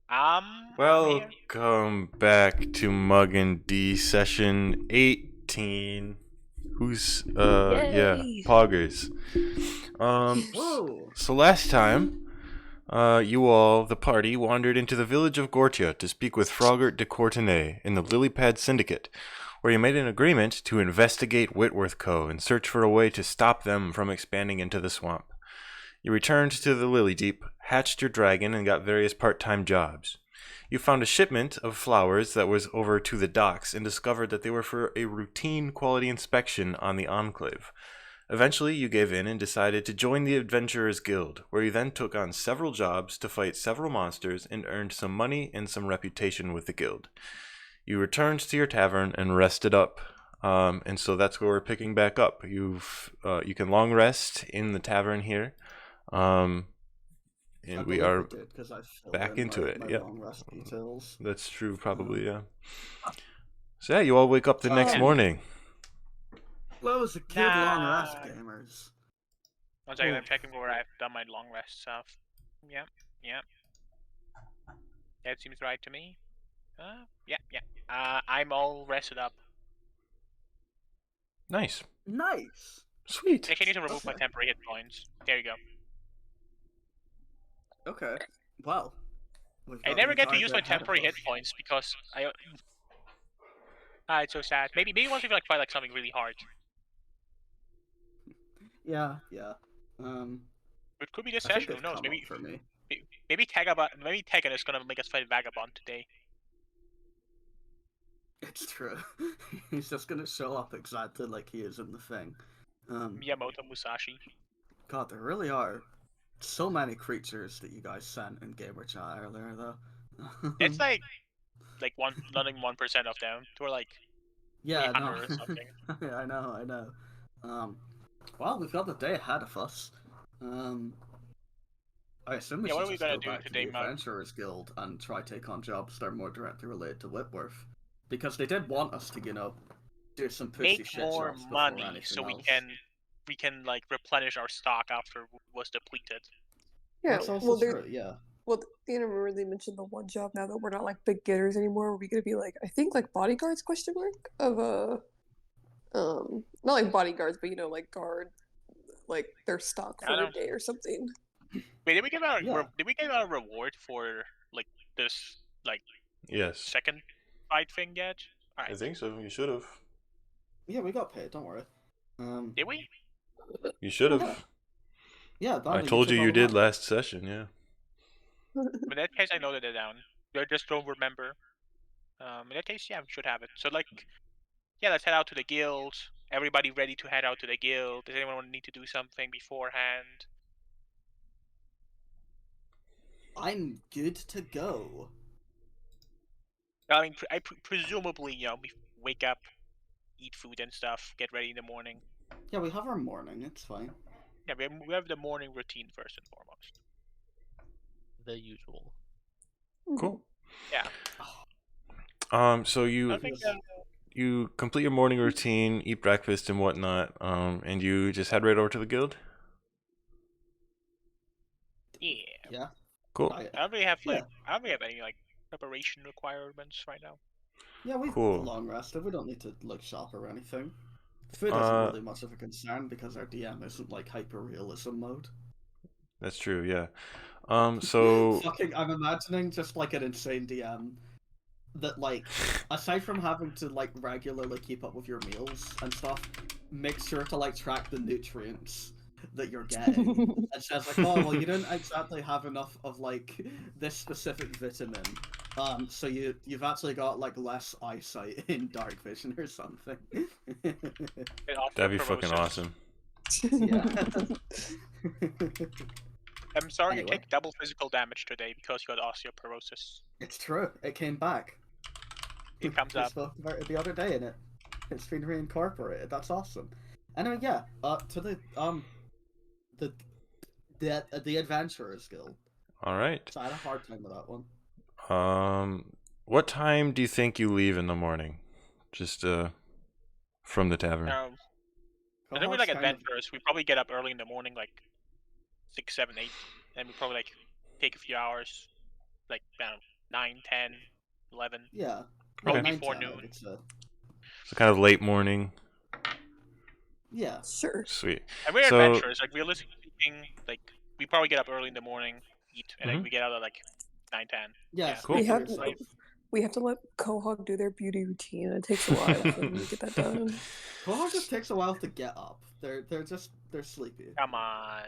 I'm here. Welcome back to Muggin' D session 18. Who's yeah, Yay! Poggers. Whoa! So last time, you all, the party, wandered into the village of Gortia to speak with Frogert de Courtenay in the Lilypad Syndicate, where you made an agreement to investigate Whitworth Co. and search for a way to stop them from expanding into the swamp. You returned to the Lily Deep, hatched your dragon, and got various part-time jobs. You found a shipment of flowers that was over to the docks and discovered that they were for a routine quality inspection on the Enclave. Eventually, you gave in and decided to join the Adventurers Guild, where you then took on several jobs to fight several monsters and earned some money and some reputation with the guild. You returned to your tavern and rested up. And so that's where we're picking back up. You can long rest in the tavern here. And we are because I filled back in into it. my Yep, long rest details. that's true. Um, Probably, yeah. So yeah, you all wake up the next Yeah. morning. well, it was a good long rest, gamers. One second, I'm Oh. checking where I've done my long rest stuff. Yep, yep. That seems right to me. Yeah. I'm all rested up. Nice, Nice. sweet. Actually, I need to remove my Okay. temporary hit points. There you go. Okay. Well, we've I got never the get to entire use day my ahead of temporary hit us. points because I. It's so sad. Maybe once we fight like something really hard. Yeah. It could be this I think session. Who they've knows? come up for me. Maybe Tegan is gonna make us fight Vagabond today. It's true. He's just gonna show up exactly like he is in the thing. Miyamoto Musashi. God, there really are so many creatures that you guys sent in Gamer Chat earlier, though. It's like not even 1% of them. We're like Yeah, no. 300 or something. I know. Well, we've got the day ahead of us. I assume we Yeah, what should are we just gonna go do back to today, the Mug? Adventurers Guild and try take on jobs that are more directly related to Whitworth. Because they did want us to, do some pushy Make shit more jobs before money anything so else. we can like replenish our stock after it was depleted. Yeah, That's also well, true, yeah. well, remember they mentioned the one job now that we're not like big getters anymore. Are we gonna be like, I think like bodyguards question mark of not like bodyguards, but like guard like their stock I for don't a know. day or something. Wait, did we give out Yeah. did we give out a reward for like this like Yes, second fight thing yet? I Alright. think so. You should have. Yeah, we got paid, don't worry. Did we? You should Yeah. have. Yeah, I Donna, told you took all you the did money. last session. Yeah. In that case I noted it down. I just don't remember. In that case, yeah, we should have it. So like yeah, let's head out to the guild. Everybody ready to head out to the guild. Does anyone need to do something beforehand? I'm good to go. I mean, presumably, we wake up, eat food and stuff, get ready in the morning. Yeah, we have our morning, it's fine. Yeah, we have the morning routine first and foremost. The usual. Cool. Yeah. So I think you complete your morning routine, eat breakfast and whatnot, and you just head right over to the guild. yeah. Yeah. Cool. I don't really have Yeah. I don't really have any like preparation requirements right now. Yeah, we've Cool. long rested. We don't need to shop or anything. Food isn't really much of a concern because our DM isn't like hyper realism mode. That's true. Yeah. So Fucking, I'm imagining just like an insane DM that like, aside from having to like regularly keep up with your meals and stuff, make sure to like track the nutrients that you're getting. And says like, oh well, you didn't exactly have enough of like this specific vitamin. So you've actually got like less eyesight in dark vision or something. that'd be fucking awesome. Yeah. I'm sorry Anyway. you take double physical damage today because you got osteoporosis. It's true. It came back. It comes We up. spoke about it the other day, and it's been reincorporated. That's awesome. Anyway, yeah. To the Adventurers Guild. All right. So I had a hard time with that one. What time do you think you leave in the morning? Just from the tavern. I think we're like adventurers. We probably get up early in the morning, like 6, 7, 8, and we probably like take a few hours, like 9, 10, 11. Yeah. Probably Yeah, before 9, 10, I noon. would say. So kind of late morning. Yeah. Sure. Sweet. And we're So adventurers. Like realistically speaking, like we probably get up early in the morning, eat, and then we get out at like 9, 10. Yeah, Yeah. speak We for have yourself. we have to let Quahog do their beauty routine. It takes a while for them to get that done. Quahog just takes a while to get up. They're sleepy. Come on,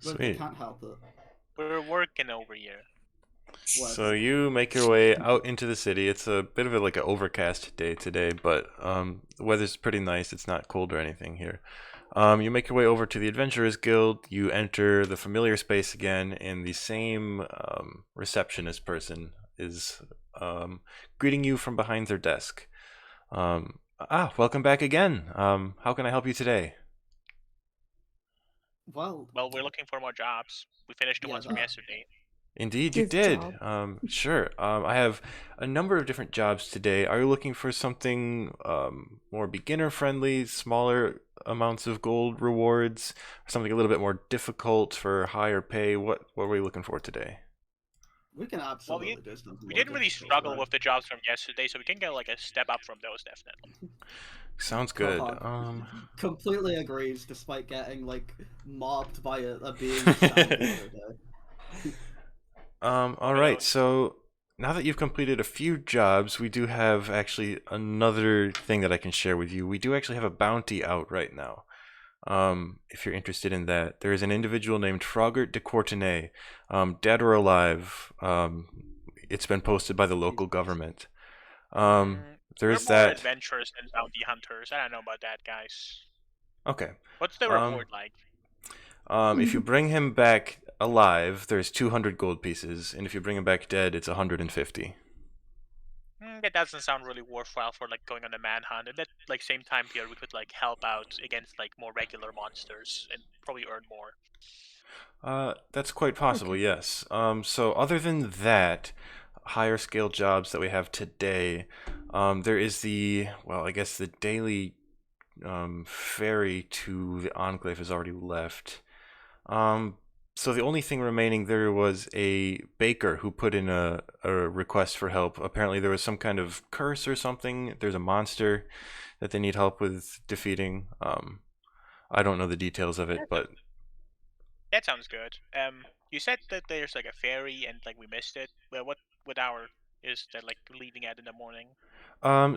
But they sweet. can't help it. we're working over here. So you make your way out into the city. It's a bit of like an overcast day today, but the weather's pretty nice. It's not cold or anything here. You make your way over to the Adventurers Guild. You enter the familiar space again, and the same receptionist person is greeting you from behind their desk. Welcome back again. How can I help you today? Well, Well, we're looking for more jobs. We finished the Yeah, ones from that- yesterday. Indeed, you Give did. job. Sure. I have a number of different jobs today. Are you looking for something more beginner friendly, smaller amounts of gold rewards, or something a little bit more difficult for higher pay? What were you looking for today? we can absolutely do something. We more didn't really difficult, struggle right? with the jobs from yesterday, so we can get like a step up from those definitely. Sounds good. Quahog completely agrees, despite getting like mobbed by a being sound the other day. All right. So now that you've completed a few jobs, we do have actually another thing that I can share with you. We do actually have a bounty out right now. If you're interested in that, there is an individual named Frogert de Courtenay, dead or alive. It's been posted by the local government. There's We're more that. adventurers than bounty hunters. I don't know about that, guys. Okay. What's the reward like? If you bring him back alive, there's 200 gold pieces, and if you bring him back dead, it's 150. That doesn't sound really worthwhile for like going on a manhunt. And that like same time period, we could like help out against like more regular monsters and probably earn more. That's quite possible, Okay. yes. So other than that, higher scale jobs that we have today, there is I guess the daily ferry to the Enclave has already left. So the only thing remaining there was a baker who put in a request for help. Apparently there was some kind of curse or something. There's a monster that they need help with defeating. I don't know the details of it, but That sounds good. You said that there's like a ferry and like we missed it. Well, what hour is that like leaving at in the morning?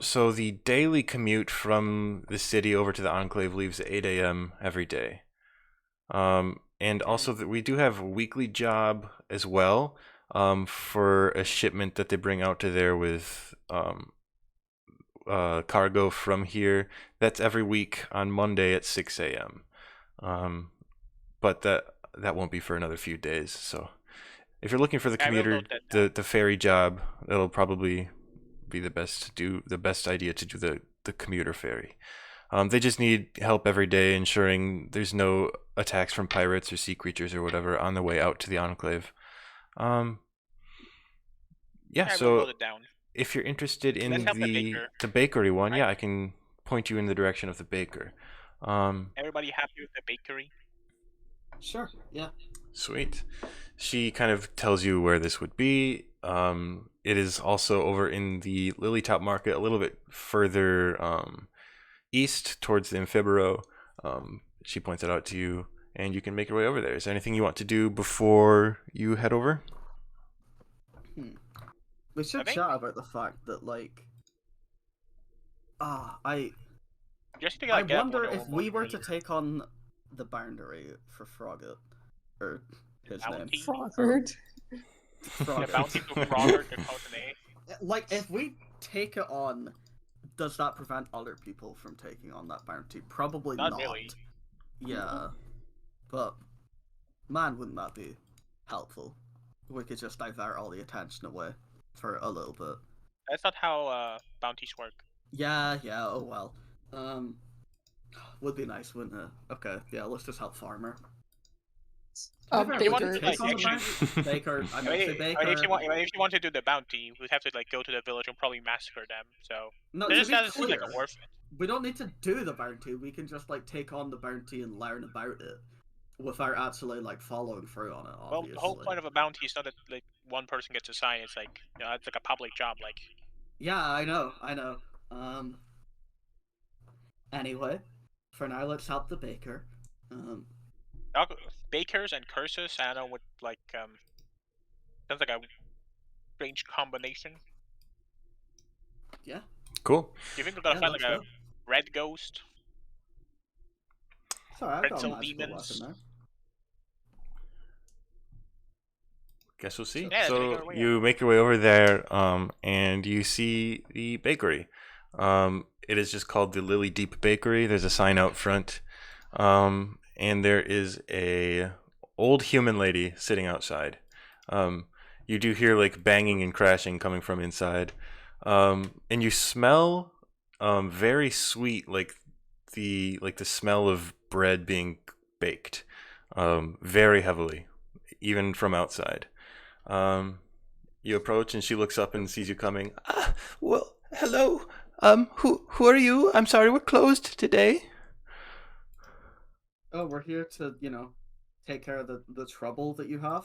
so the daily commute from the city over to the Enclave leaves at 8 a.m. every day. And also that we do have a weekly job as well, for a shipment that they bring out to there with cargo from here. That's every week on Monday at 6 a.m. But that won't be for another few days. So if you're looking for the I will commuter, note that down. the ferry job, it'll probably be the best idea to do the commuter ferry. They just need help every day ensuring there's no attacks from pirates or sea creatures or whatever on the way out to the Enclave. Yeah, I will so note it down. if you're interested in Let's help the the baker. bakery one, Right. yeah, I can point you in the direction of the baker. Everybody happy with the bakery? Sure, yeah. Sweet. She kind of tells you where this would be. It is also over in the Lilytop Market, a little bit further east towards the Amphibero. She points it out to you, and you can make your way over there. Is there anything you want to do before you head over? We should think- chat about the fact that like I Just to like, get up wonder one if hour we were to earlier. take on the boundary for Frogget, or his name. Bounty? Frogert. The Frogget. bounty to Robert and Courtenay. Like, if we take it on, does that prevent other people from taking on that bounty? Probably Not not. really. Yeah. But, man, wouldn't that be helpful? We could just divert all the attention away for a little bit. That's not how bounties work. Yeah, oh well. Would be nice, wouldn't it? Okay, yeah, let's just help Farmer. If you want Baker. to, like, Baker, I I mean, mean, say Baker. if you want to do the bounty, we'd have to like go to the village and probably massacre them. So No, this to just be sounds like clear, a worth it. we don't need to do the bounty. We can just like take on the bounty and learn about it. without actually like following through on it. Well, Obviously. the whole point of a bounty is not that like one person gets assigned. It's like it's like a public job. Like Yeah, I know. Anyway, for now, let's help the baker. bakers and curses. I don't know what like sounds like a strange combination. Yeah. Cool. Do you think we're gonna fight like let's a go. red ghost? Sorry, I've Red got a soul magical demons. weapon now. Guess we'll see. Yeah, getting So our way you make your way over there, and you see the bakery. It is just called the Lily Deep Bakery. There's a sign out front, and there is a old human lady sitting outside. You do hear like banging and crashing coming from inside, and you smell very sweet, like the smell of bread being baked, very heavily, even from outside. You approach and she looks up and sees you coming. Ah, well, hello. Who are you? I'm sorry, we're closed today. Oh, we're here to, take care of the trouble that you have.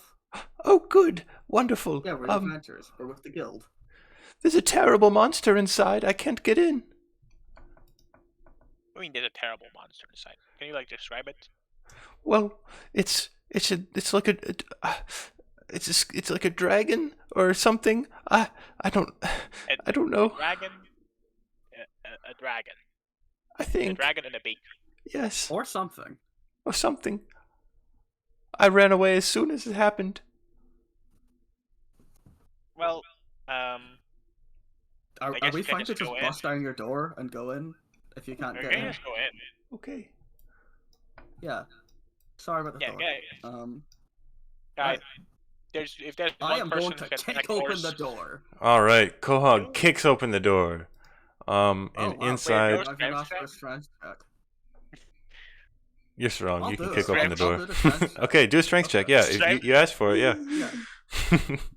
Oh, good, wonderful. Yeah, we're adventurers. We're with the guild. There's a terrible monster inside. I can't get in. I mean, there's a terrible monster inside. Can you like describe it? Well, it's like it's like a dragon or something. I don't know. A dragon. A dragon. I A think dragon and a baker. yes, Or something. or something. I ran away as soon as it happened. Well, Are guess we you can fine to just just go in. bust down your door and go in if you can't you get can in? just go in. Okay. Yeah. Sorry about the Yeah, door. yeah. Right. If there's I one am person going to who can kick connect open doors, the door. All right. Quahog You- kicks open the door. And wow. inside, Wait, I've been asked for a strength check. you're strong. I'll You can do kick it. open the Strength- door. I'll do the strength check. Okay, do a strength check. Okay. Yeah, if Strength- you asked for it. Yeah. Yeah.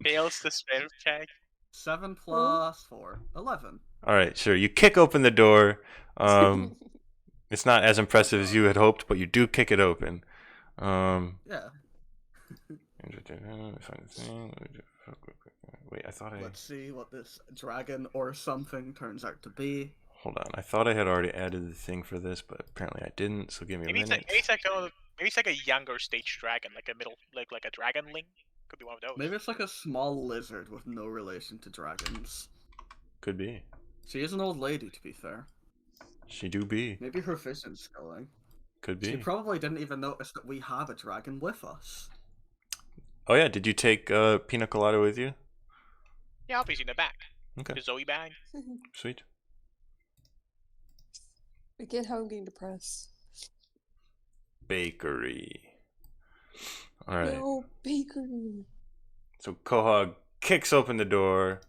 fails the strength check. 7 plus 4. 11. All right, sure. You kick open the door. It's not as impressive as you had hoped, but you do kick it open. Yeah. Find the thing. Wait, I thought Let's see what this dragon or something turns out to be. Hold on. I thought I had already added the thing for this, but apparently I didn't. So give me a Maybe minute. maybe it's like a younger stage dragon, like a middle, like a dragonling. Could be one of those. Maybe it's like a small lizard with no relation to dragons. Could be. She is an old lady, to be fair. She do be. Maybe her vision's going. Could She be. probably didn't even notice that we have a dragon with us. Oh yeah. Did you take Pina Colada with you? Yeah, obviously in the back. Okay. The Zoe bag. Sweet. I get how I'm getting depressed. Bakery. All right. No, bakery. So Quahog kicks open the door.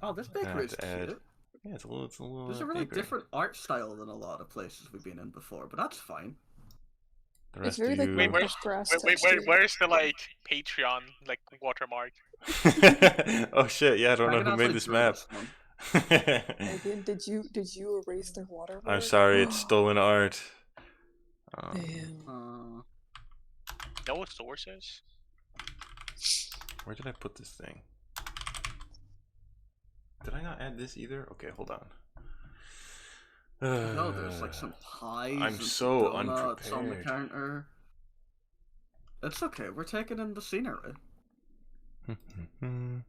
Oh, this I have bakery is to add- cute. Yeah, it's a little. There's a really bakery. different art style than a lot of places we've been in before, but that's fine. The It's rest very of like you. Wait, where's- Minecraft grass Wait, where's the like Patreon like watermark? Oh shit! Yeah, I don't know Dragon who made actually this drew map. one. Megan, did you erase their watermark? I'm sorry, it's stolen art. Damn. No sources. Where did I put this thing? Did I not add this either? Okay, hold on. No, there's like some pies. I'm and so some donuts on the unprepared. counter. It's okay. We're taking in the scenery. Megan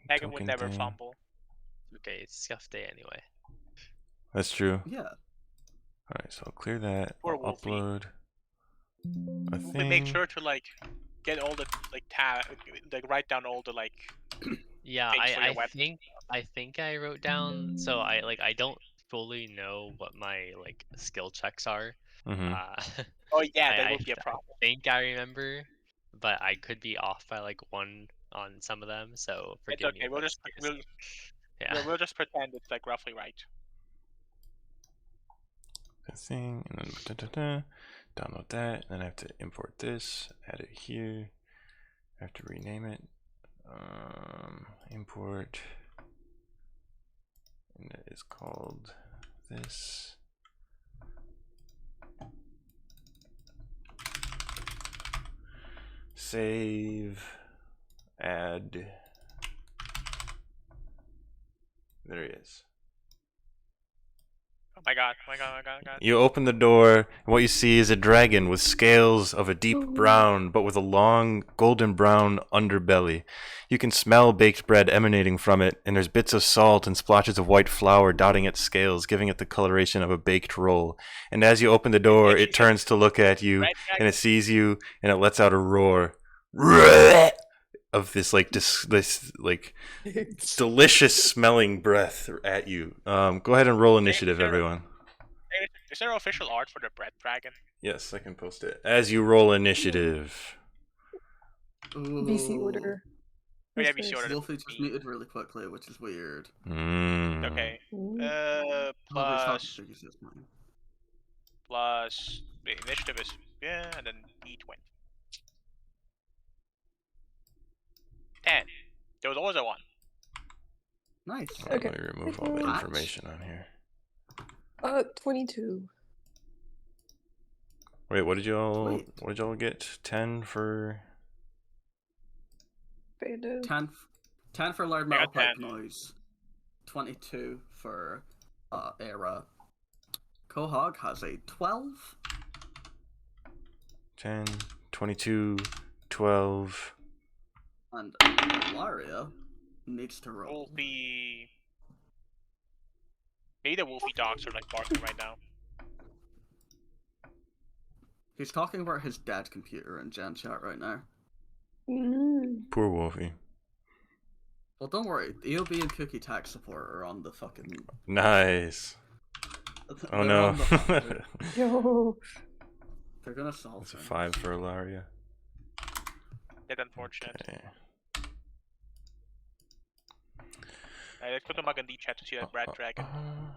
would Token never thing. fumble. Okay, it's scuff day anyway. That's true. Yeah. Alright, so I'll clear that. Poor I'll Wolfie. upload a We thing. make sure to like get all the like like write down all the like. Yeah, Thanks for your web. I think I wrote down. So I don't fully know what my like skill checks are. Mhm. Oh yeah, that I would be a problem. think I remember, but I could be off by like one on some of them. So It's forgive me. okay. if We'll that's just the case. Yeah. we'll just pretend it's like roughly right. That thing, and then download that. Then I have to import this, add it here. I have to rename it. Import, and it is called this. Save. Add. There he is. Oh my god, oh my god, oh my god, oh my god. You open the door, and what you see is a dragon with scales of a deep brown, but with a long golden brown underbelly. You can smell baked bread emanating from it, and there's bits of salt and splotches of white flour dotting its scales, giving it the coloration of a baked roll. And as you open the door, it turns to look at you, Red and dragon. it sees you, and it lets out a roar of this delicious smelling breath at you. Go ahead and roll initiative, everyone. Is there official art for the bread dragon? Yes, I can post it. As you roll initiative. BC Ooh. order. Oh, yeah, Who's BC first? order. Wolfie just muted really quickly, which is weird. Okay. Ooh. Probably it's hard to Plus figure this out. plus the initiative is and then D20. 10. There was always a 1. Nice. Okay. Let me remove all the Patch. information on here. 22. Wait, what did Sweet. y'all get? 10 for Bando. 10 for loud I metal got pipe 10. noise. 22 for era. Quahog has a 12. 10, 22, 12. And Laria needs to roll. Wolfie. Maybe the Wolfie dogs are like barking right now. He's talking about his dead computer in Gen chat right now. Poor Wolfie. Well, don't worry. EOB and Cookie Tech support are on the fucking. Nice. Oh they're no. on the phone. Yo. They're gonna solve That's a things. 5 for Ilaria. That's unfortunate. Okay. Let's go to Mug and D chat to see that bread dragon.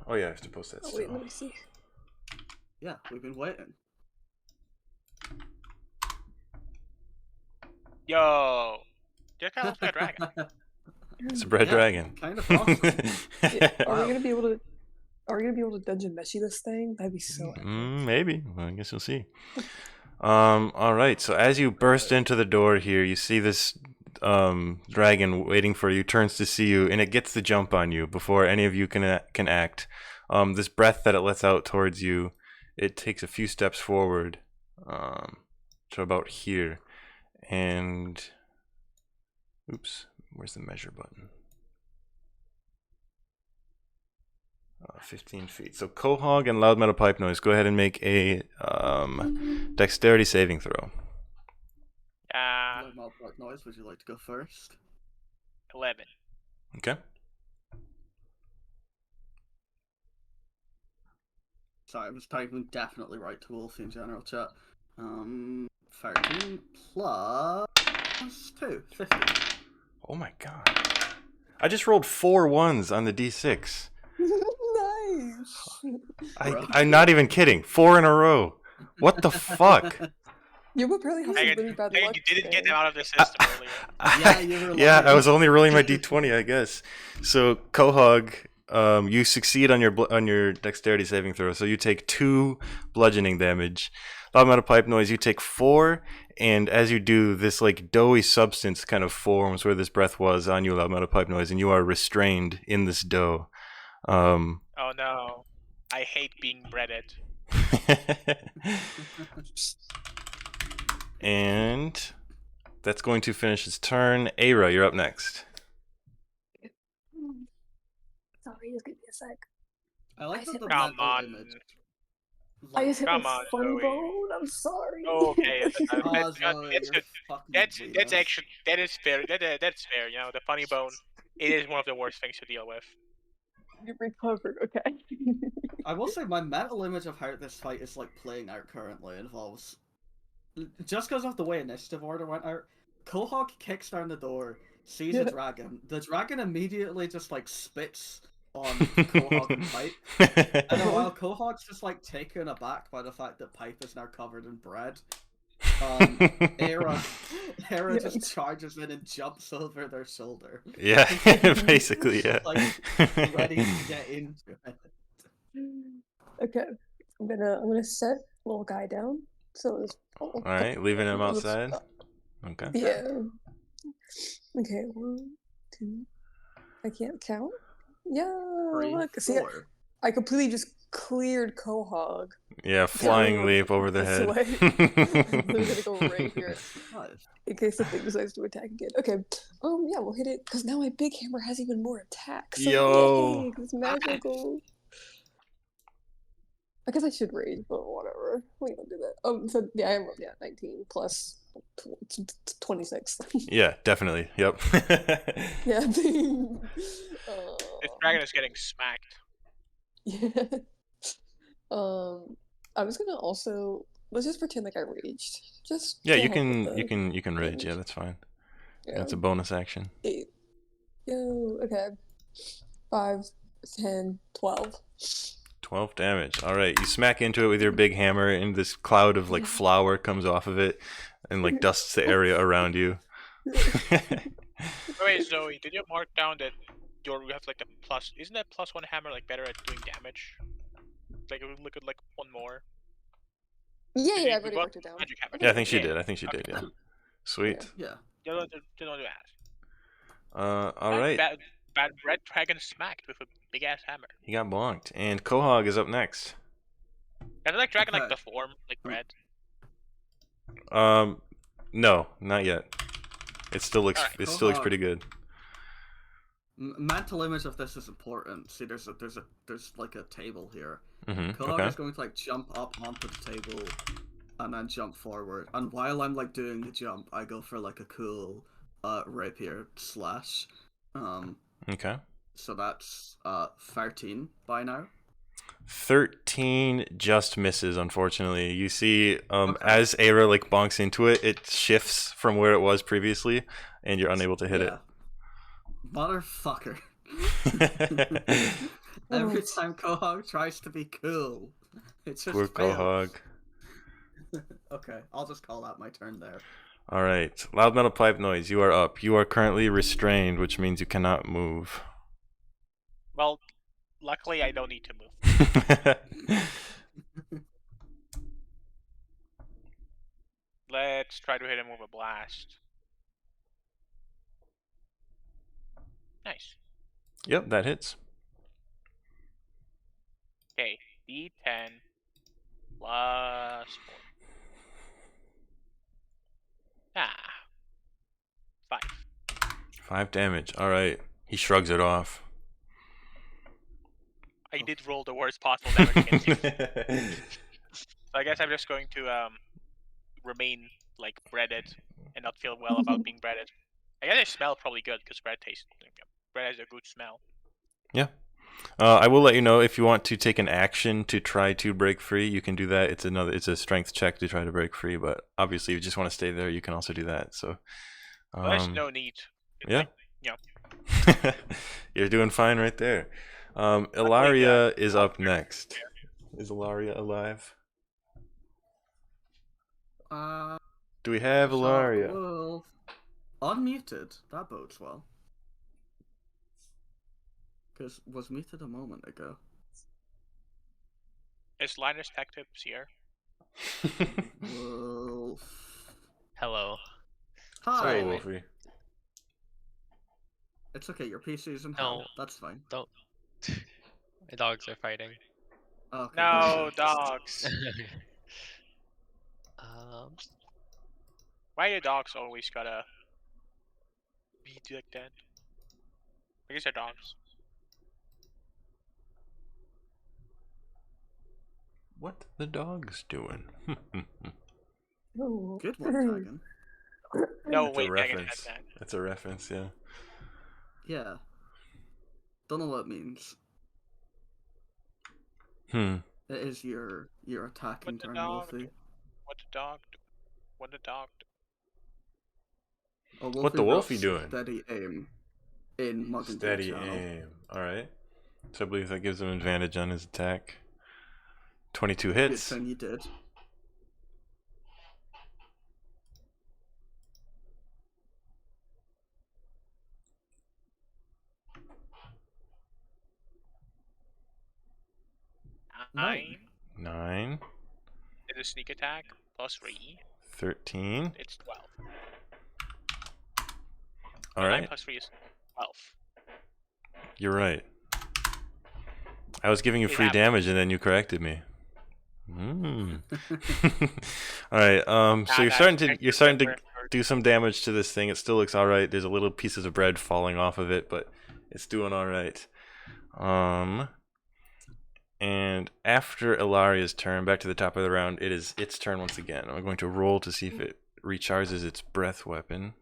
Oh yeah, I have to post that Oh, still. wait, let me see. Yeah, we've been waiting. Yo! Just kind of looks like a dragon. It's a bread Yeah, dragon. kind of awesome. Yeah, are Wow. we gonna be able to? Are we gonna be able to dungeon meshy this thing? That'd be so epic. Maybe. Well, I guess you'll see. All right. So as you burst into the door here, you see this dragon waiting for you. Turns to see you, and it gets the jump on you before any of you can act. This breath that it lets out towards you, it takes a few steps forward, to about here, and oops, where's the measure button? 15 feet. So Quahog and Loud Metal Pipe Noise, go ahead and make a dexterity saving throw. Loud mouth black noise, would you like to go first? 11. Okay. Sorry, I was typing definitely right to Wolfie in general chat. 13 plus 2, 15. Oh my god. I just rolled 4 ones on the d6. Nice. I'm not even kidding. 4 in a row. What the fuck? You would probably have some really bad luck. You didn't get today. them out of the system earlier. Yeah, you were Yeah, lying. I was only rolling my d20, I guess. So Quahog, you succeed on your dexterity saving throw, so you take 2 bludgeoning damage. Loud Metal Pipe Noise, you take 4, and as you do, this like doughy substance kind of forms where this breath was on you, Loud Metal Pipe Noise, and you are restrained in this dough. Oh no. I hate being breaded. And that's going to finish its turn. Aira, you're up next. Sorry, just give me a sec. I like I that said- the Come mental on. image. I just hit Come my on, funny Zoe. bone. I'm sorry. Okay, Ah, that's Zoe, good. you're fucking That's Venus. actually that is fair. That's fair. You know, the funny bone. It is one of the worst things to deal with. You recovered, okay? I will say my mental image of how this fight is like playing out currently involves just because of the way initiative order went out. Quahog kicks down the door, sees a dragon. The dragon immediately just like spits on Quahog and Pipe. And then while Quahog's just like taken aback by the fact that Pipe is now covered in bread, Era just charges in and jumps over their shoulder. Yeah, basically, yeah. Like ready to get into it. Okay, I'm gonna set little guy down. So it's All right, leaving him outside. Okay. Yeah. Okay, 1, 2. I can't count. Yeah, 3, look. See, 4. I completely just cleared Quahog. Yeah, flying leap over their This head. way. I'm gonna go right here Nice. in case the thing decides to attack again. Okay. Yeah, we'll hit it because now my big hammer has even more attack. So Yo. yay, 'cause it's magical. I guess I should rage, but whatever. We don't do that. So yeah, I rolled 19 plus 26. Yeah, definitely. Yep. Yeah. This dragon is getting smacked. Yeah. I was gonna also let's just pretend like I raged. Just Yeah, to you help with can you the can you can rage. damage. Yeah, that's fine. Yeah. That's a bonus action. 8. Yo, okay. 5, 10, 12. 12 damage. All right, you smack into it with your big hammer, and this cloud of like flour comes off of it, and like dusts the area around you. Oh, wait, Zoe, did you mark down that you have like a plus? Isn't that +1 hammer like better at doing damage? Like look at like one more. Yeah, Did yeah, you- I've already what? marked it down. Magic hammer. Yeah, I think she Yeah. did. I think she did. Yeah. Sweet. Yeah. You don't do that. All right. Bad red dragon smacked with a big ass hammer. He got blonked, and Quahog is up next. Is it like dragon like Okay. the form like red? No, not yet. It still looks Alright, it still looks Quahog. pretty good. Mental image of this is important. See, there's like a table here. Quahog Okay. is going to like jump up onto the table and then jump forward. And while I'm like doing the jump, I go for like a cool rapier slash. Okay. So that's 13 by now. 13 just misses, unfortunately. You see, Okay. as Aira like bonks into it, it shifts from where it was previously, and you're unable to hit Yeah. Motherfucker. it. Every time Quahog tries to be cool, it just Poor fails. Quahog. Okay, I'll just call that my turn there. All right, loud metal pipe noise. You are up. You are currently restrained, which means you cannot move. Well, luckily I don't need to move. Let's try to hit him with a blast. Nice. Yep, that hits. Okay, D10 plus 4. Ah. 5. 5 damage. All right. He shrugs it off. I did roll the worst possible damage against him. So I guess I'm just going to remain like breaded and not feel well about being breaded. I guess I smell probably good because bread has a good smell. Yeah. I will let you know if you want to take an action to try to break free. You can do that. It's a strength check to try to break free. But obviously, if you just want to stay there, you can also do that. So, Well, there's no need. It's yeah. like, you know. You're doing fine right there. Ilaria is up next. Is Ilaria alive? Do we have Ilaria? Well, unmuted. That bodes well. Because was muted a moment ago. Is Linus Tech Tips here? Wolf. Hello. Hi. Sorry, Hello, mate. Wolfie. It's okay, your PC is in No. hell. That's fine. Don't. My dogs are fighting. Okay, No, good. dogs. um. Why do dogs always gotta be like that? I guess they're dogs. What the dog's doing? Oh. Good one, Dragon. No, That's wait, a Megan reference. had that. That's a reference, yeah. Yeah. Don't know what it means. Hmm. It is your attacking What the turn, dog Wolfie. do? What the dog do? What the dog do? Oh, What the Wolfie rocks doing? Steady aim in Mugcord Steady channel. aim. Alright. So I believe that gives him advantage on his attack. 22 Good hits. thing you did. Nine. 9. Is a sneak attack plus 3. 13. It's 12. All 9 right. plus 3 is 12. You're right. I was giving you It free happens. damage, and then you corrected me. Mm. All right. So Nah, you're starting I to remember. do some damage to this thing. It still looks all right. There's a little pieces of bread falling off of it, but it's doing all right. And after Ilaria's turn, back to the top of the round, it is its turn once again. I'm going to roll to see if it recharges its breath weapon.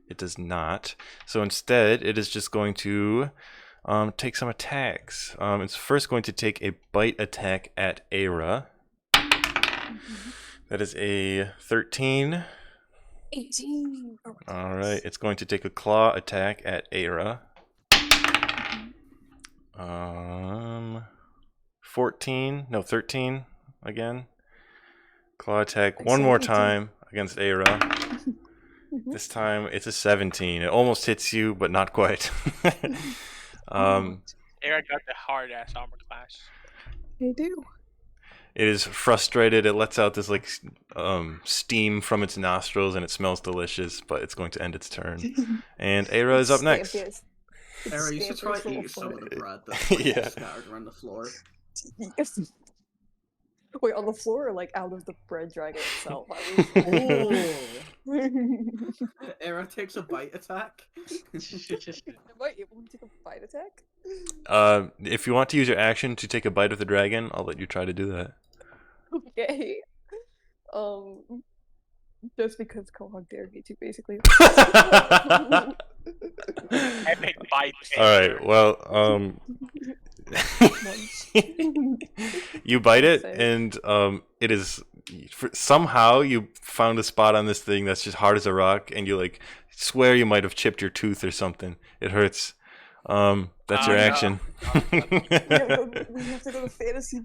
It does not. So instead, it is just going to take some attacks. It's first going to take a bite attack at Aira. That is a 13. 18. Oh my All goodness. right. It's going to take a claw attack at Aira. 14. No, 13 again. Claw attack I one more 17. time against Aira. This time it's a 17. It almost hits you, but not quite. Eric got the hard ass armor class. They do. It is frustrated. It lets out this like steam from its nostrils, and it smells delicious. But it's going to end its turn. And Aira is up next. Era, you should try eat some of the bread that's Yeah. scattered around the floor. Wait, on the floor or like out of the bread dragon itself? Era takes a bite attack. Am I able to take a bite attack? If you want to use your action to take a bite of the dragon, I'll let you try to do that. Okay. Just because Kohog dared me to, basically. Epic bite. All right. Well, you bite it, and it is somehow you found a spot on this thing that's just hard as a rock, and you like swear you might have chipped your tooth or something. It hurts. That's your action. Yeah, we have to go to fantasy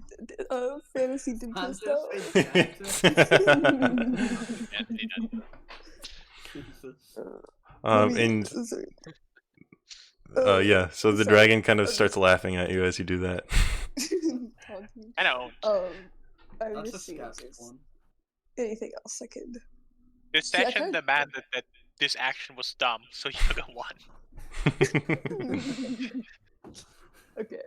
dentist. And yeah, so the dragon kind of starts laughing at you as you do that. I know. I'm That's a just seeing if sketchy there's one. anything else I could. This See, I section kinda- demanded that this action was dumb, so you got 1. Okay.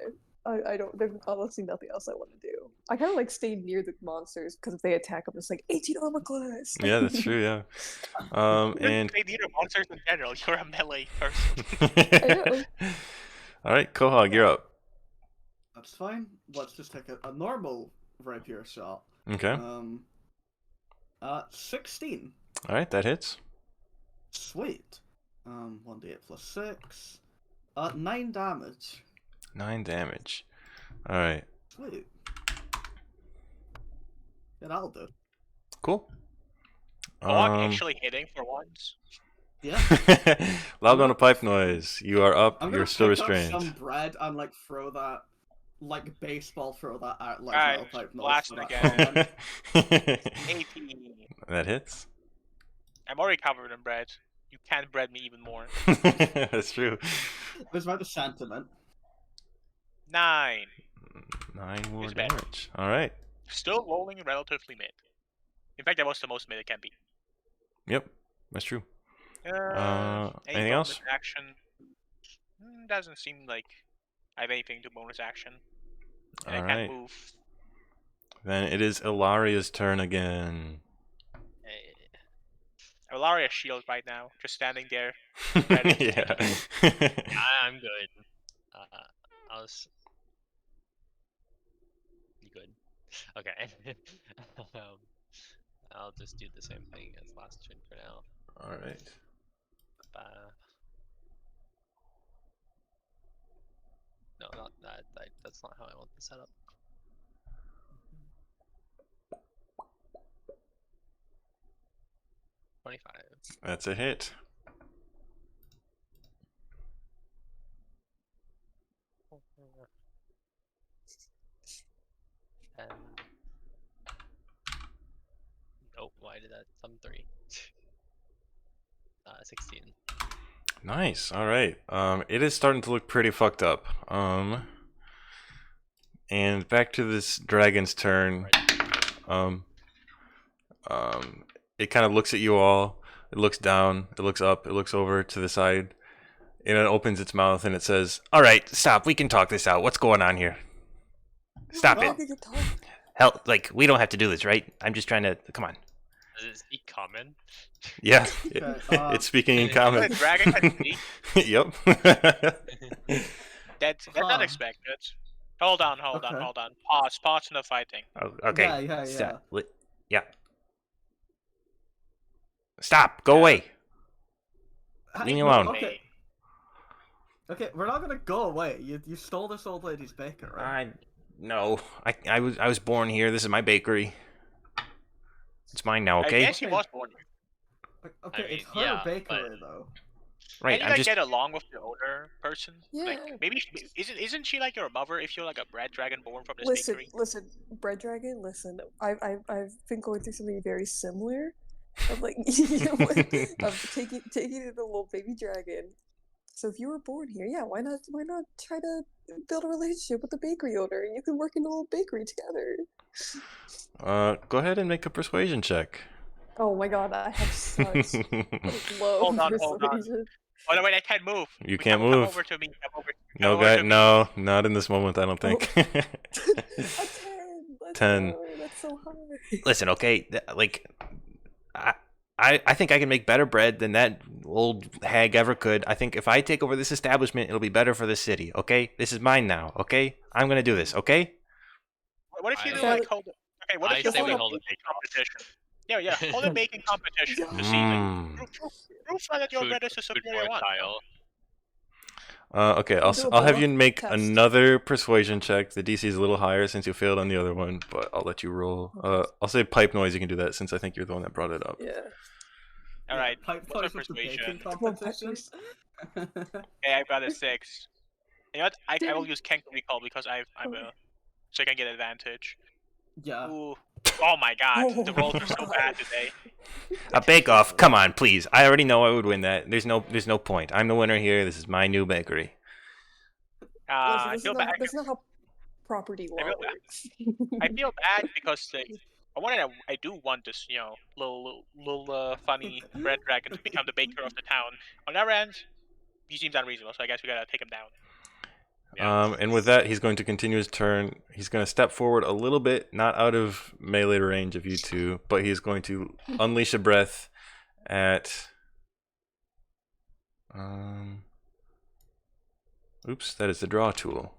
I don't. There's honestly nothing else I want to do. I kind of like stay near the monsters because if they attack, I'm just like 18 armor class. Yeah, that's true. Yeah. And They need monsters in general. You're a melee person. know. all right, Kohog, you're up. That's fine. Let's just take a normal rapier shot. Okay. 16. All right, that hits. Sweet. 1d8 plus 6. 9 damage. 9 damage. All right. Sweet. Yeah, that'll do. Cool. Actually hitting for once. Yeah. Loud on a pipe noise. You are up. I'm You're gonna still pick up restrained. some bread and like throw that, like baseball, throw that at like Alright, metal pipe noise. blast for that again. comment. 18. That hits. I'm already covered in bread. You can't bread me even more. That's true. There's about the sentiment. 9. 9 more It's better. damage. All right. Still rolling relatively mid. In fact, that was the most mid it can be. Yep, that's true. Any Anything bonus else? action? Doesn't seem like I have anything to bonus action. And I All can't right. move. Then it is Ilaria's turn again. Ilaria shield right now, just standing there. Yeah. I'm good. You good? Okay. I'll just do the same thing as last turn for now. All right. No, not that. That's not how I want the setup. That's a hit. And oh, why did that? Some 3. 16. Nice. All right. It is starting to look pretty fucked up. And back to this dragon's turn. It kind of looks at you all, It looks down, it looks up, it looks over to the side, and it opens its mouth and it says, "All right, stop. We can talk this out. What's going on here? Stop Why it. did you talk? Hell, like, we don't have to do this, right? I'm just trying to. Come on." Does it speak common? Yeah, Okay, it's speaking in The common. dragon can speak. Yep. That's Huh. unexpected. Hold on. Okay. Pause in the fighting. Oh, okay. Yeah. Yeah. Stop. Go away. Leave me alone. Okay. Okay, we're not gonna go away. You stole this old lady's baker, right? No. I was born here. This is my bakery. It's mine now. I Okay. guess he was born here. Okay, I mean, it's her yeah, bakery though. Right. Can you I'm like just. get along with the older person? Yeah. Like maybe isn't she like your mother if you're like a bread dragon born from this bakery? Listen, Bread Dragon. Listen, I've been going through something very similar. Of like, of taking in a little baby dragon. So if you were born here, yeah, why not try to build a relationship with the bakery owner, and you can work in a little bakery together. Go ahead and make a persuasion check. Oh my god, I have such low Hold on. persuasion. Oh no, wait, I can't move. You Wait, can't come move. over to me. Come over No, over guy. to me. No, not in this moment. I don't think. A 10. Let's 10. go, that's so high. Listen, okay. Like, I think I can make better bread than that old hag ever could. I think if I take over this establishment, it'll be better for the city. Okay, this is mine now. Okay, I'm gonna do this. Okay. What if you I- do like hold? Okay, what I if you say hold we a hold a baking bake-off. competition? Yeah, hold a baking competition to see like prove that your bread is a Food superior one. style. Okay, We'll do a I'll have you blow-up make test. another persuasion check. The DC is a little higher since you failed on the other one, but I'll let you roll. Okay. I'll say pipe noise. You can do that since I think you're the one that brought it up. Yeah. All right, Pipe what's noise our with the baking persuasion? competition. Okay, I've got a 6. You know what? I will use Kenku Recall because I'm a so I can get advantage. Yeah. Ooh. Oh my god, the Oh rolls my are so God. bad today. A bake off. Come on, please. I already know I would win that. There's no point. I'm the winner here. This is my new bakery. Listen, I this, feel is bad. not, this is not how property law feel bad. works. I feel bad because I do want this, little funny red dragon to become the baker of the town. On the other end, he seems unreasonable, so I guess we gotta take him down. Yeah. And with that, he's going to continue his turn. He's going to step forward a little bit, not out of melee range of you two, but he's going to unleash a breath at. Oops, that is the draw tool.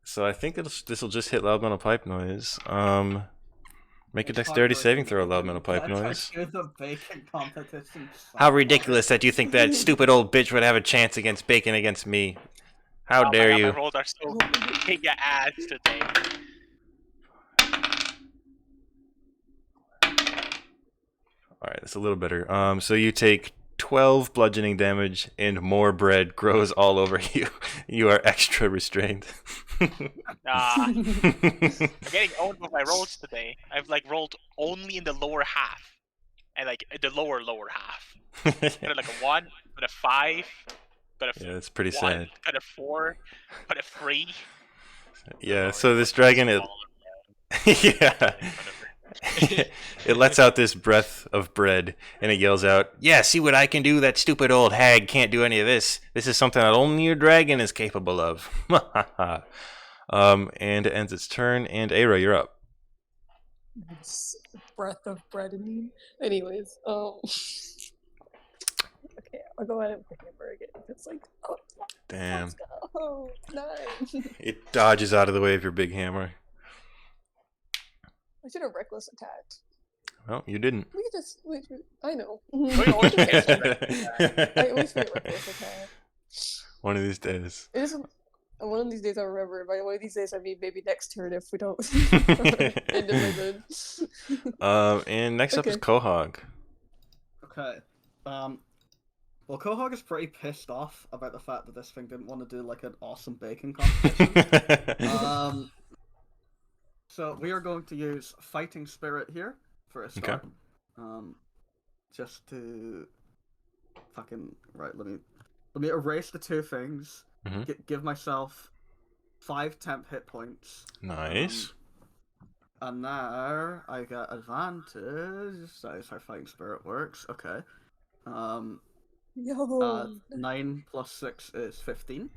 So I think this will just hit loud metal pipe noise. Make a dexterity saving throw, loud metal pipe noise. The baking competition. How ridiculous that you think that stupid old bitch would have a chance against bacon against me. How Oh my dare god, you? My rolls are so kick your ass today. Alright, that's a little better. So you take 12 bludgeoning damage and more bread grows all over you. You are extra restrained. I'm getting owned with my rolls today. I've like rolled only in the lower half. And like the lower half. Got like a 1, got a 5, got a Yeah, that's pretty 1, sad. got a 4, got a 3. Yeah, so this dragon, yeah. It lets out this breath of bread and it yells out, "Yeah, see what I can do? That stupid old hag can't do any of this. This is something that only your dragon is capable of." And it ends its turn, and Aira, you're up. Breath of bread in me. Anyways, okay, I'll go ahead and pick hammer again. It's like, oh, Damn. let's go. 9. It dodges out of the way of your big hammer. I should have reckless attacked. Well, you didn't. We could just, I know. you always forget I always forget reckless attack. One of these days. It isn't. One of these days I'll remember. By one of these days, I mean maybe next turn if we don't end it with And next up is Okay. Quahog. Okay. Well, Quahog is pretty pissed off about the fact that this thing didn't want to do like an awesome baking competition. So we are going to use Fighting Spirit here for a start. Just to fucking let me erase the two things. Mhm. Give myself 5 temp hit points. Nice. And now I get advantage. That's how fighting spirit works. Okay. Yo. 9 plus 6 is 15.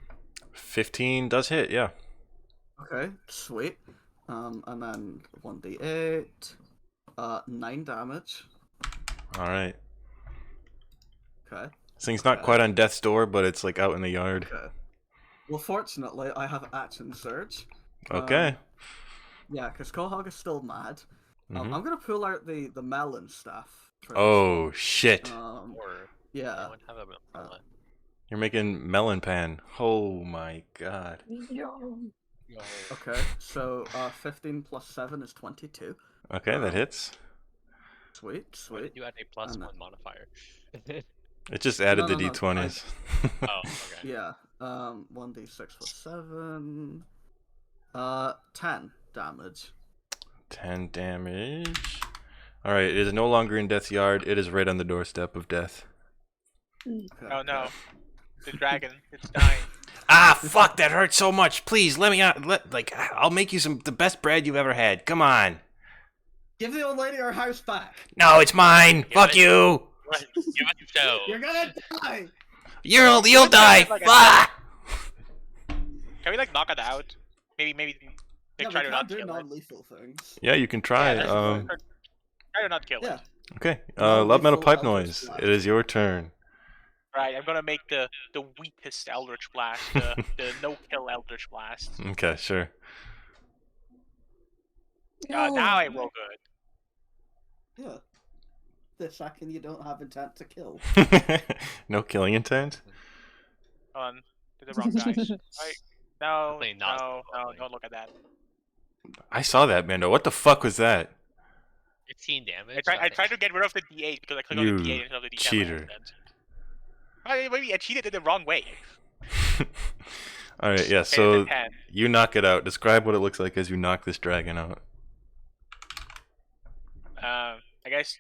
15 does hit, yeah. Okay, sweet. And then 1d8. 9 damage. Alright. Okay. This thing's not Okay. quite on death's door, but it's like out in the yard. Okay. Well, fortunately, I have action surge. Okay. Yeah, because Quahog is still mad. Mhm. I'm gonna pull out the melon staff. For this Oh, one. shit. Or Yeah. anyone have a melon? You're making melon pan. Oh my god. Yo. Yo. Okay, so 15 plus 7 is 22. Okay, that Um, hits. Sweet, Why sweet. did you add a plus And- one modifier? It just added the No, d20s. Oh, okay. Yeah. 1d6 plus 7. 10 damage. 10 damage. Alright, it is no longer in death's yard. It is right on the doorstep of death. Okay, Oh no, okay. the dragon, it's dying. Ah, fuck, that hurts so much. Please, let me out. I'll make you the best bread you've ever had. Come on. Give the old lady her house back. No, it's mine. Give Fuck it- you. Give it a show. You're gonna die. You'll What die. the- like, Fuck. Can we like knock it out? Maybe Yeah, like, try we to can't not do kill it. non-lethal things. Yeah, you can try. Yeah, fine. Try to not kill Yeah. it. Okay. No Loud metal lethal pipe Eldritch noise. Blast. It is your turn. Right, I'm gonna make the weakest Eldritch Blast, the no-kill Eldritch Blast. Okay, sure. Yo. Now I roll good. Yeah. The second you don't have intent to kill. No killing intent. Hold on, did the wrong dice. Right? No, Definitely not no, probably. don't look at that. I saw that, Mando. What the fuck was that? 15 damage. I nothing. tried to get rid of the D8 because I clicked on the You D8 instead of the D10 by cheater. accident. Maybe I cheated it the wrong way. All right, yeah. Okay, So the 10. you knock it out. Describe what it looks like as you knock this dragon out. I guess,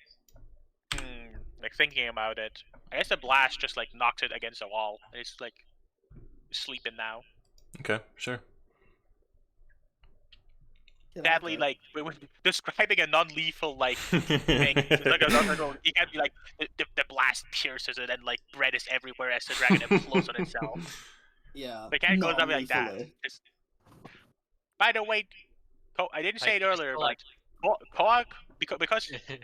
like thinking about it, I guess the blast just like knocks it against the wall. It's like sleeping now. Okay, sure. Yeah, Sadly, okay. like when describing a non-lethal like thing, it's like you can't be like the blast pierces it and like bread is everywhere as the dragon implodes on itself. Yeah. They can't go something like that. non-lethally. Just... By the way, I didn't say it I earlier, feel but Koak because no,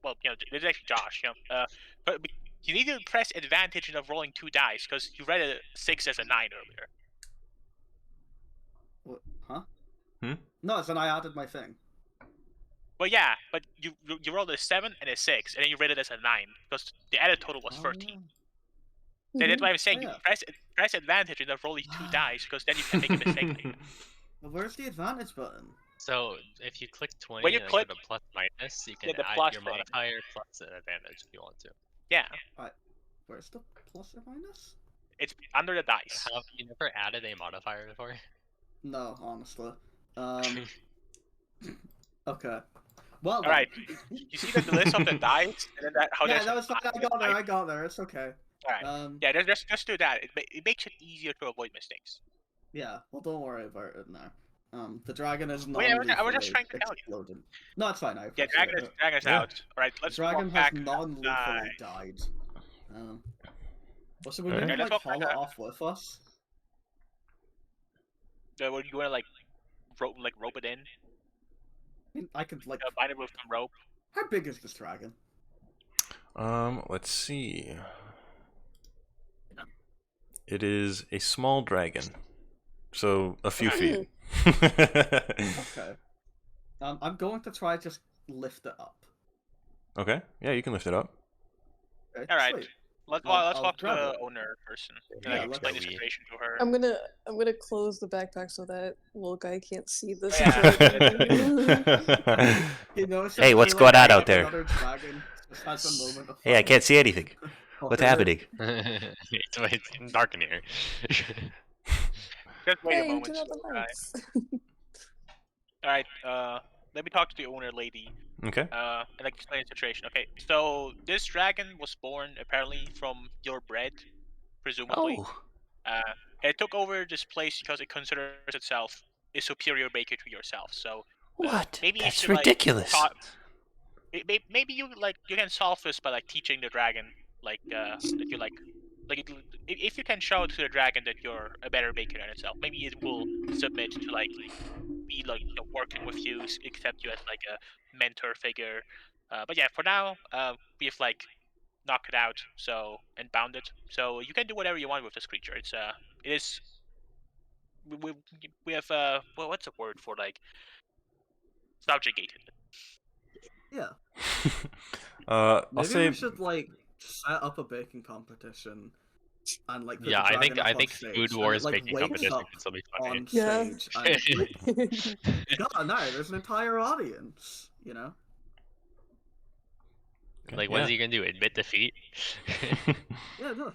well, you know, this is actually Josh, you know, but you need to press advantage of rolling 2 dice because you read a 6 as a 9 earlier. What? Huh? Hmm? No, it's when I added my thing. But yeah, but you rolled a 7 and a 6, and then you read it as a 9 because the added total was 13. yeah. That's why I'm saying Oh, you yeah. press advantage of rolling 2 dice because then you can make a mistake later. Well, where's the advantage button? So if you click 20 When you and click- go to plus minus, you can Yeah, the add plus your thing. modifier plus an advantage if you want to. Yeah, Where's the plus or minus? it's under the dice. Have you never added a modifier before? No, honestly. Okay. Well, All right, you see the list of the dice, and then how Yeah, there's that was fine. I got there. dice? I got there. It's okay. All right. Yeah, just do that. It makes it easier to avoid mistakes. Yeah. Well, don't worry about it now. The dragon is not. Wait, I was just trying to tell you. exploded. No, it's fine. I Yeah, appreciate it. dragon's Yeah. out. All right, The let's dragon walk has back non-lethally outside. died. Well, so we Alright. didn't Let's like walk haul back it up. off with us. So, you wanna like rope it in? I mean, I could like. Bind it with some rope. How big is this dragon? Let's see. It is a small dragon, so a few feet. Okay. I'm going to try just lift it up. Okay, yeah, you can lift it up. Okay, All right. sweet. Let's I'll walk to grab the it. owner person. Yeah, And I let's explain the go. situation to her. I'm gonna close the backpack so that little guy can't see the Yeah. situation. You know, it's Hey, just what's me, going like, on out there? Another dragon just has a moment of Hey, I fucking can't see anything. What's horror. happening? it's dark in here. Just wait a Hey, moment. turn out the All right. lights. All right. Let me talk to the owner lady. Okay. And like explain the situation. Okay, so this dragon was born apparently from your bread, presumably. Oh. It took over this place because it considers itself a superior baker to yourself. So What? Maybe if That's you ridiculous. maybe you can solve this by teaching the dragon that you if you can show to the dragon that you're a better baker than itself, maybe it will submit to be working with you, accept you as a mentor figure. But yeah, for now, we've knocked it out, and bound it, so you can do whatever you want with this creature. It is we have what's the word for subjugated it. Yeah. I'll Maybe say we should set up a baking competition and put Yeah, the I dragon think up on Food stage, and Wars it baking wakes competition up can still be funny. on Yeah. stage and God, no, there's an entire audience, you know. Like, yeah. what is he gonna do? Admit defeat? Yeah, no.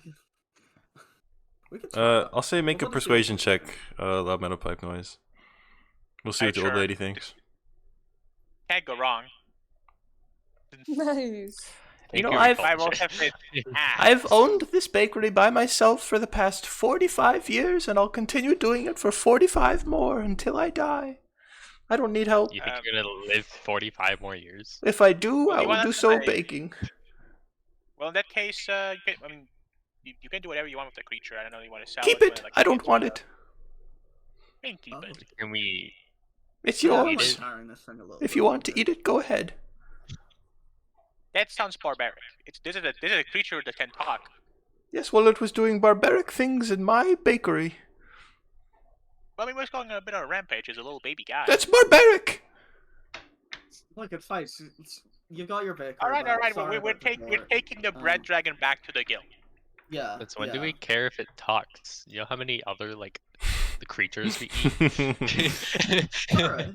We could try it. I'll say make a We'll put the persuasion field check. Loud metal pipe noise. We'll see what the old Sure. lady thinks. Can't go wrong. Nice. You know, Angry I will culture. have it. I've owned this bakery by myself for the past 45 years, and I'll continue doing it for 45 more until I die. I don't need help. You think you're gonna live 45 more years? If I do, Well, I you will want do us to so say- baking. Well, in that case, you can do whatever you want with the creature. I don't know if you want to sell Keep it. it. I don't want it. You can keep Oh. it. Can we? It's Yeah, I don't yours. mind it. carrying this thing a little If bit you want to longer. eat it, go ahead. That sounds barbaric. This is a creature that can talk. Yes, well, it was doing barbaric things in my bakery. Well, we're going on a bit of a rampage as a little baby guy. That's barbaric! Look, it's fine. You got your bakery. All right. back. Sorry We're about before. taking the bread dragon back to the guild. Yeah. Since when yeah. do we care if it talks? You know how many other the creatures we eat? Alright.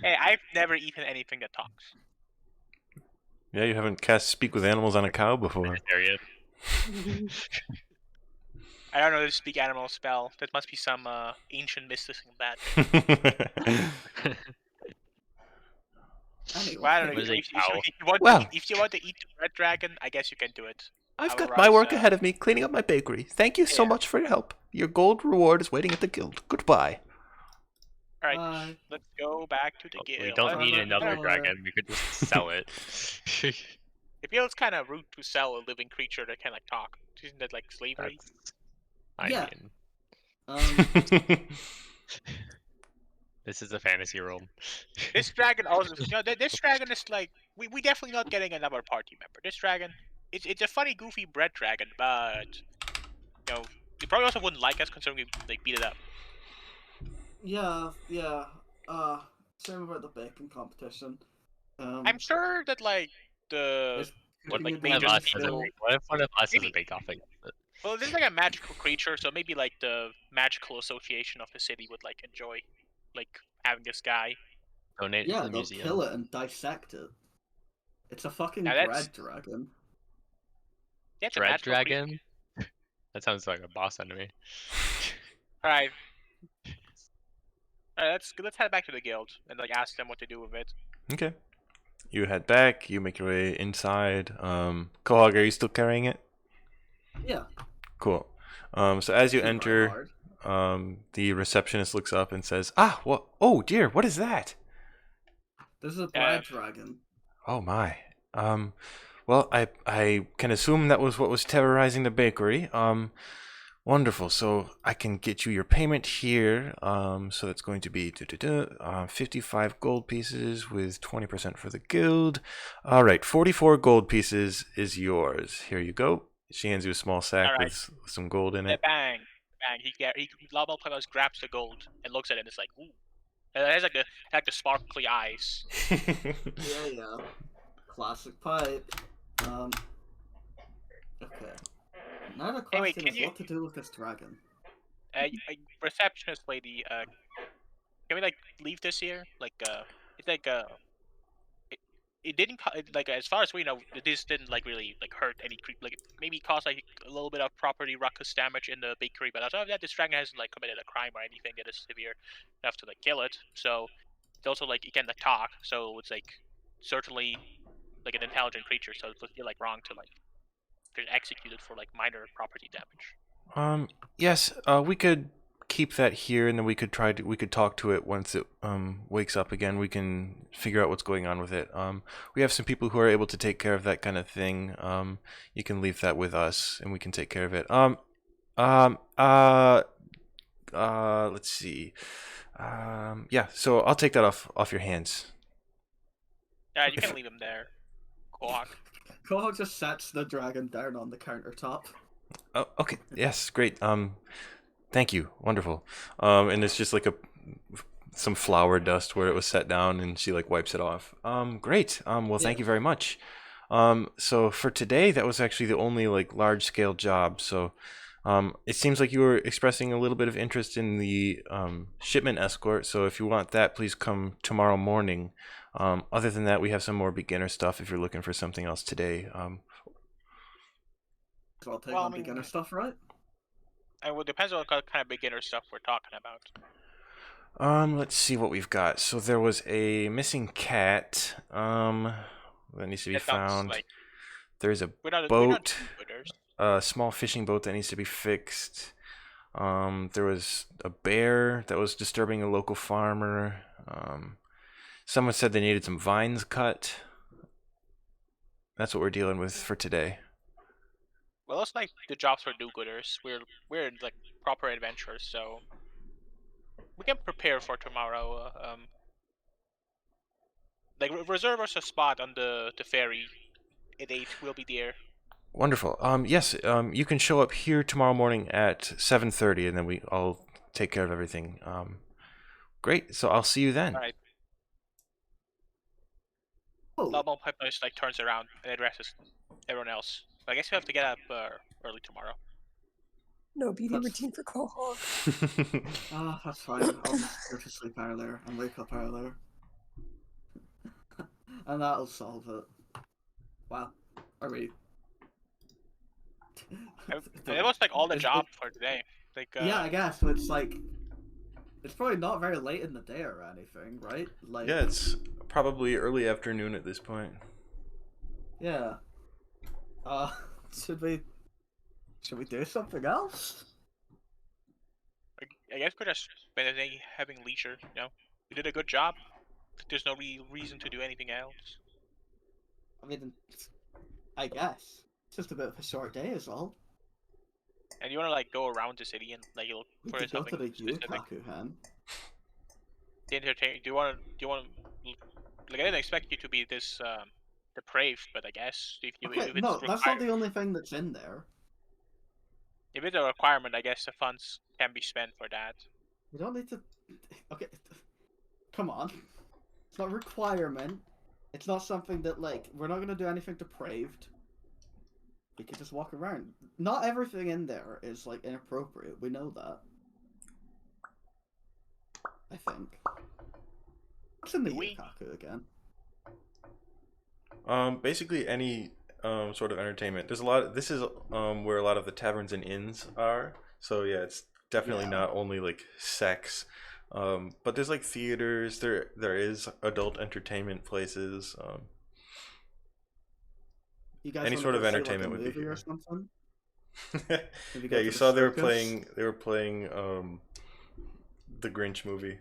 Hey, I've never eaten anything that talks. Yeah, you haven't cast Speak with Animals on a cow before. Vegetarian. I don't know the speak animal spell. That must be some ancient mysticism bad. Anyway. Well, I don't know. What is a If cow? if you want to eat the red dragon, I guess you can do it. I've got my work Otherwise, ahead of me cleaning up my bakery. Thank you so yeah. much for your help. Your gold reward is waiting at the guild. Goodbye. All right, Bye. let's go back to the guild. We don't need another Bye. dragon. We could just sell it. It feels kind of rude to sell a living creature that can talk. Isn't that slavery? I Yeah. mean, Um, this is a fantasy world. This dragon also, this dragon is we definitely not getting another party member. This dragon, it's a funny, goofy bread dragon, but you probably also wouldn't like us considering we beat it up. yeah. Same about the baking competition. I'm sure that the It's What cooking if major one of us ingredients has a skill. still- what if one of us has a Maybe- bake off against it? well, this is a magical creature, so maybe the magical association of the city would enjoy having this guy. Donate Yeah, to the they'll museum. kill it and dissect it. It's a fucking Now that's- bread dragon. Yeah, it's a Red magical creature. dragon. That sounds like a boss enemy. All right. Let's head back to the guild and ask them what to do with it. Okay. You head back, you make your way inside. Quahog, are you still carrying it? Yeah. Cool. So as you Keep running enter, hard. the receptionist looks up and says, "Ah, what? Oh dear, what is that? This is a bread dragon. Oh my. Well, I can assume that was what was terrorizing the bakery. Wonderful. So I can get you your payment here. So that's going to be 55 gold pieces with 20% for the guild. All right, 44 gold pieces is yours. Here you go." She hands you a small sack All right. with some gold in Yeah, it. bang. He Lobel Playhouse grabs the gold and looks at it and it's ooh. And it has the sparkly eyes. Yeah. Classic pipe. Okay. Now the Hey, wait, question can is you- what to do with this dragon. Receptionist lady, can we leave this here? It's it didn't as far as we know, this didn't really hurt any creep. Maybe caused a little bit of property ruckus damage in the bakery, but outside of that, this dragon hasn't committed a crime or anything that is severe enough to kill it. So it's also it can talk, so it's certainly an intelligent creature. So it would feel wrong to get executed for minor property damage. Yes, we could keep that here, and then we could talk to it once it wakes up again. We can figure out what's going on with it. We have some people who are able to take care of that kind of thing. You can leave that with us, and we can take care of it. Let's see. Yeah. So I'll take that off your hands. Yeah, you can leave him there. Quahog. Quahog just sets the dragon down on the countertop. Oh, okay. Yes, great. Thank you. Wonderful. And it's just like some flour dust where it was set down, and she like wipes it off. Great. Well, thank you very much. So for today, that was actually the only like large scale job. So, it seems like you were expressing a little bit of interest in the shipment escort. So if you want that, please come tomorrow morning. Other than that, we have some more beginner stuff if you're looking for something else today. So I'll take Well, on I mean, beginner stuff, right? It depends on what kind of beginner stuff we're talking about. Let's see what we've got. So there was a missing cat. That needs to be That sounds found. like There's a we're not boat, do-gooders. a small fishing boat that needs to be fixed. There was a bear that was disturbing a local farmer. Someone said they needed some vines cut. That's what we're dealing with for today. Well, it's like the jobs for do-gooders. We're like proper adventurers, so we can prepare for tomorrow. Like reserve us a spot on the ferry at 8. We'll be there. Wonderful. Yes. You can show up here tomorrow morning at 7:30, and then I'll take care of everything. Great. So I'll see you then. All right. Oh, Normal pipeline just like turns around and addresses everyone else. So I guess we have to get up early tomorrow. No BD That's- routine for Quahog. that's fine. I'll just go to sleep earlier and wake up earlier. And that'll solve it. Wow. Are we... It was like all the It's- job for today. Like Yeah, I guess, but it's like... It's probably not very late in the day or anything, right? Like, Yeah, it's probably early afternoon at this point. yeah. Should we do something else? I guess we're just spending having leisure. You know, we did a good job. There's no reason to do anything else. I mean, I guess. It's just a bit of a short day is all. And you want to like go around the city and like look We for could go to something the specific. Yukaku Hen. Entertain. Do you want? Like I didn't expect you to be this depraved, but I guess if you Okay, if it's no, that's not required, the only thing that's in there. if it's a requirement, I guess the funds can be spent for that. We don't need to... Okay, come on. It's not a requirement. It's not something that, like, we're not going to do anything depraved. We could just walk around. Not everything in there is, like, inappropriate. We know that. I think. What's in the Yukaku again? Basically any sort of entertainment. There's a lot. This is where a lot of the taverns and inns are. So yeah, it's definitely not only like sex, but there's like theaters. There is adult entertainment places. You guys Any wanna sort of go see, entertainment like, a would be movie or here. something? Maybe go Yeah, to you the saw they were circus? playing. They were playing the Grinch movie.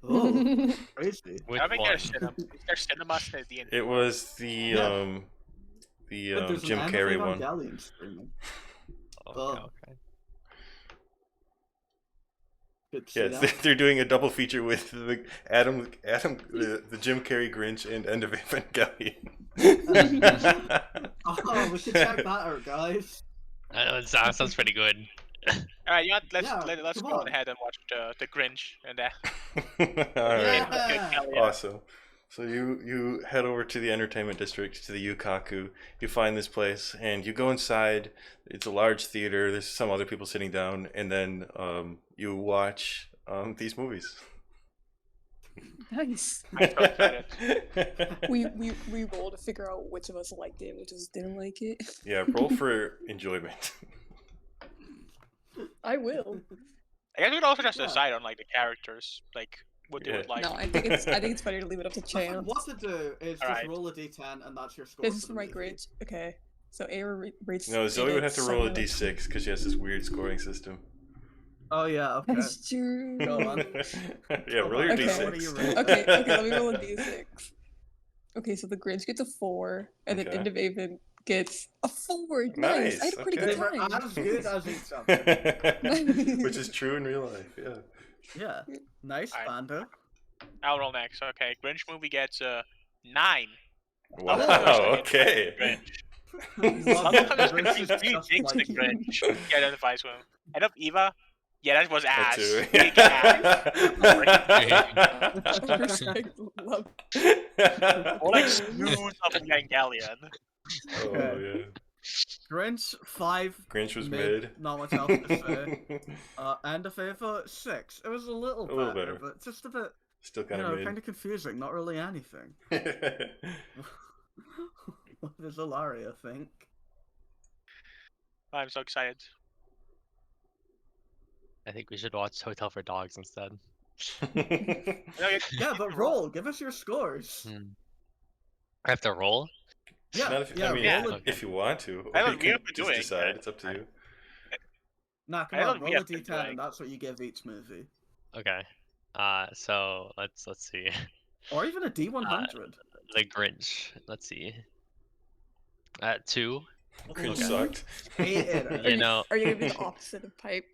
Oh, crazy. Which I think one? there's cinemas at the end. It was the Yeah. But there's Jim an Carrey End of one. Evangelion streaming. Okay, Oh. okay. Good to see Yeah, that. they're doing a double feature with the the Jim Carrey Grinch and End of Evangelion. Oh, we should check that out, guys. That sounds pretty good. All right, you know, let's Yeah, come go on. ahead and watch the Grinch and that. All right. Yeah. Awesome. So you head over to the entertainment district, to the Yukaku. You find this place, and you go inside. It's a large theater. There's some other people sitting down, and then you watch these movies. Nice. I'm so excited. We roll to figure out which of us liked it, which of us didn't like it. Yeah, roll for enjoyment. I will. I guess we could also just Yeah. decide on like the characters, like what they Yeah. would like. No, I think it's better to leave it up to chance. What to do is just Alright. roll a d10 and that's your score. This is for for the my movie. Grinch. Okay. So Aira rates. No, Zoe it would have to roll a at 7 out of d6 because she has this weird scoring system. Oh yeah, okay. That's true. Go on. Yeah, roll your Okay. d6. What are you rolling? Okay, let me roll a d6. Okay, so the Grinch gets a 4, and Okay. then End of Aven gets a 4. Nice. I Nice, had a pretty They good were time. as good as each other. Which is true in real life, yeah. Yeah. Nice, Alright. Bando. I'll roll next. Okay, Grinch movie gets a 9. Wow, Oh, okay. Grinch. Love Although it. there's Grinch gonna is be just things like the Grinch he identifies with. Head of Eva? Yeah, that was That ass. too. Big ass. Respect, love. Or like snooze of Evangelion. Oh Okay. yeah. Grinch 5. Grinch was mid. Not much else to say. And a favor 6. It was a little better, but just a bit, Still kind of mid. kind of confusing. Not really anything. What does Ilaria think? I'm so excited. I think we should watch Hotel for Dogs instead. Yeah, but roll. Give us your scores. I have to roll? Yeah, Not if, yeah. I mean, yeah. Roll it. if you want to, I or don't- you we can have been just doing decide. it. It's up to you. Nah, come I on. don't- we Roll a have been d10, doing- and that's what you give each movie, Okay. So let's see. or even a d100. The Grinch. Let's see. 2. Grinch Okay. sucked. Hated Are it. You you, know, are you gonna be the opposite of Pipe?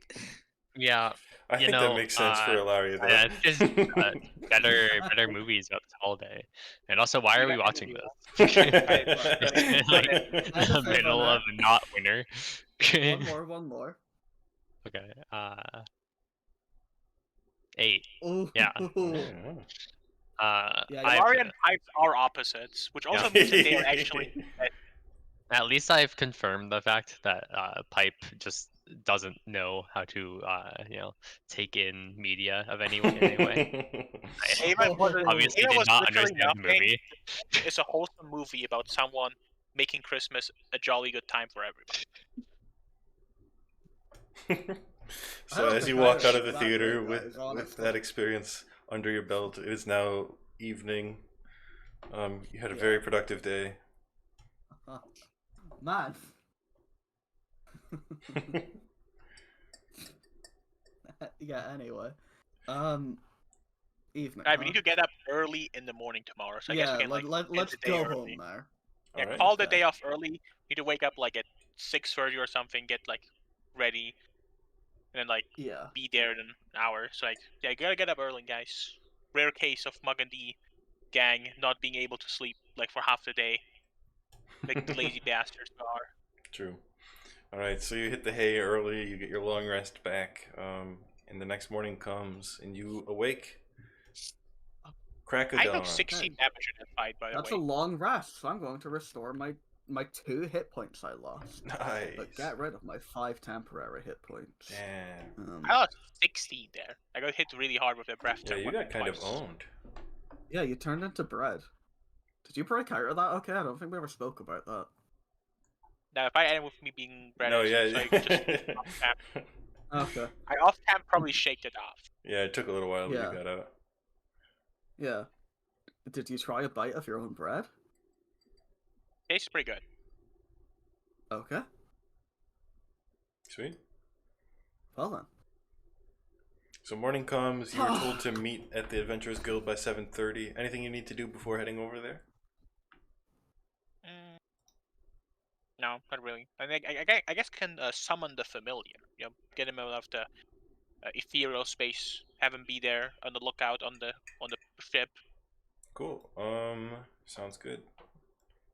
yeah. I think that know, makes sense for Ilaria, though. Yeah, it's just better movies about this holiday. And also, why are we watching this? It's like I the have middle on of a not winner. One more. Okay. 8. Ooh. Yeah. Yeah, Mario and Pipes are opposites, which also means that they are actually. At least I've confirmed the fact that Pipe just doesn't know how to take in media of any way. Ava Obviously Ava did was not literally understand the nothing. movie. It's a wholesome movie about someone making Christmas a jolly good time for everybody. I So don't as think you I walk out was of the that theater good, with guys, honestly. that experience under your belt, it is now evening. You had a very productive day. Man. Yeah, anyway. Evening. Alright, we need to get up early in the morning tomorrow, so I guess we can like end let's the day go early. home there. Yeah, Alright. call the Okay. day off early. Need to wake up like at 6:30 or something, get like ready, and then like Yeah. be there in an hour. So like, yeah, you gotta get up early, guys. Rare case of Mug and D gang not being able to sleep like for half the day, like the lazy bastards are. True. Alright, so you hit the hay early, you get your long rest back, and the next morning comes, and you awake. Crack of I dawn. took 16 damage in that fight, by the That's a way. long rest, so I'm going to restore my 2 hit points I lost. Nice. But get rid of my 5 temporary hit points. Damn. I lost 16 there. I got hit really hard with the breath. Yeah, you got kind of owned. Yeah, you turned into bread. Did you break out of that? Okay, I don't think we ever spoke about that. Now, if I end with me being bread, No, so yeah. I just off-cam. Okay. I off-cam probably shaked it off. Yeah, it took a little while, but Yeah. you got out. Yeah. Did you try a bite of your own bread? Tastes pretty good. Okay. Sweet. Well then. So morning comes, you were told to meet at the Adventurers Guild by 7:30. Anything you need to do before heading over there? No, not really. I guess can summon the familiar. You know, get him out of the ethereal space. Have him be there on the lookout on the ship. Cool. Sounds good.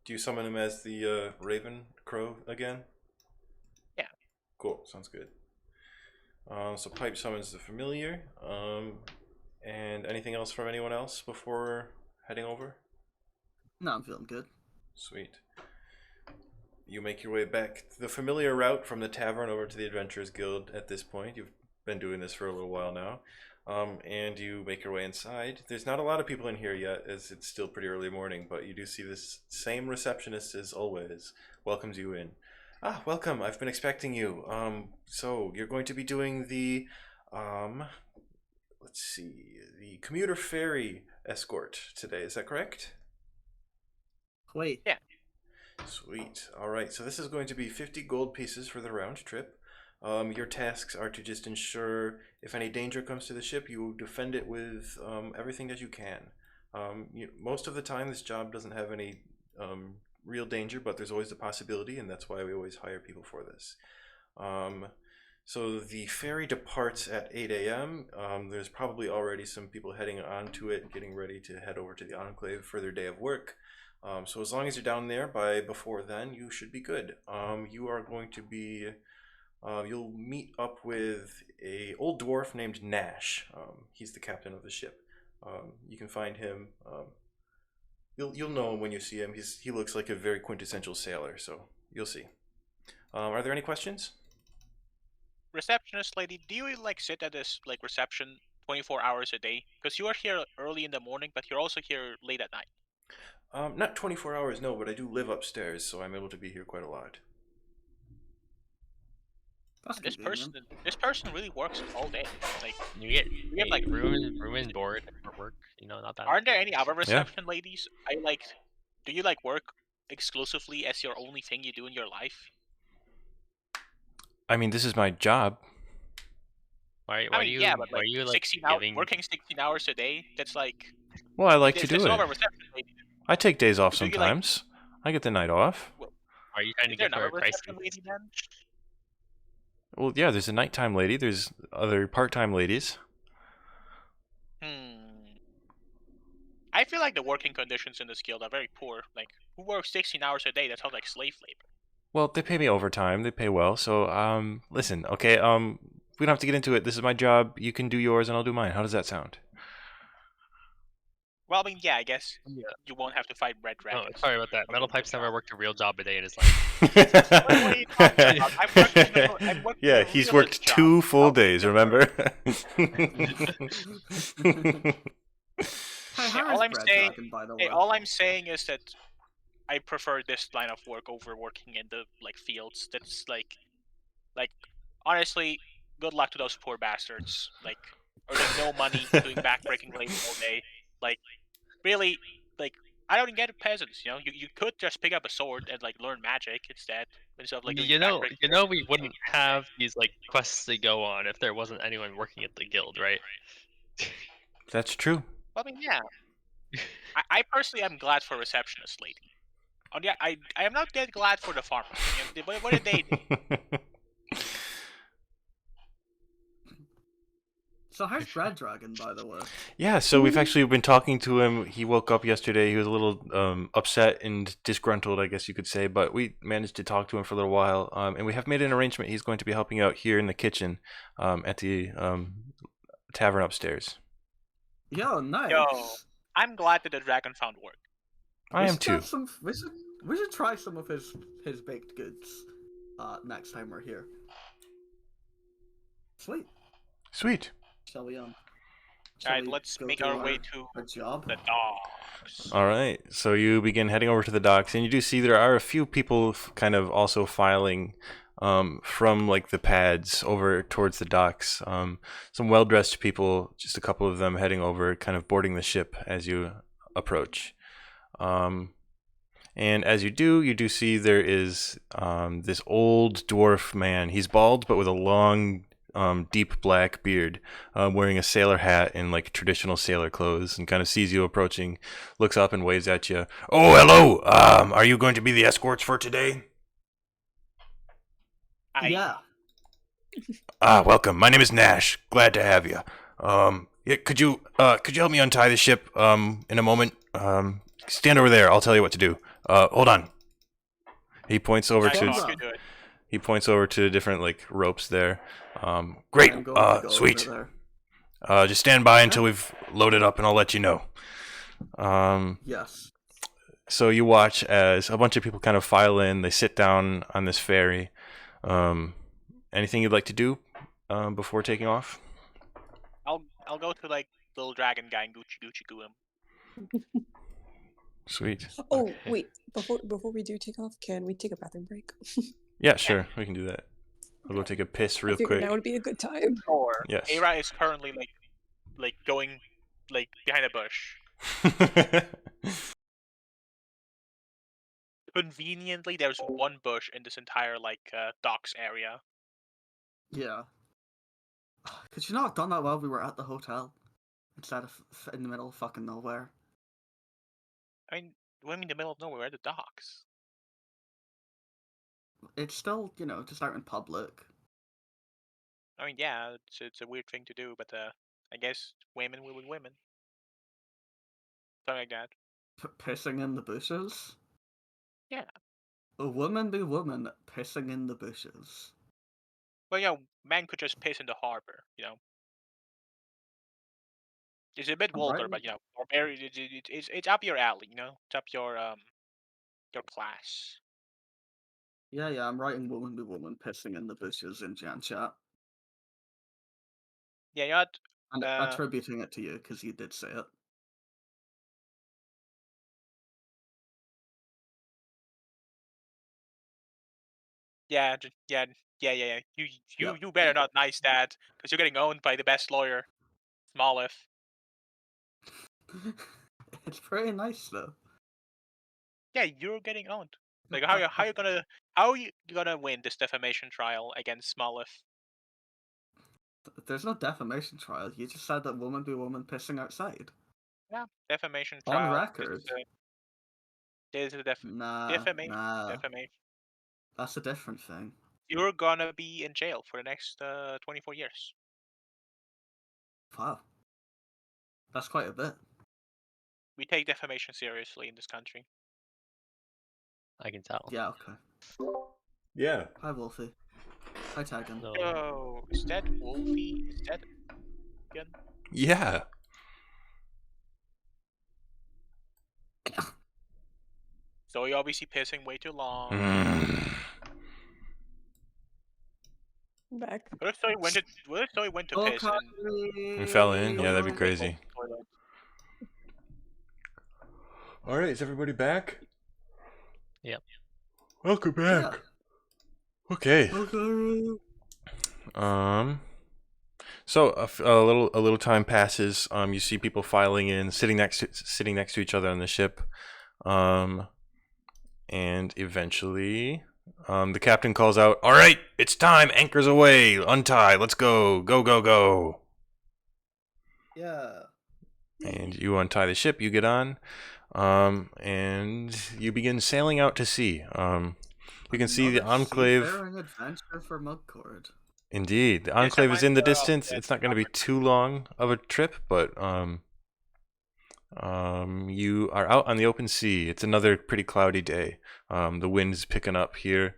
Do you summon him as the Raven Crow again? Yeah. Cool. Sounds good. So Pipe summons the familiar. And anything else from anyone else before heading over? No, I'm feeling good. Sweet. You make your way back the familiar route from the tavern over to the Adventurers Guild at this point. You've been doing this for a little while now. And you make your way inside. There's not a lot of people in here yet, as it's still pretty early morning, but you do see this same receptionist as always welcomes you in. Ah, welcome. I've been expecting you. So you're going to be doing the, let's see, the commuter ferry escort today. Is that correct? Wait. Yeah. Sweet. All right. So this is going to be 50 gold pieces for the round trip. Your tasks are to just ensure if any danger comes to the ship, you defend it with everything that you can. Most of the time, this job doesn't have any real danger, but there's always the possibility, and that's why we always hire people for this. So the ferry departs at 8 a.m. There's probably already some people heading onto it, getting ready to head over to the Enclave for their day of work. So as long as you're down there by before then, you should be good. You are going to be, you'll meet up with a old dwarf named Nash. He's the captain of the ship. You can find him. You'll know him when you see him. He looks like a very quintessential sailor, so you'll see. Are there any questions? Receptionist lady, do you like sit at this like reception 24 hours a day? Because you are here early in the morning, but you're also here late at night. Not 24 hours, no, but I do live upstairs, so I'm able to be here quite a lot. That's convenient. This person really works all day. Like You get we have like room and board for work. You know, not that. Aren't there any other reception ladies? Do you like work exclusively as your only thing you do in your life? I mean, this is my job. Why I are mean, you? yeah, but why like are you like 16 hours, giving? working 16 hours a day. That's like Well, I like to there's do no it. other reception lady. I take days off Do you, like- sometimes. I get the night off. Are you trying to Is there get her another a price? reception lady then? Well, yeah, there's a nighttime lady. There's other part-time ladies. I feel like the working conditions in this guild are very poor. Like, who works 16 hours a day? That sounds like slave labor. Well, they pay me overtime. They pay well. So, listen, okay, we don't have to get into it. This is my job. You can do yours and I'll do mine. How does that sound? Well, I mean, yeah, I guess Yeah. you won't have to fight red Oh, dragons. sorry about that. Metal Pipe's never worked a real job a day in his life. What are you talking about? I'm working Yeah, a he's real worked job. 2 full days, remember? Hey, Yeah, how all is I'm Bread saying- Dragon, by the Hey, way? all I'm saying is that I prefer this line of work over working in the like fields. That's like honestly, good luck to those poor bastards. Like earning no money, doing backbreaking labor all day. Like really, like I don't get it, peasants. You know, you could just pick up a sword and like learn magic instead of like doing backbreaking. We wouldn't have these like quests to go on if there wasn't anyone working at the guild, right? That's true. Well, I mean, yeah. I personally am glad for receptionist lady. On the I am not that glad for the farmer. You know, what did they do? So how's Bread Dragon, by the way? Yeah, so we've actually been talking to him. He woke up yesterday. He was a little upset and disgruntled, I guess you could say, but we managed to talk to him for a little while. And we have made an arrangement. He's going to be helping out here in the kitchen at the tavern upstairs. Yo, nice. Yo, I'm glad that the dragon found work. I am too. We should try some of his baked goods next time we're here. Sweet. Sweet. Shall we Alright, let's go make to our way to our job? the docks. All right. So you begin heading over to the docks, and you do see there are a few people kind of also filing from like the pads over towards the docks. Some well-dressed people, just a couple of them heading over, kind of boarding the ship as you approach. And as you do see there is this old dwarf man. He's bald, but with a long, deep black beard, wearing a sailor hat and like traditional sailor clothes, and kind of sees you approaching, looks up and waves at you. Oh, hello. Are you going to be the escorts for today? Yeah. Welcome. My name is Nash. Glad to have you. Yeah, could you help me untie the ship in a moment? Stand over there. I'll tell you what to do. Hold on. He points over to different like ropes there. Great. Sweet. Just stand by until we've loaded up and I'll let you know. Yes. So you watch as a bunch of people kind of file in. They sit down on this ferry. Anything you'd like to do before taking off? I'll go to like little dragon guy and Gucci goo him. Sweet. Oh, wait. Before we do take off, can we take a bathroom break? Yeah, sure. We can do that. I'll go take a piss real I figured quick. now would be a good time. Or Yes. Ara is currently like going like behind a bush. Conveniently, there's one bush in this entire like docks area. Yeah. Could you not have done that while we were at the hotel? Instead of in the middle of fucking nowhere? I mean, we're in the middle of nowhere at the docks. It's still, just out in public. I mean, yeah, it's a weird thing to do, but I guess women will be women. Something like that. Pissing in the bushes? Yeah. A woman be woman pissing in the bushes. Well, men could just piss in the harbor, It's a bit I'm vulgar, writing. but or very, it's up your alley, It's up your class. Yeah, I'm writing woman be woman pissing in the bushes in Jan chat. Yeah, you know what? And attributing it to you because you did say it. Yeah, yeah. Yep, You better not nice that, because you're getting owned by the best lawyer, Smallif. It's pretty nice though. Yeah, you're getting owned. Like how you gonna win this defamation trial against Smallif? There's no defamation trial. You just said that woman be woman pissing outside. Yeah, defamation On trial. record. This is Nah. defamation. That's a different thing. You're gonna be in jail for the next 24 years. Wow. That's quite a bit. We take defamation seriously in this country. I can tell. Yeah, okay. Yeah. Hi, Wolfie. Hi, Taggin. So, Oh, is that Wolfie? Is that again? Yeah. So you're obviously pissing way too long. Back. What if Zoe went to piss And fell in? Yeah, that'd be crazy. toilet? Alright, is everybody back? Yep. Welcome back. Okay. So a little time passes. You see people filing in, sitting next to each other on the ship. And eventually, the captain calls out, "All right, it's time. Anchors away. Untie. Let's go. Go, go, go." Yeah. And you untie the ship. You get on, and you begin sailing out to sea. You can see the Enclave. Seafaring adventure for Mugcord. Indeed, the Enclave is in the distance. It's not going to be too long of a trip, but you are out on the open sea. It's another pretty cloudy day. The wind's picking up here,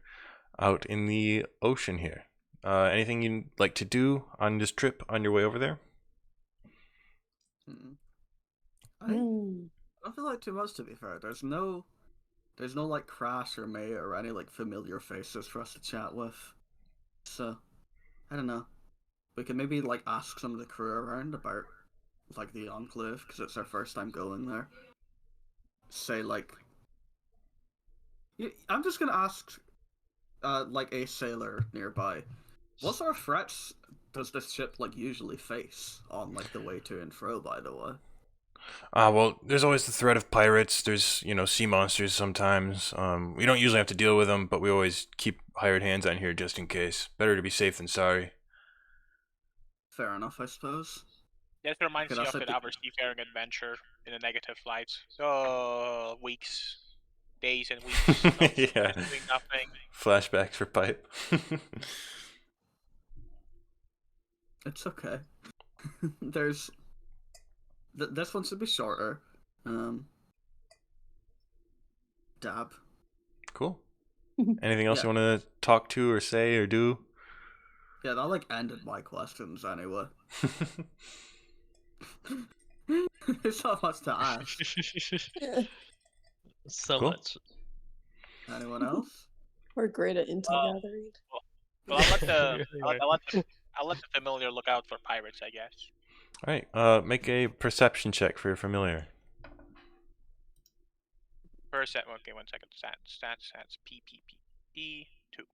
out in the ocean here. Anything you'd like to do on this trip on your way over there? I don't feel like too much, to be fair. There's no like Crash or May or any like familiar faces for us to chat with. So I don't know. We can maybe like ask some of the crew around about like the Enclave because it's our first time going there. Say like, I'm just gonna ask, like a sailor nearby, what sort of threats does this ship like usually face on like the way to and fro? By the way. Well, there's always the threat of pirates. There's, sea monsters sometimes. We don't usually have to deal with them, but we always keep hired hands on here just in case. Better to be safe than sorry. Fair enough, I suppose. This reminds me of Could our seafaring adventure in the negative flights. Oh, weeks, days and weeks. Yeah. Doing nothing. Flashbacks for Pipe. It's okay. There's this one should be shorter. Dab. Cool. Anything else you want to talk to or say or do? Yeah, that like ended my questions anyway. There's not much to ask. So Cool. much. Anyone else? We're great at intel gathering. Well, I'll let the familiar look out for pirates, I guess. All right. Make a perception check for your familiar. Okay, 1 second. Stats. P 2.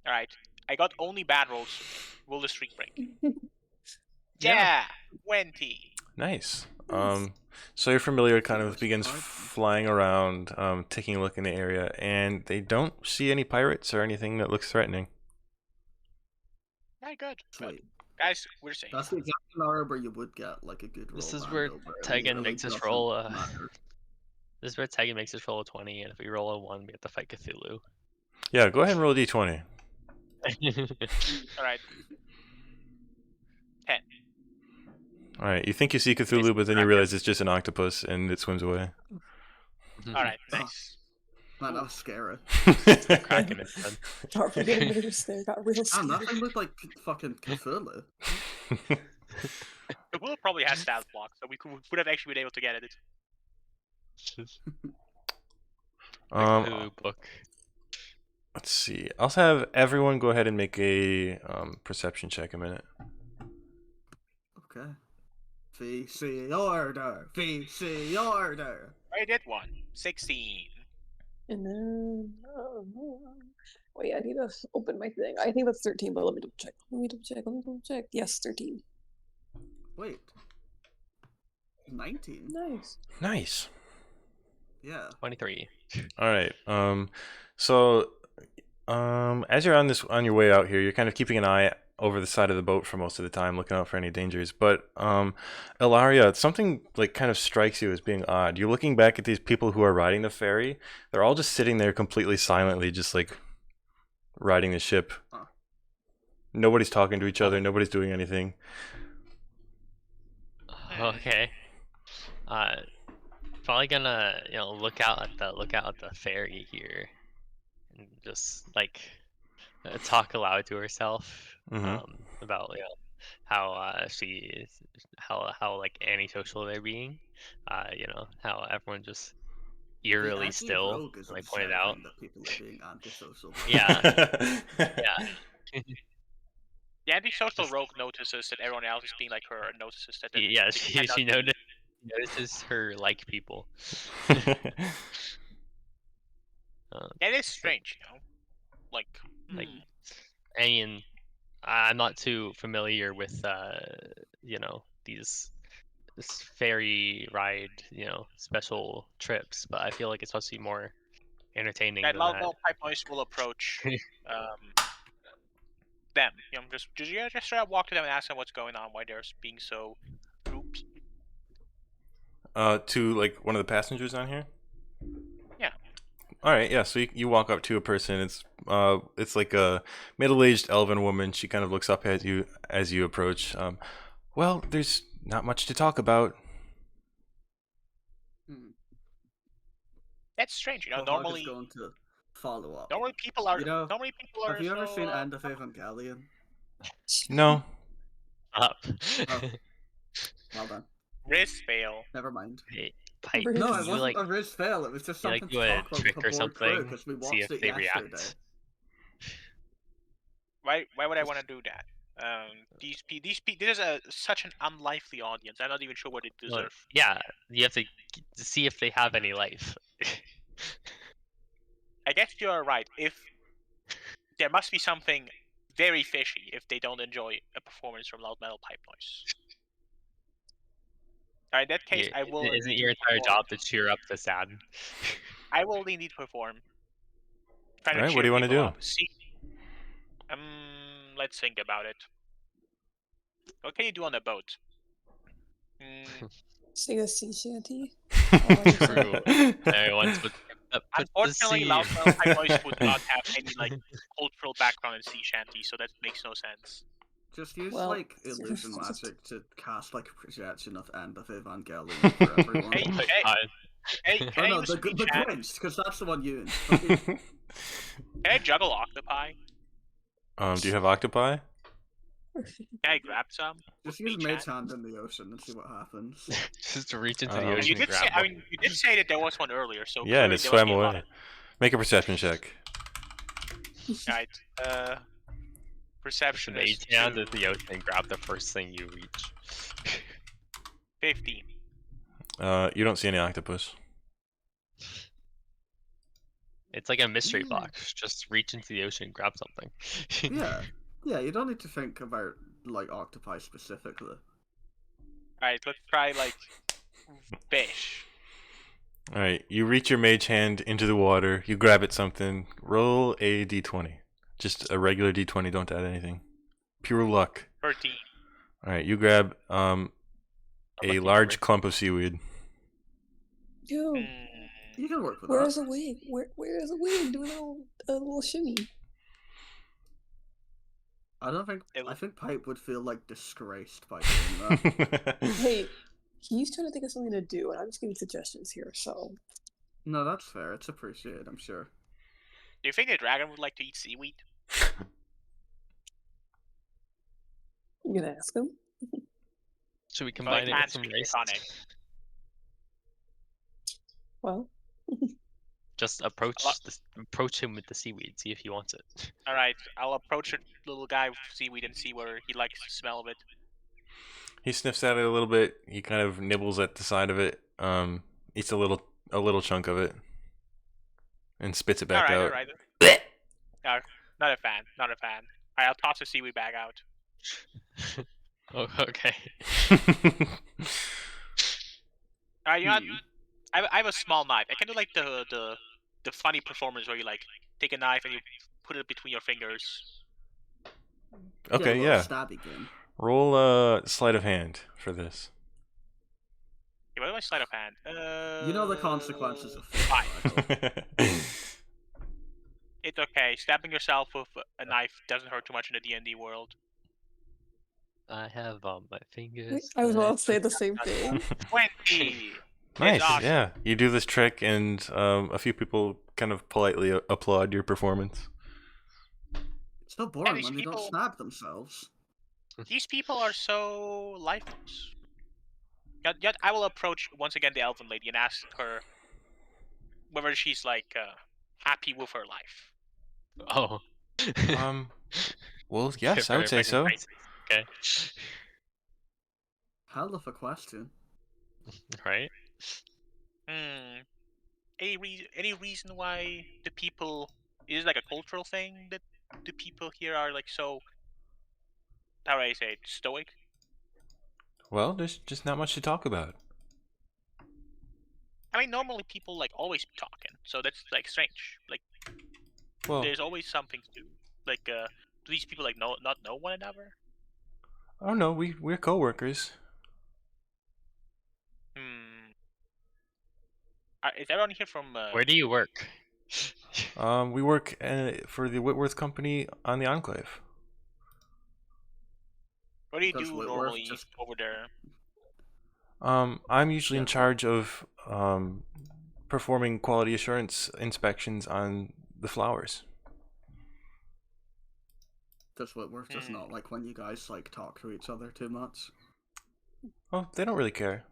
All right. I got only bad rolls. Will the streak break? Yeah, 20. Nice. Nice. So your familiar kind of Yes, begins pardon. flying around, taking a look in the area, and they don't see any pirates or anything that looks threatening. Yeah, good. Sweet. Guys, we're safe. That's the exact scenario where you would get like a good roll. This is where rando, it Tegan literally makes us doesn't roll matter. This is where Tegan makes us roll a 20, and if we roll a 1, we have to fight Cthulhu. Yeah, go ahead and roll a d20. All right. 10. All right, you think you see Cthulhu, but then you realize it's just an octopus and it swims away. All right, nice. Man, that was scary. Cracking it, son. Not forgetting moves there. Got real Damn, scary. that thing looked like fucking Cthulhu. The will probably has stat block, so we would have actually been able to get it. Cthulhu book. Let's see. I'll have everyone go ahead and make a perception check a minute. Okay. VC order! VC order! I did one. 16. And then, wait, I need to open my thing. I think that's 13, but let me double check. Let me double check. Yes, 13. Wait. 19? Nice. Nice. Yeah. 23. All right. So, as you're on your way out here, you're kind of keeping an eye over the side of the boat for most of the time, looking out for any dangers. But, Ilaria, something like kind of strikes you as being odd. You're looking back at these people who are riding the ferry. They're all just sitting there completely silently, just like riding the ship. Huh. Nobody's talking to each other. Nobody's doing anything. Okay. Probably gonna look out at the ferry here, and just like talk aloud to herself about how how like antisocial they're being. How everyone just eerily The still, rogue is like pointed out. that people are being antisocial. Yeah. Yeah. The antisocial rogue notices that everyone else is being like her and notices that. Yeah, she notices her like people. That is strange, Like, I mean, I'm not too familiar with these this ferry ride, special trips, but I feel like it's supposed to be more entertaining that than loud that. bell pipe noise will approach them. Just straight up walk to them and ask them what's going on, why they're being so droopy. To like one of the passengers on here. Yeah. All right, yeah. So you walk up to a person. It's like a middle-aged elven woman. She kind of looks up at you as you approach. Well, there's not much to talk about. That's strange. So Normally going to follow up. Normally people are. Have you ever seen End of Evangelion? No. Up. Oh. Well done. Risk fail. Never mind. Pipe. No, No, it you wasn't a risk fail. It was just something do to a talk about trick with or the board crew something. because we See watched if it they yesterday. react. Why would I want to do that? This is such an unlikely audience. I'm not even sure what it Well, deserves. yeah, you have to see if they have any life. I guess you are right. If there must be something very fishy if they don't enjoy a performance from loud metal pipe noise. In that case, I will. Isn't your entire job to cheer up the sad? I will indeed perform. All right, what do you want to do? See, let's think about it. What can you do on a boat? Sing a sea shanty. True. Everyone's put Unfortunately, loud metal pipe noise would not have any cultural background in sea shanty, so that makes no sense. Just use illusion magic to cast a projection of End of Evangelion for everyone. Can I use the Grinch, because that's the one you. Can I juggle octopi? Do you have octopi? Can I grab some? Just use Mage Hand in the ocean and see what happens. Just to reach into the ocean and grab one. You did say that there was one earlier, so yeah, and it swam away. Make a perception check. Right. Perception is Mage Hand in the ocean and grab the first thing you reach. 15. You don't see any octopus. It's like a mystery box. Just reach into the ocean and grab something. Yeah, you don't need to think about octopi specifically. Alright, let's try fish. All right, you reach your mage hand into the water. You grab at something. Roll a d20. Just a regular d20. Don't add anything. Pure luck. 13. All right, you grab a lucky large number. clump of seaweed. Yo, You can work with where's that. the wig? Where's the wig doing a little shimmy? I think Pipe would feel like disgraced by doing that. Hey, he's trying to think of something to do, and I'm just giving suggestions here. So No, that's fair. It's appreciated, I'm sure. Do you think the dragon would like to eat seaweed? I'm gonna ask him. Should we Like combine it with some speak rice? draconic. Well, Just approach him with the seaweed. See if he wants it. All right, I'll approach a little guy with seaweed and see where he likes the smell of it. He sniffs at it a little bit. He kind of nibbles at the side of it. Eats a little chunk of it, and spits it back all out. right. No, not a fan. Not a fan. All right, I'll toss the seaweed bag out. Oh, okay. All right, you know what? I have a small knife. I can do like the funny performance where you like take a knife and you put it between your fingers. Okay, a yeah. little stabby game. Roll a sleight of hand for this. Okay, what do I sleight of hand? You know the consequences of Five. fate. It's okay. Stabbing yourself with a knife doesn't hurt too much in the D&D world. I have on my fingers. I was about to say the same thing. 20. Nice, awesome. yeah. You do this trick, and a few people kind of politely applaud your performance. It's so boring these when they don't people- stab themselves. These people are so lifeless. Yet I will approach once again the elven lady and ask her whether she's like happy with her life. Oh. Well, yes, I would say so. Okay. Hell of a question. Right? Any reason why the people? Is it like a cultural thing that the people here are like so? How do I say it? Stoic? Well, there's just not much to talk about. I mean, normally people like always be talking, so that's like strange. Like, Well, there's always something to do. Like, do these people like not know one another? oh no, we're coworkers. Is everyone here from? Where do you work? We work for the Whitworth Company on the Enclave. What do you Does do Whitworth normally just- over there? I'm usually in Yeah. charge of performing quality assurance inspections on the flowers. Does Whitworth just not like when you guys like talk to each other too much? Oh, they don't really care.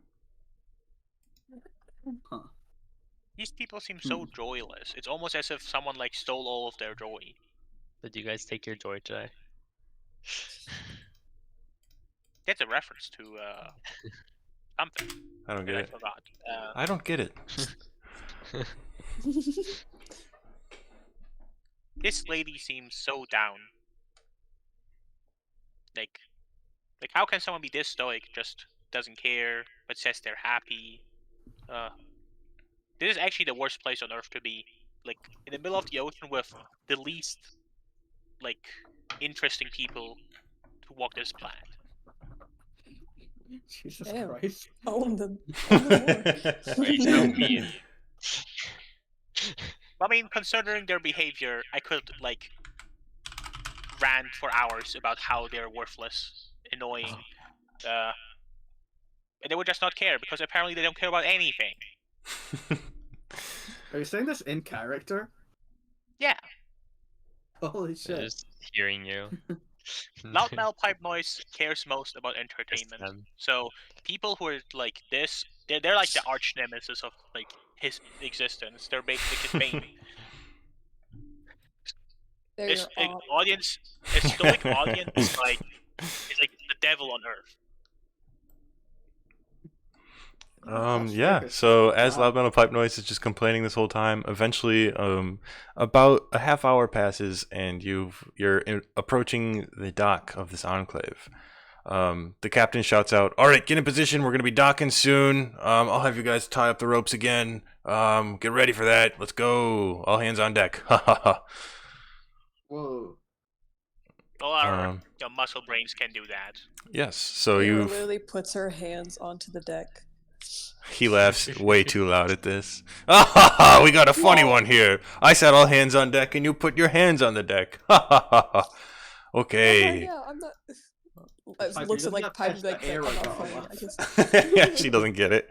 Huh. These people seem so joyless. It's almost as if someone like stole all of their joy. Did you guys take your joy today? That's a reference to something I don't that get I it. forgot. I don't get it. This lady seems so down. Like how can someone be this stoic? Just doesn't care, but says they're happy. This is actually the worst place on Earth to be. Like in the middle of the ocean with the least like interesting people to walk this planet. Jesus Damn. Christ. Own them. Own them more. Right, so mean. I mean, considering their behavior, I could like rant for hours about how they're worthless, annoying, and they would just not care because apparently they don't care about anything. Are you saying this in character? Yeah, Holy They're shit. just hearing you. loudmouth pipe noise cares most about Just entertainment. them. So people who are like this, they're like the arch nemesis of like his existence. They're basically his bane. They're This your audience, a stoic audience, is like the devil on earth. That's Yeah. fair. So as Wow. Loudmouth Pipe Noise is just complaining this whole time, eventually, about a half hour passes, and you're approaching the dock of this enclave. The captain shouts out, "All right, get in position. We're going to be docking soon. I'll have you guys tie up the ropes again. Get ready for that. Let's go. All hands on deck." Ha ha ha. Whoa. Well, our muscle brains can do that. Yes. So Lyra you. literally puts her hands onto the deck. He laughs way too loud at this. Ah ha ha! We got a funny one here. I said all hands on deck, and you put your hands on the deck. Ha ha ha ha. Okay. Yeah, I'm not. Piper, Looks doesn't at that Piper test like the I'm air not drama? funny. I just. She doesn't get it.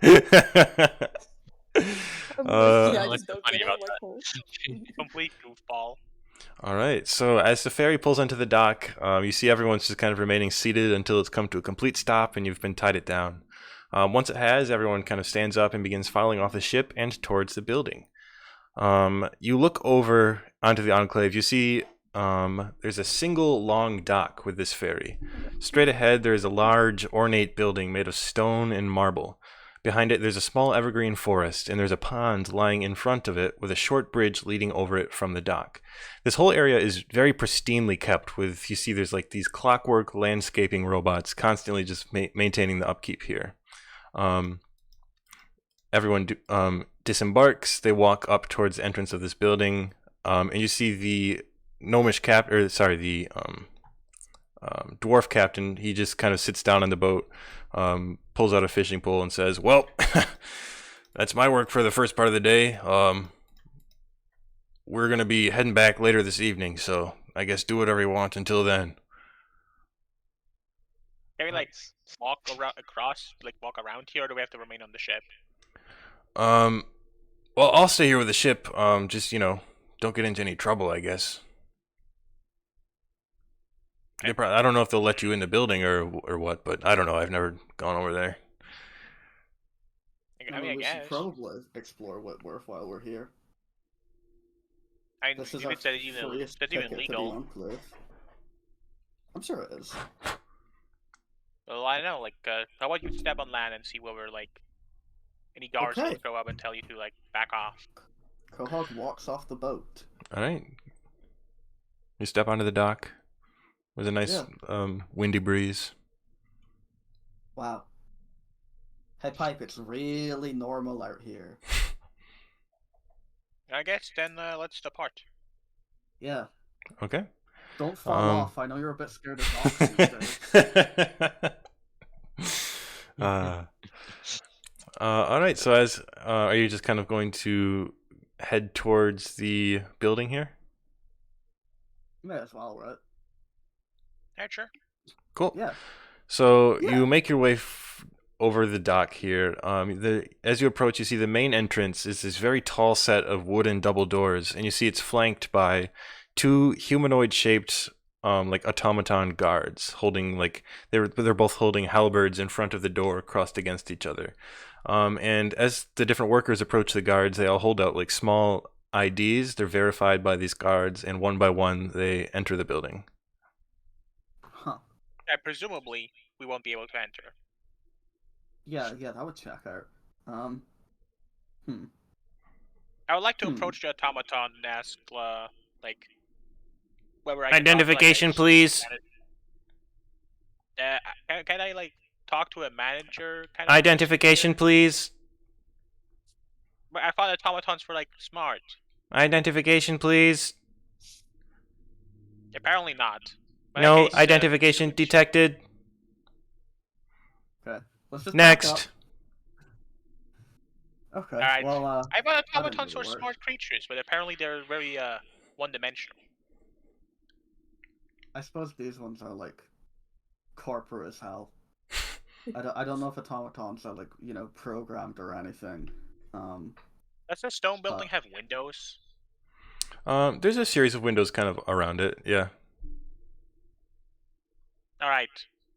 I'm Uh, I What's just don't funny get it. about I'm like, oh. Complete goofball. All right. So as the ferry pulls onto the dock, you see everyone's just kind of remaining seated until it's come to a complete stop and you've been tied it down. Once it has, everyone kind of stands up and begins filing off the ship and towards the building. You look over onto the enclave. You see there's a single long dock with this ferry. Straight ahead, there is a large, ornate building made of stone and marble. Behind it, there's a small evergreen forest, and there's a pond lying in front of it with a short bridge leading over it from the dock. This whole area is very pristinely kept with, you see there's like these clockwork landscaping robots constantly just maintaining the upkeep here. Everyone disembarks. They walk up towards the entrance of this building, and you see the gnomish the dwarf captain. He just kind of sits down on the boat, pulls out a fishing pole, and says, "Well, that's my work for the first part of the day. We're gonna be heading back later this evening, so I guess do whatever you want until then." Can we like walk around here, or do we have to remain on the ship? Well, I'll stay here with the ship. Just don't get into any trouble, I guess. I don't know if they'll let you in the building or what, but I don't know. I've never gone over there. I mean, I we guess. should probably explore Whitworth while we're here. I This is if our it's even first that's even ticket to the legal. Enclave. I'm sure it is. Well, I don't know. Like, how about you step on land and see whether like any guards will Okay. show up and tell you to like back off. Quahog walks off the boat. All right. You step onto the dock. With a nice windy breeze. Wow. Hey, Pipe, it's really normal out here. I guess then let's depart. Yeah. Okay. Don't fall off. I know you're a bit scared of dogs these days. All right. So, are you just kind of going to head towards the building here? May as well, right? Yeah, sure. Cool. Yeah. So you make your way over the dock here. As you approach, you see the main entrance is this very tall set of wooden double doors, and you see it's flanked by two humanoid-shaped like automaton guards holding they're both holding halberds in front of the door crossed against each other. And as the different workers approach the guards, they all hold out like small IDs. They're verified by these guards, and one by one they enter the building. Huh. Presumably, we won't be able to enter. Yeah, that would check out. I would like to approach the automaton and ask, like, whether I can identification, please. Can I like talk to a manager? Kind of identification, please. But I thought automatons were like smart. Identification, please. Apparently not. But no case, identification detected. Okay. Let's just next. Okay. Alright. Well, I thought automatons were smart creatures, but apparently they're very one-dimensional. I suppose these ones are like corporate as hell. I don't know if automatons are like programmed or anything. Does the stone building have windows? There's a series of windows kind of around it. Yeah. All right,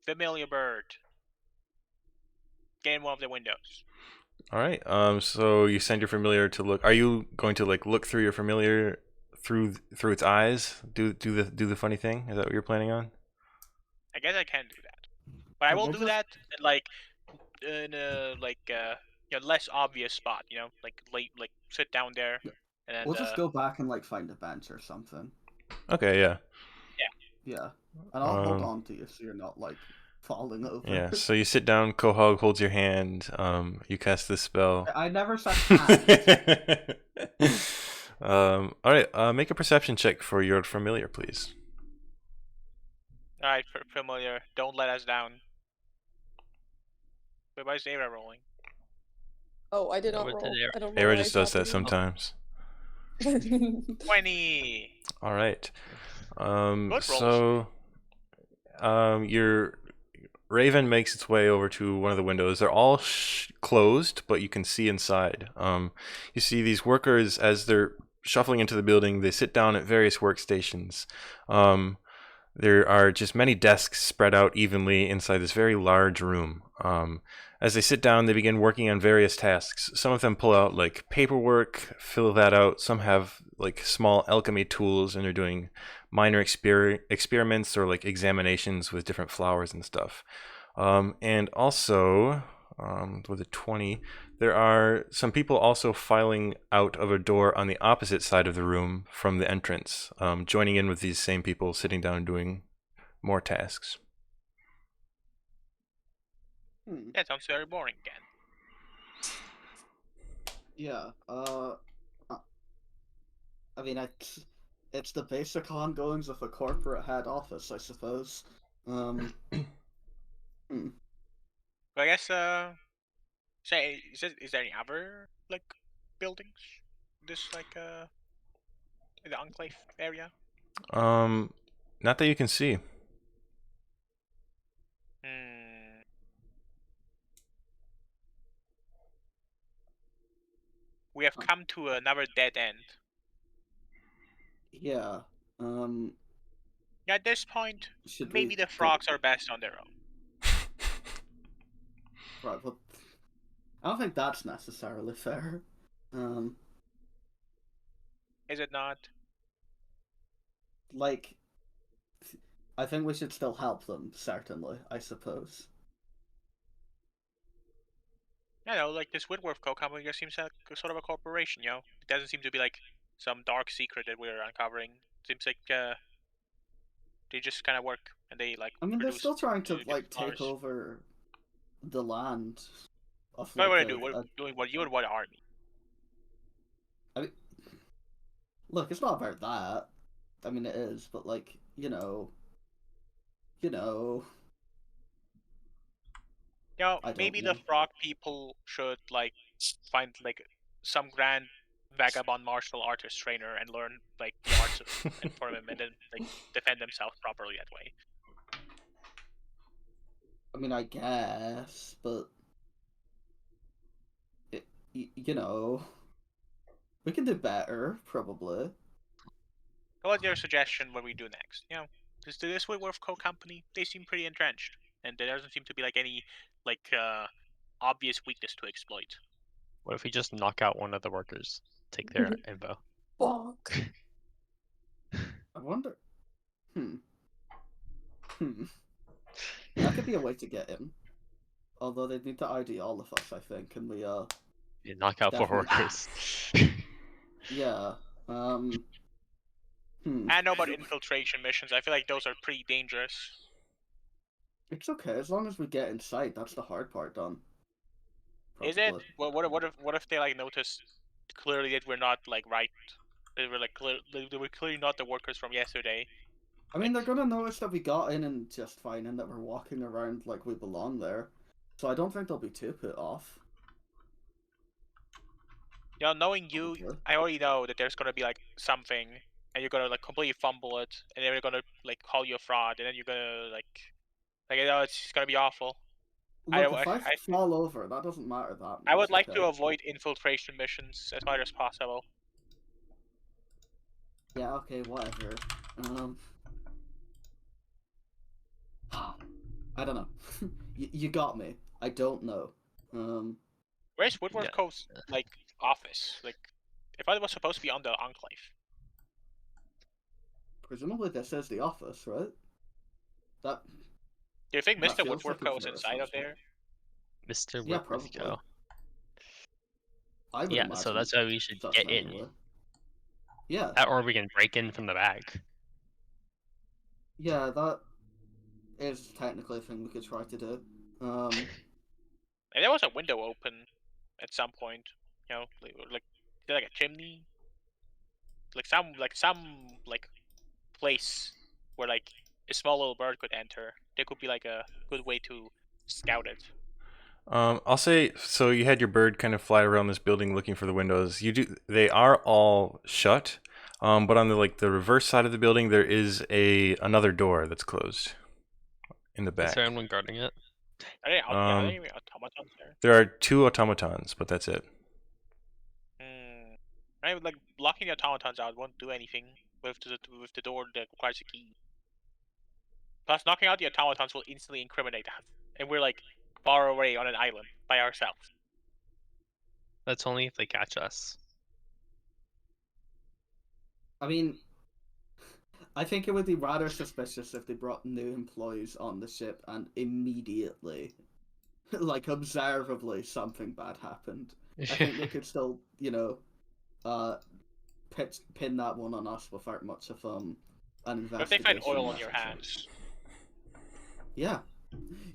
familiar bird. Get in one of the windows. All right. So you send your familiar to look. Are you going to like look through your familiar through its eyes? Do the funny thing? Is that what you're planning on? I guess I can do that, but I will do that in a less obvious spot. Like sit down there. And then, we'll just go back and like find a bench or something. Okay. Yeah. Yeah, and I'll hold on to you so you're not like falling over. Yeah, so you sit down, Quahog holds your hand, you cast this spell. I never said hand. Alright, make a perception check for your familiar, please. Alright, familiar. Don't let us down. Wait, why is Zara rolling? Oh, I did not What did roll. Era- I don't know Era why just it's does that happening. sometimes. 20! Alright. Good So your Raven makes its way over to one of the windows. They're all closed, but you can see inside. You see these workers as they're shuffling into the building. They sit down at various workstations. There are just many desks spread out evenly inside this very large room. As they sit down, they begin working on various tasks. Some of them pull out like paperwork, fill that out. Some have like small alchemy tools, and they're doing minor experiments or like examinations with different flowers and stuff. And also, with a 20, there are some people also filing out of a door on the opposite side of the room from the entrance, joining in with these same people sitting down and doing more tasks. That sounds very boring, again. Yeah. I mean, it's the basic ongoings of a corporate head office, I suppose. But I guess, say, is there any other, like, buildings? This, like, in the Enclave area? Not that you can see. We have come to another dead end. Yeah. At this point, Should maybe we the frogs are best on their own. Right, well, I don't think that's necessarily fair. Is it not? Like, I think we should still help them, certainly, I suppose. I know, like this Whitworth Co. company just seems like a sort of a corporation, you know? It doesn't seem to be like some dark secret that we're uncovering. It seems like they just kind of work and they like. I mean, they're produce still trying to, different like, take flowers. over the land of, What like, do they do? What doing what you and what army? I mean, look, it's not about that. I mean, it is, but, like, you know... Maybe the frog people should like find like some grand vagabond martial artist trainer and learn like the arts and from him, and then like defend themselves properly that way. I mean, I guess, but you know, we can do better, probably. What's your suggestion? What we do next? You know, this Whitworth Co. company, they seem pretty entrenched, and there doesn't seem to be like any like obvious weakness to exploit. What if we just knock out one of the workers, take their info? Bonk. I wonder. That could be a way to get in. Although they'd need to ID all of us, I think, and we You knock out 4 definitely- workers. Yeah. I know about infiltration missions. I feel like those are pretty dangerous. It's okay as long as we get inside. That's the hard part done. Is it? Well, what if they like notice clearly that we're not like right? They were like they were clearly not the workers from yesterday. I mean, they're gonna notice that we got in and just fine, and that we're walking around like we belong there. So I don't think they'll be too put off. You know, knowing you, Probably. I already know that there's gonna be like something, and you're gonna like completely fumble it, and then they're gonna like call you a fraud, and then you're gonna you know, it's gonna be awful. Look, if I fall over, that doesn't matter that much. I would like okay? to avoid infiltration missions as much as possible. Yeah, okay, whatever. I don't know. You got me. I don't know. Where's Whitworth Co.'s like office? Like, if I was supposed to be on the Enclave. Presumably this is the office, right? Do you think that Mr. feels Whitworth like Co. is it's inside of there? Mr. Yeah, Whitworth probably. Co. I would Yeah, imagine so that's why we should that's get in. anyway. Yeah. Or we can break in from the back. Yeah, that... is technically a thing we could try to do. And there was a window open at some point. You know, like a chimney, some place where like a small little bird could enter. There could be like a good way to scout it. I'll say so. You had your bird kind of fly around this building looking for the windows. They are all shut, but on the reverse side of the building, there is another door that's closed in the Is back. there anyone guarding it? Are there any automatons there? There are 2 automatons, but that's it. I would like locking the automatons out won't do anything with the door that requires a key. Plus, knocking out the automatons will instantly incriminate us, and we're like far away on an island by ourselves. That's only if they catch us. I mean, I think it would be rather suspicious if they brought new employees on the ship and immediately, like observably, something bad happened. I think they could still, pin that one on us without much of an investigation. But if they find oil on your hands. Yeah,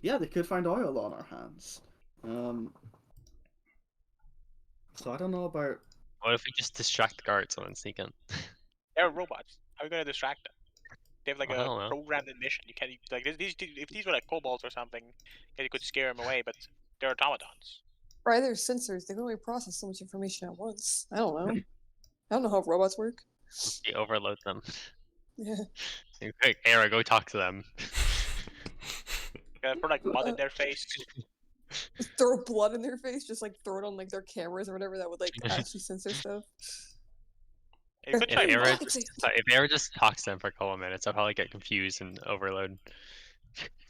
they could find oil on our hands. So I don't know about. What if we just distract the guards and sneak in? They're robots. How are you gonna distract them? They have like I a don't know. programmed mission. You can't like if these were like kobolds or something, you could scare them away. But they're automatons. Right, there's sensors. They can only process so much information at once. I don't know. I don't know how robots work. We overload them. Yeah. Quick, Era, go talk to them. Put like mud in their face. Throw blood in their face, just like throw it on like their cameras or whatever that would like actually censor stuff. You could try If Era just talks to them for a couple of minutes, I'll probably get confused and overload.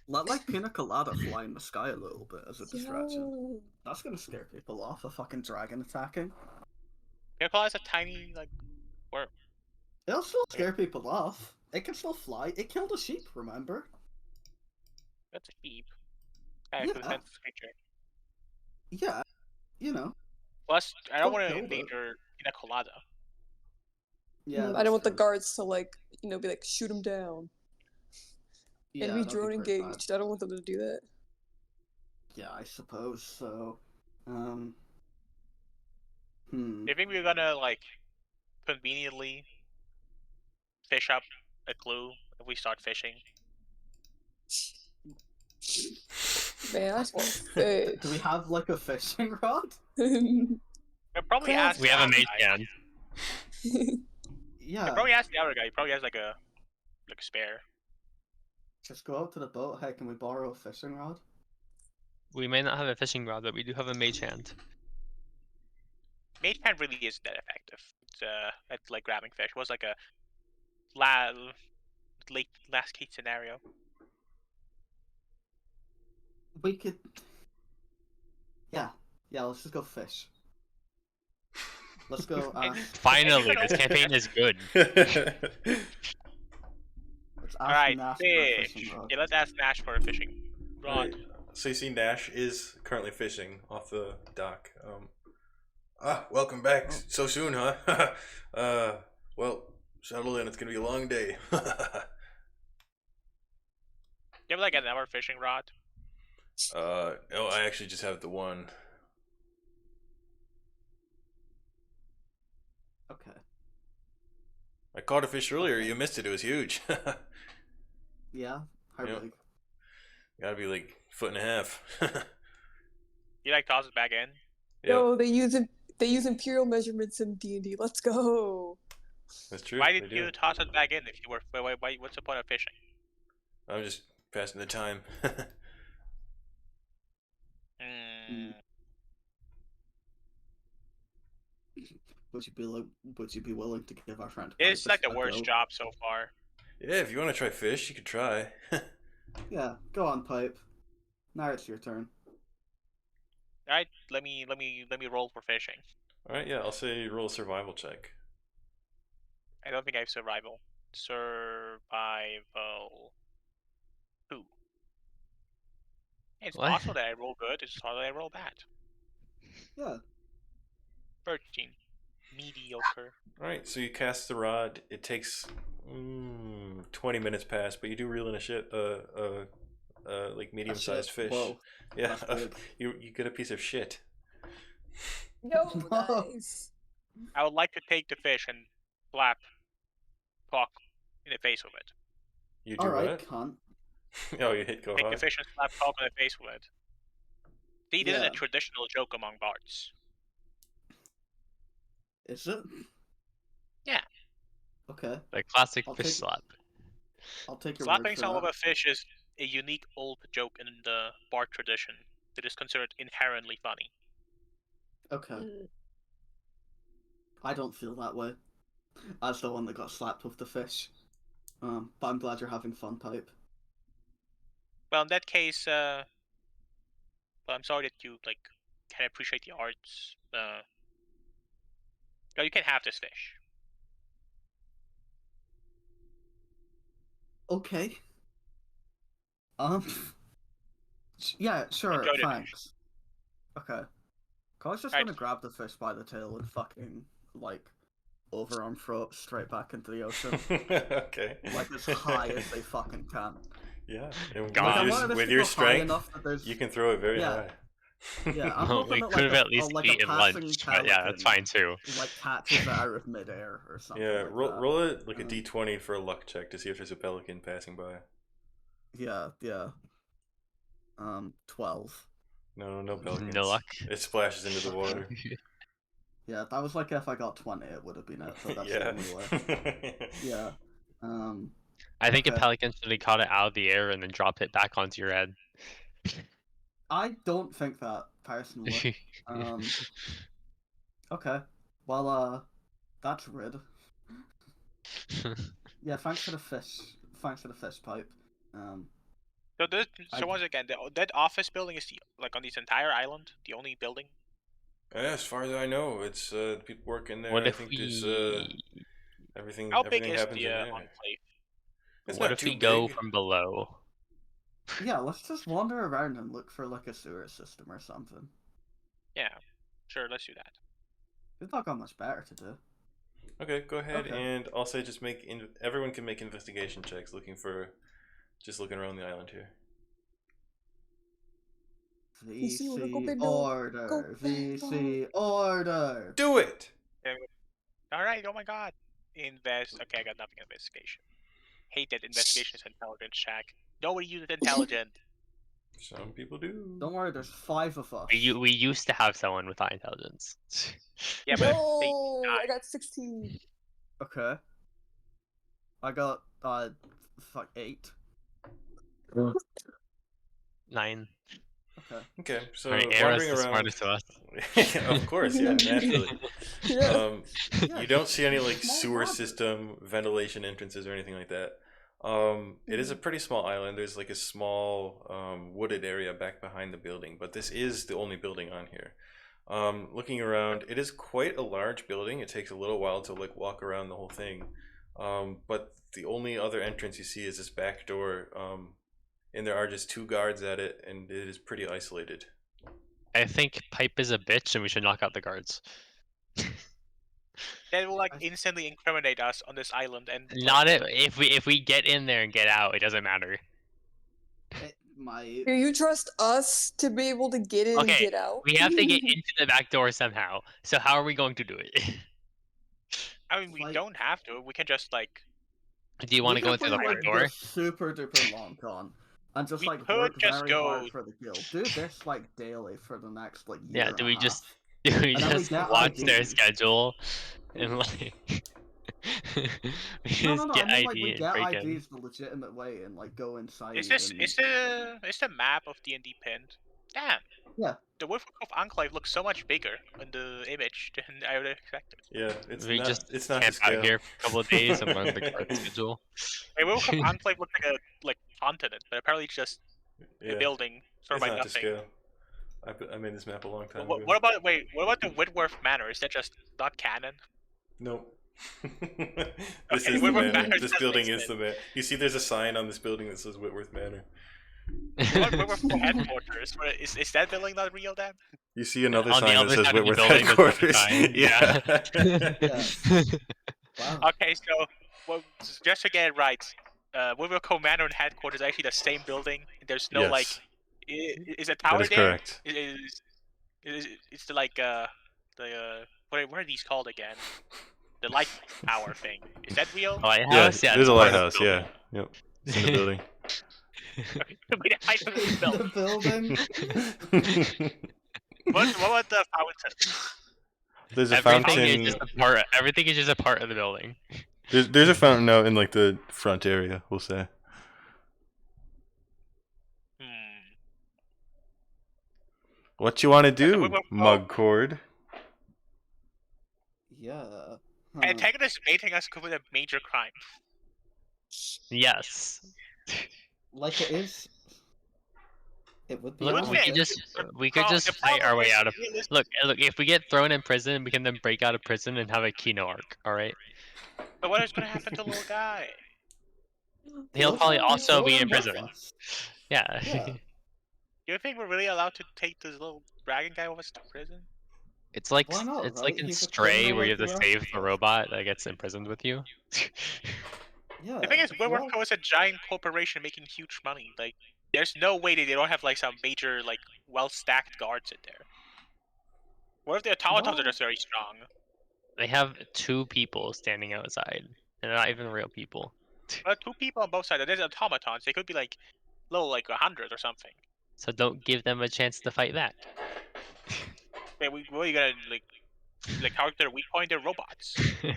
Let like Pina Colada fly in the sky a little bit as a distraction. Yo. That's gonna scare people off. A fucking dragon attacking. Pina Colada's a tiny like worm. It'll still scare people off. It can still fly. It killed a sheep, remember? That's a sheep. Yeah. Defensive creature. Yeah, you know. Plus, I don't Still want to killed it. endanger Pina Colada. Yeah, I don't want the true. guards to like, be like, shoot him down. Yeah, Enemy that'd be drone pretty bad. engaged. I don't want them to do that. Yeah, I suppose so. Do you think we're gonna like conveniently fish up a clue if we start fishing? Man, I just want fish. Do we have like a fishing rod? We'll probably ask. We have a mage guy. can. Yeah. We'll probably ask the other guy. He probably has like a spare. Just go out to the boat. Hey, can we borrow a fishing rod? We may not have a fishing rod, but we do have a mage hand. Mage hand really isn't that effective. It's at like grabbing fish. It was like a last case scenario. We could. Yeah, let's just go fish. Let's go ask. Finally, this campaign is good. Let's ask Alright, Nash for a fishing fish. rod. Yeah, let's ask Nash for a fishing rod. Right. So you see Nash is currently fishing off the dock. Welcome back so soon, huh? Well, settle in. It's gonna be a long day. Do you have like another fishing rod? No, I actually just have the one. Okay. I caught a fish earlier. You missed it. It was huge. Yeah. How Yep. big? Gotta be like 1.5 feet. You like toss it back in? No, they use imperial measurements in D&D. Let's go. That's true. Why they didn't do. you toss it back in if you were? Why, what's the point of fishing? I'm just passing the time. Would you be willing to give our friend? It's like the a worst go? job so far. Yeah, if you want to try fish, you could try. Yeah, go on, Pipe. Now it's your turn. Alright, let me roll for fishing. Alright, yeah, I'll say roll a survival check. I don't think I have survival. Survival 2. It's What? possible that I roll good, it's possible that I roll bad. Yeah. 13. Mediocre. Alright, so you cast the rod. It takes 20 minutes pass, but you do reel in a like medium-sized fish. Whoa. Yeah, That's big. you get a piece of shit. No, No. nice. I would like to take the fish and slap Puck in the face with it. You do Alright, what? cunt. Oh, you hit go Take the hard. fish and slap Puck in the face with it. See, this is Yeah. a traditional joke among bards. Is it? Yeah. Okay, The classic I'll fish take- slap. I'll take your Slapping word for someone that. with a fish is a unique old joke in the bard tradition that is considered inherently funny. Okay. I don't feel that way. As the one that got slapped with the fish. But I'm glad you're having fun, Pipe. Well, in that case, well, I'm sorry that you can appreciate the arts. No, you can have this fish. Okay. Yeah, sure, Enjoy the thanks. Okay. Kai's just Right. gonna grab the fish by the tail and fucking, like, overarm throw it straight back into the ocean. Okay. Like, as high as they fucking can. Yeah, and God. Like, I with wanted your, this with to your go high strength, enough that there's... you can throw it very Yeah. high. Yeah, I'm Well, hoping we that, could have like, at least like a eaten passing lunch, but yeah, that's pelican, fine too. like, catches it out of midair or something Yeah, like roll, that. roll it like a Um, d20 for a luck check to see if there's a pelican passing by. Yeah. 12. No pelicans. No luck. It splashes into the water. Yeah, that was like if I got 20, it would have been it, but that's the Yeah. only way. Yeah. I think a Okay. pelican should have caught it out of the air and then dropped it back onto your head. I don't think that, personally. Okay. Well, that's rid. Yeah, thanks for the fish. Thanks for the fish pipe. So, I- once again, that office building is on this entire island the only building. Yeah, as far as I know, it's people work in there. What I if think we? there's everything. How big everything is happens the in there. enclave? It's What not if too we go big. from below? Yeah, let's just wander around and look for like a sewer system or something. Yeah, sure, let's do that. It's not got much better to do. Okay, go ahead, Okay. and I'll say just everyone can make investigation checks looking around the island here. VC Order, order. go VC order. Do it. All right. Oh my God. Invest. Okay, I got nothing. Investigation. Hate that investigation is intelligence check. Nobody uses intelligent. Some people do. Don't worry, there's 5 of us. We used to have someone with high intelligence. Yeah, but they No, I died. got 16. Okay. I got 8. 9. Okay. Okay, so Alright, Era's wandering the around. smartest of us. Of course, yeah, naturally. Yeah. Yeah, You don't see any like small sewer water. system, ventilation entrances, or anything like that. It is a pretty small island. There's like a small wooded area back behind the building, but this is the only building on here. Looking around, it is quite a large building. It takes a little while to like walk around the whole thing. But the only other entrance you see is this back door. And there are just 2 guards at it, and it is pretty isolated. I think Pipe is a bitch, and we should knock out the guards. That will instantly incriminate us on this island, and Not if we get in there and get out, it doesn't matter. My Do you trust us to be able to get in and Okay, get out? We have to get into the back door somehow. So how are we going to do it? I mean, we Like- don't have to. We can just Do you want to go into the back door? Super duper long con, and just We like could work just very go- hard for the guild. Do this like daily for the next like year. Yeah, and do a we half. just do we And then we just get watch their IDs. schedule and like we No, just no. get I mean, ID like we and get break in? IDs the legitimate way and like go inside. is this and... is the map of D&D pinned? Damn. Yeah. The Wolfcroft Enclave looks so much bigger in the image than I would have expected. Yeah, it's We not. just It's not to camp out scale. here for a couple of days and learn the guard schedule. Hey, Wolfcroft Enclave looks like a continent, but apparently it's just Yeah, a building it's surrounded by not to nothing. scale. I made this map a long time What, ago. what about the Whitworth Manor? Is that just not canon? Nope. This Okay, is the Whitworth manor. Manor This just building makes is the manor. You see, there's a sign on this building that says Whitworth Manor. What Whitworth headquarters? Is that building not real then? You see another On the sign other that says side of the Whitworth building, there's headquarters. another sign, Yeah. Yeah. Wow. Okay, so just to get it right, Woodville Commander and headquarters are actually the same building. There's no like, Yes, is a that tower is there? correct. It's the like the what are these called again? The light tower thing. Is that real? Lighthouse? Yeah, There's it's a part of lighthouse. Yeah, yep. It's in the building. Okay, we didn't hide from this building. The building. What about the fountain? There's a Everything is fountain. just a part. Everything is just a part of the building. There's a fountain out in like the front area. We'll say. Hmm. What you want to That's a do, Woodville. Mugcord? Yeah. Antagonist baiting us could be a major crime. Yes. Like it is. It would be. Look, Would we fit. could just The fight our problem way is, out of. realistically, Look. If we get thrown in prison, we can then break out of prison and have a Kino arc. All right. but what is going to happen to the little guy? He'll Let's probably just also throw be him in with prison. us. Yeah. Yeah. Do you think we're really allowed to take this little dragon guy with us to prison? It's like Why not, it's right? like in He's a Stray criminal where you like have the to rest save of the us. robot that gets imprisoned with you. Yeah. The thing is, well, Woodward Co. is a giant corporation making huge money. Like, there's no way that they don't have like some major, like, well-stacked guards in there. What if the automatons are well, just very strong? They have 2 people standing outside, and they're not even real people. But 2 people on both sides. There's automatons. They could be like, little like 100 or something. So don't give them a chance to fight back. Wait, what are you gonna like? How their weak point? They're robots. They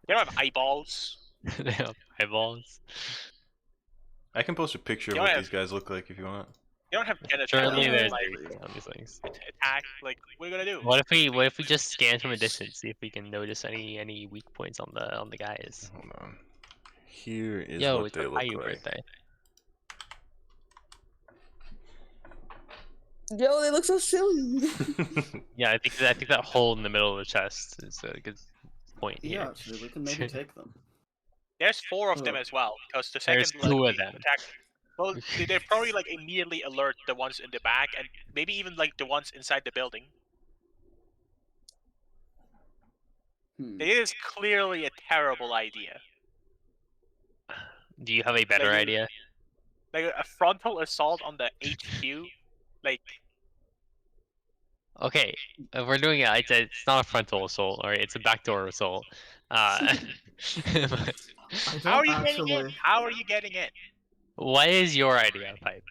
don't have eyeballs. They have eyeballs. I can post a picture of You what don't these guys look like if you want. They don't have Surely genitalia. there's Like, reason on these things. attack. Like, what are you gonna do? What if we just scan from a distance, see if we can notice any weak points on the guys? Hold on. Here is Yo, what it's they a look Caillou like. birthday. Yo, they look so silly. Yeah, I think that hole in the middle of the chest is a good point here. yeah. Actually, we can maybe take them. There's 4 of them Ugh. as well, because the There's second 2 like, of them. attack. Well, they probably like immediately alert the ones in the back, and maybe even like the ones inside the building. It is clearly a terrible idea. Do you have a better Like, idea? Like a frontal assault on the HQ, like Okay, if we're doing it, it's not a frontal assault, alright? It's a backdoor assault. I how are don't you getting in? actually. How are you getting in? What is your idea, Pipe?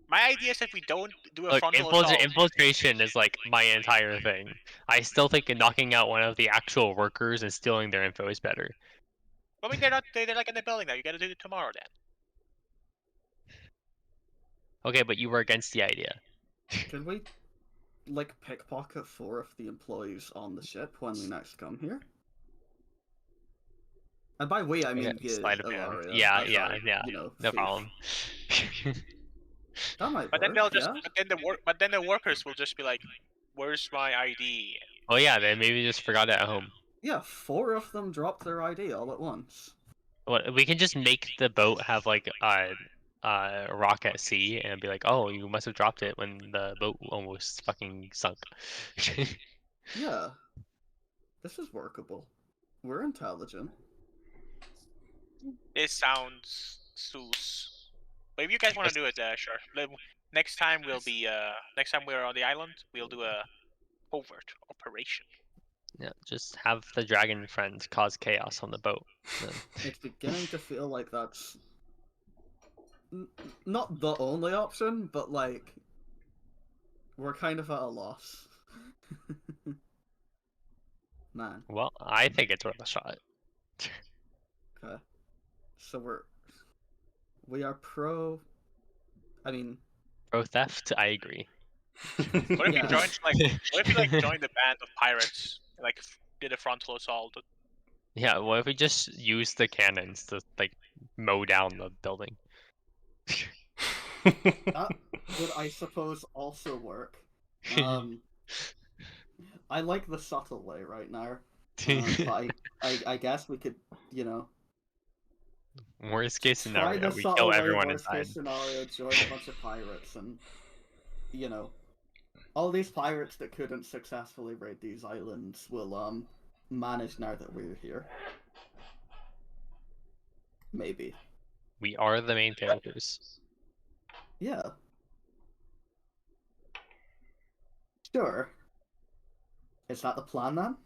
My idea is if we don't do a Look, frontal assault, infiltration is like my entire thing. I still think knocking out one of the actual workers and stealing their info is better. I mean they're not they're like in the building now. You gotta do it tomorrow then. Okay, but you were against the idea. Can we, like, pickpocket 4 of the employees on the ship when we next come here? And by we, I mean Okay, sleight of hand. Ilaria. Yeah, as yeah, our, yeah. You know, No thief. problem. That might But then work, they'll just yeah. but then the workers will just be like, where's my ID? Oh yeah, they maybe just forgot it at home. Yeah, 4 of them dropped their ID all at once. What, we can just make the boat have like a rock at sea and be like, oh, you must have dropped it when the boat almost fucking sunk. Yeah. This is workable. We're intelligent. This sounds sus. But if you guys want to do it, sure. Next time next time we're on the island, we'll do a covert operation. Yeah, just have the dragon friend cause chaos on the boat. It's beginning to feel like that's not the only option, but like we're kind of at a loss. Man. Well, I think it's worth a shot. Okay. So we are pro. I mean, Pro theft, I agree. What if Yeah. you joined what if you like joined the band of pirates, and, like did a frontal assault? Yeah, what if we just use the cannons to like mow down the building? that would, I suppose, also work. I like the subtle way right now. But I guess we could, you know, Worst case try scenario, the we subtle kill way, everyone worst inside. case scenario, join a bunch of pirates, and, you know, all these pirates that couldn't successfully raid these islands will, manage now that we're here. Maybe. We are the main characters. Yeah. Sure. Is that the plan then?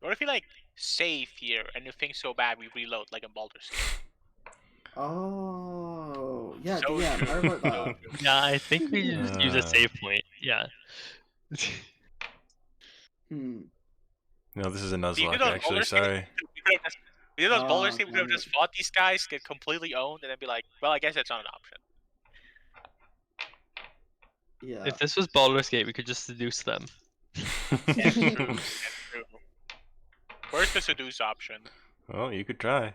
What if we like save here and if things so bad we reload like in Baldur's Gate? Oh, yeah, So DM, true. how about So that? true. Yeah, I think we should just use a save point. Yeah. Hmm. No, this is a We did Nuzlocke, those actually. Baldur's Gate. Sorry. We did those Baldur's Gate. We could have damn just fought these guys, get completely owned, and then be like, well, I guess that's not an option. Yeah. If this was Baldur's Gate, we could just seduce them. That's true. That's true. Where's the seduce option? Well, you could try.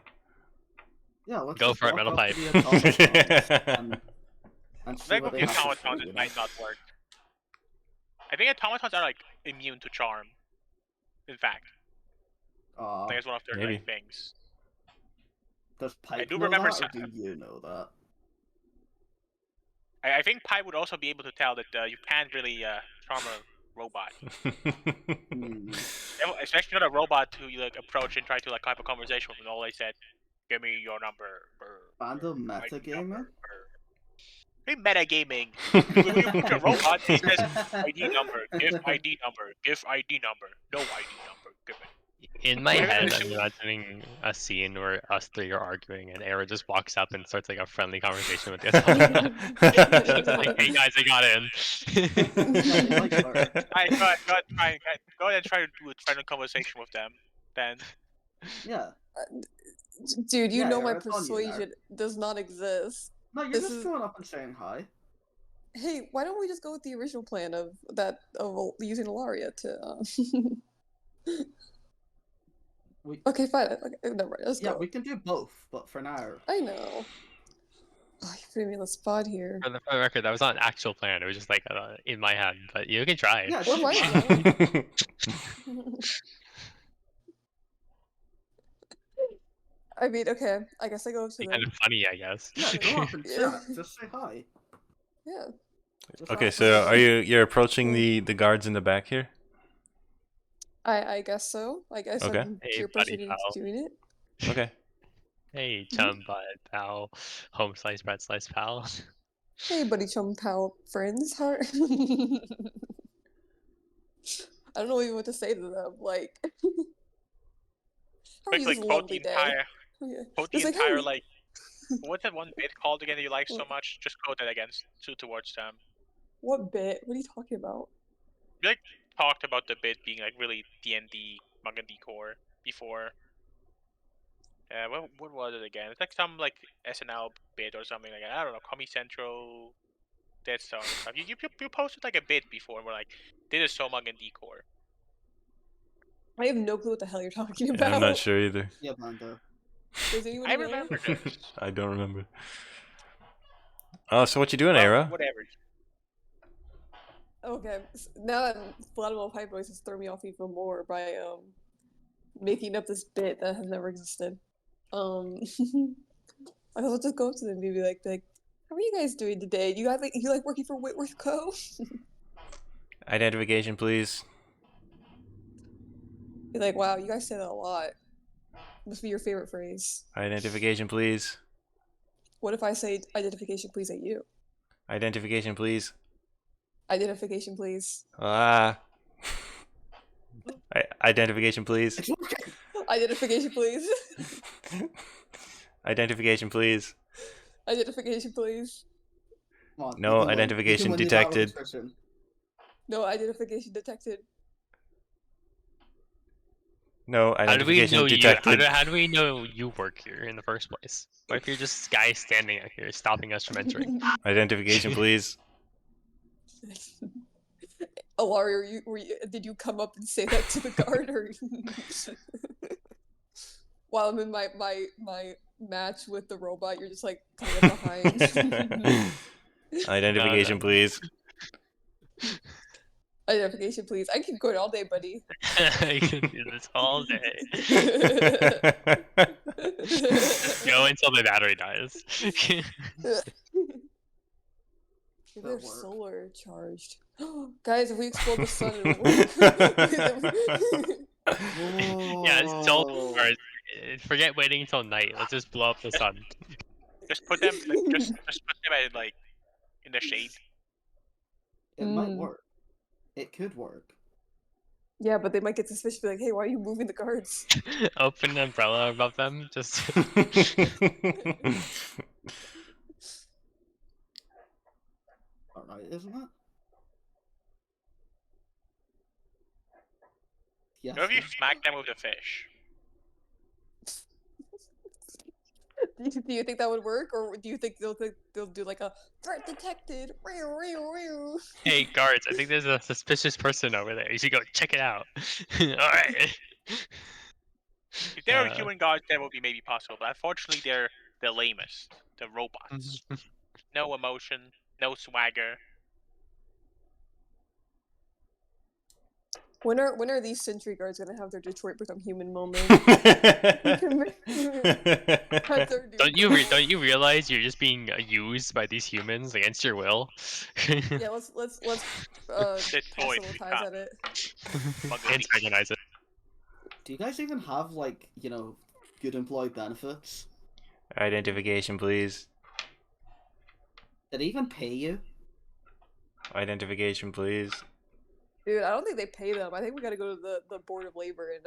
Yeah, let's Go just for it, walk metal up pipe. to the automatons and see Like what with they the have to say, automatons, you it know? might not work. I think automatons are like immune to charm. In fact, I think it's one of their maybe. like things. Does Pipe do know remember that, or do you know that? I think Pi would also be able to tell that you can't really charm a robot. Hmm. Especially not a robot who you like approach and try to like have a conversation with, and all they said, "Give me your number." Random ID metagaming? number. Hey, metagaming. When you approach a robot, he says, "ID number. Give ID number. Give ID number. No ID number. Give it." In my Yeah, head, it's I'm super- imagining a scene where us three are arguing, and Era just walks up and starts like a friendly conversation with the automaton. Just like, hey guys, I got in. Yeah, they like her. Alright, go ahead and try to do a friendly conversation with them. Then Yeah. Dude, you Yeah, know my it's on you now. persuasion does not exist. No, you're This just is- going up and saying hi. Hey, why don't we just go with the original plan of using Ilaria to? Okay, fine. Okay, never mind. Let's Yeah, go. we can do both, but for now. I know. Oh, you're putting me on the spot here. For the record, that was not an actual plan. It was just like in my head, but you can try. Yeah, Or just mine. try. I don't- I mean, okay. I guess I go up to Be them. kind of funny, I guess. Yeah, go up and Yeah. chat. Just say hi. Yeah. Just Okay, ask so for- you're approaching the guards in the back here? I guess so. I guess Okay. I'm Hey, peer buddy pressuring pal. doing it. Okay. Hey, chum, bud, pal, home slice, bread slice, pal. Hey, buddy, chum, pal, friends. How? I don't know even what to say to them. Like, how are you quickly this quote the lovely day? entire Yeah. quote the It's like, how are entire you? like what's that one bit called again that you like so much? Just quote it again towards them. What bit? What are you talking about? We like talked about the bit being like really D&D Mugcord core before. What was it again? It's like some like SNL bit or something like that. I don't know, Comedy Central, that sort of stuff. You posted like a bit before and we're like, this is so Mugcord core. I have no clue what the hell you're talking Yeah, about. I'm not sure either. Yeah, Mando. Does anyone I know? remember this. I don't remember. Oh, so what you doing, Well, Era? whatever. Okay, now that Flammable Pipe Voice has thrown me off even more by making up this bit that has never existed. I will just go up to them and be like, how are you guys doing today? You like working for Whitworth Co? Identification, please. Be like, wow, you guys say that a lot. Must be your favorite phrase. Identification, please. What if I say identification please at you? Identification, please. Identification please. Identification, please. It's working! Identification please. Identification, please. Identification please. Come on, No you can win. You identification can win the battle detected. description. No identification detected. No How do we identification know you? detected. How do we know you work here in the first place? What if you're just guys standing out here stopping us from entering? Identification, please. Alaria, did you come up and say that to the guard, or while I'm in my match with the robot, you're just like coming up behind? Identification, No. please. Identification, please. I keep going all day, buddy. I can do this all day. Just go until the battery dies. They're work. solar charged. Guys, if we explode the sun, it'll work. Yeah, it's so Oh. hard. Forget waiting until night. Let's just blow up the sun. Just put them like just put them at like in the shade. It might Mm. work. It could work. Yeah, but they might get suspicious. Be like, hey, why are you moving the guards? Open an umbrella above them. Just Alright, isn't it? Yes. What if you then. smack them with the fish? Do you think that would work, or do you think they'll do like a threat detected? hey guards, I think there's a suspicious person over there. You should go check it out. All right. If they were human gods, that would be maybe possible. But unfortunately, they're the lamest. The robots. No emotion, no swagger. When are these sentry guards gonna have their Detroit become human moment? Don't you realize you're just being used by these humans against your will? Yeah, let's Detroit proselytize at it. Antagonize it. Do you guys even have, like, you know, good employee benefits? Identification, please. Did they even pay you? Identification, please. Dude, I don't think they pay them. I think we gotta go to the Board of Labor and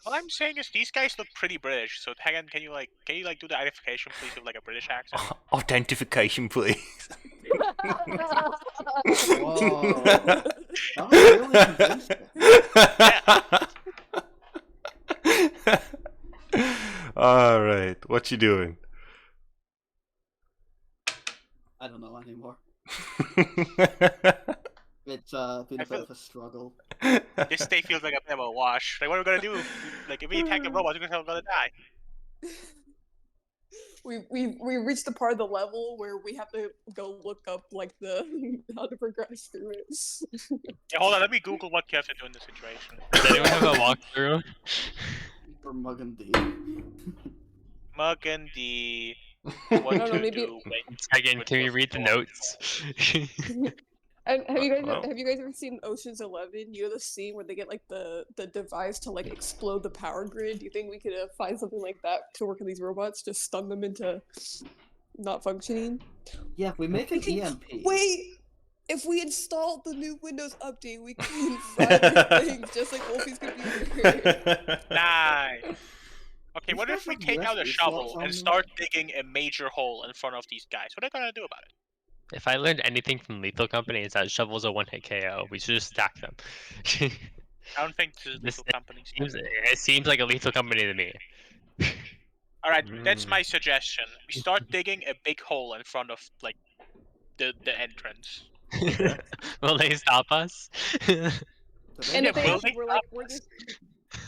All I'm saying is these guys look pretty British. So Hagan, can you do the identification please with like a British accent? Authentication, please. Whoa. That was really convincing. Alright, what you doing? I don't know anymore. It's been a bit of a struggle. This day feels like a bit of a wash. Like, what are we gonna do? Like, if we attack the robots, we're gonna die. we reached the part of the level where we have to go look up like the how to progress through it. Yeah, hold on. Let me Google what you have to do in this situation. Does anyone have a walkthrough? For Mugcord. Mugcord. What No, to maybe- do? Again, can we read the notes? And have you guys Well. ever seen Ocean's 11? You know the scene where they get like the device to like explode the power grid. Do you think we could find something like that to work on these robots? Just stun them into not functioning. Yeah, if we make an can- EMP. Wait, if we installed the new Windows update, we can fry their things just like Wolfie's computer. Nice. Okay, These what guys if we have take out a USB shovel slots on and them. start digging a major hole in front of these guys? What are they gonna do about it? If I learned anything from Lethal Company, it's that shovel's a one-hit KO. We should just stack them. I don't think this is This Lethal Company's. It seems like a Lethal Company to me. All right, that's my suggestion. We start digging a big hole in front of like the entrance. Will they stop us? And Yeah, if they will ask, they we're like, stop we're us? just.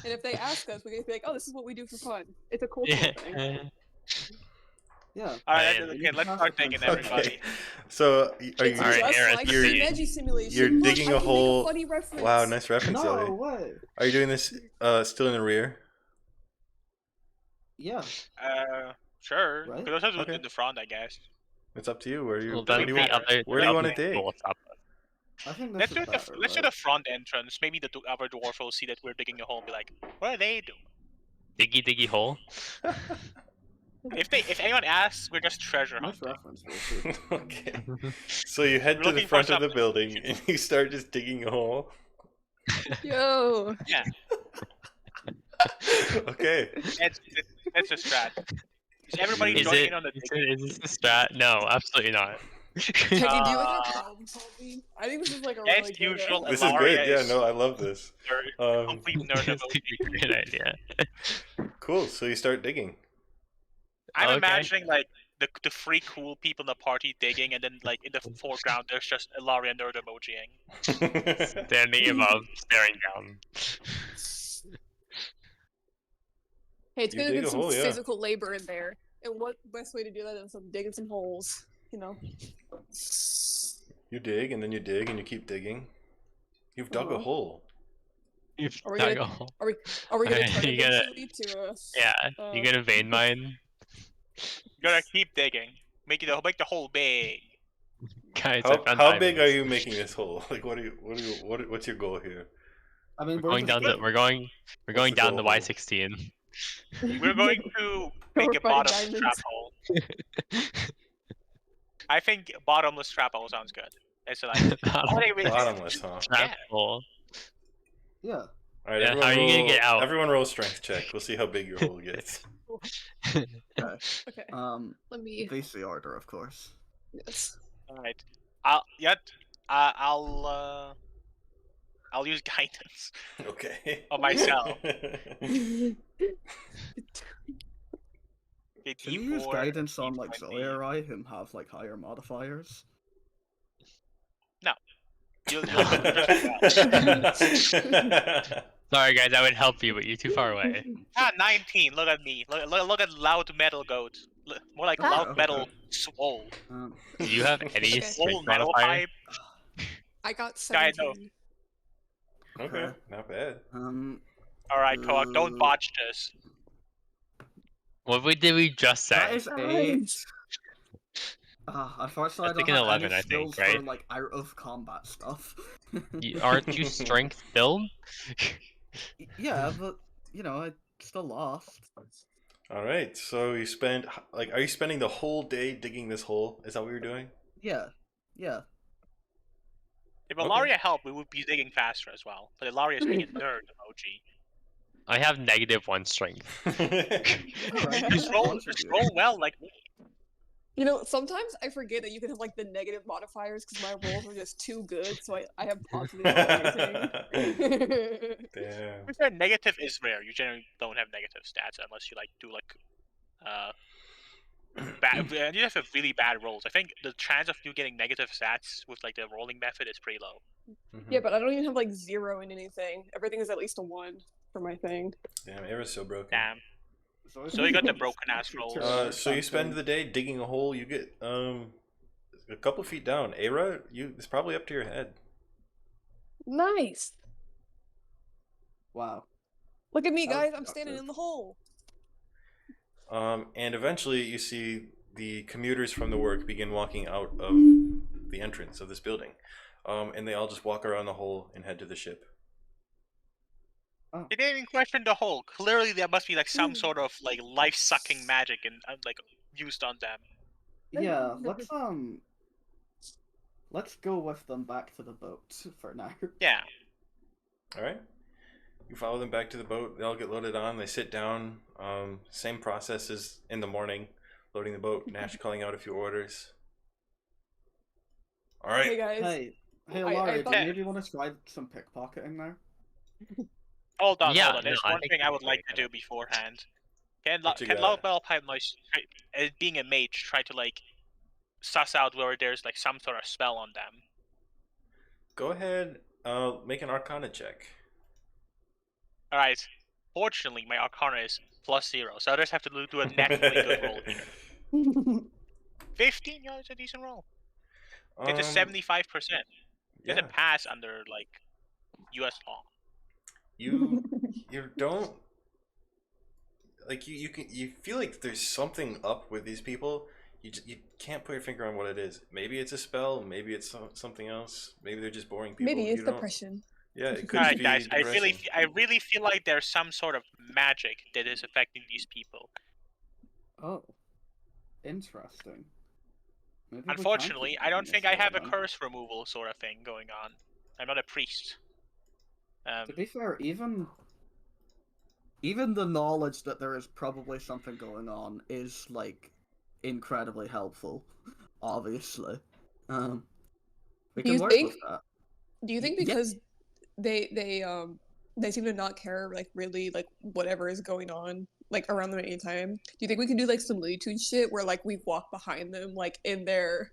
And if they ask us, we can be like, "Oh, this is what we do for fun. It's a cultural Yeah. thing." Yeah. All right, Man. okay, let's start digging, everybody. Okay. So, are It's you? Alright, just Aaron, like you're- the Veggie Simulation. you're Look, digging I a can hole- Make a funny reference. Wow, nice reference, No Zoe. way. Are you doing this still in the rear? Yeah. Sure. Right? Because also Okay. in the front, I guess. It's up to you. Where do you? Well, Where then do you the want? other, Where do you want to other dig? people will stop us. I think this Let's is do it. better, Let's do right? the front entrance. Maybe the other dwarf will see that we're digging a hole and be like, "What are they doing?" Diggy hole. If anyone asks, we're just treasure Nice hunting. reference, Wolfie. Okay. So you head We're to the looking for front of the something. building and you start just digging a hole. Yo. Yeah, Okay. that's a strat. Is everybody Is joining it? in on the Is digging? this the strat? No, absolutely not. Can you do like Uh, a problem solving? I think this is like a as really good. usual, This is Ilaria good. Yeah, is no, I love this. complete nerd That's emoji. a great idea. Cool. So you start digging. I'm Okay. imagining like the three cool people in the party digging, and then like in the foreground there's just Ilaria nerd emojiing. Standing above, staring down. Hey, it's You gonna dig get a some hole, yeah. physical labor in there. And what best way to do that than some digging some holes? You know. You dig and then you dig and you keep digging. You've dug a Uh-huh. hole. You've Are we dug gonna- a hole. Are we gonna Okay, turn you it gotta- eventually to Yeah, you get a vein mine. You gotta keep digging. Make the hole big. Guys, I found How big are diamonds. you making this hole? Like, what's your goal here? I mean, We're going down the the goal? Y16. We're going to make a We're fighting bottomless trap diamonds. hole. I think bottomless trap hole sounds good. It's like Bottomless, huh? Trap hole. Yeah. All right, Yeah, everyone how are you gonna get out? Everyone roll a strength check. We'll see how big your hole gets. Okay. Okay. Let me. VC order, of course. Yes. All right. I'll use guidance Okay. on myself. Okay, Can you use D4, guidance on like D20. Zoyari, whom have like higher modifiers? No. You'll just Sorry guys, I would help you, but you're too far away. 19. Look at me. Look at loud metal goat. More like Okay, loud okay. metal swole. Do you have any Okay. strength Swole metal modifier? pipe. I got Guy, no. 17. Okay, not bad. All right, Koak, don't botch this. What did we just That say? is 8. Nice. Unfortunately, I That's like don't an have 11, any I think, skills right? for like out of combat stuff. Aren't you strength build? Yeah, but you know, I still lost. All right, so you spend are you spending the whole day digging this hole? Is that what you're doing? Yeah, yeah. If Okay. Ilaria helped, we would be digging faster as well. But Ilaria is being a nerd emoji. I have -1 strength. Alright, Just roll well like me. You know, sometimes I forget that you can have like the negative modifiers because my rolls are just too good, so I have positive on everything. Damn. To be fair, negative is rare. You generally don't have negative stats unless you like do like bad. You have really bad rolls. I think the chance of you getting negative stats with like the rolling method is pretty low. Yeah, but I don't even have like 0 in anything. Everything is at least a 1 for my thing. Damn, Era's so broken. Damn. So you got the broken ass rolls. So you spend the day digging a hole. You get a couple feet down. Era, it's probably up to your head. Nice. Wow. Look at me, That was guys. I'm standing productive. in the hole. And eventually you see the commuters from the work begin walking out of the entrance of this building. And they all just walk around the hole and head to the ship. They didn't even question the hole. Clearly, there must be like some sort of like life-sucking magic and like used on them. Yeah, let's go with them back to the boat for now. Yeah. All right. You follow them back to the boat. They all get loaded on. They sit down. Same process as in the morning, loading the boat. Nash calling out a few orders. All right. Hey, guys. Hey, I Laura, do thought- you maybe want to try some pickpocketing there? Hold on. Yeah, There's no, I one think thing I we would can like make to that do beforehand. Can What you Loud got? Metal Pipe Noise, being a mage, try to like suss out where there's like some sort of spell on them? Go ahead. Make an Arcana check. All right. Fortunately, my Arcana is +0, so I just have to do a naturally good roll here. 15, yeah, it's a decent roll. It's a 75%. It's a pass under like U.S. law. You don't like you feel like there's something up with these people. You can't put your finger on what it is. Maybe it's a spell. Maybe it's something else. Maybe they're just boring people. Maybe it's depression. Yeah, it could Alright, be guys, depression. I really feel like there's some sort of magic that is affecting these people. Oh, interesting. Maybe we can Unfortunately, keep I don't this think I have a going. curse removal sort of thing going on. I'm not a priest. To be fair, even the knowledge that there is probably something going on is like incredibly helpful. Obviously, we Do can you work think? with that. Do you think Yeah. because they seem to not care like really like whatever is going on like around them at any time? Do you think we can do like some Looney Tunes shit where like we walk behind them like in their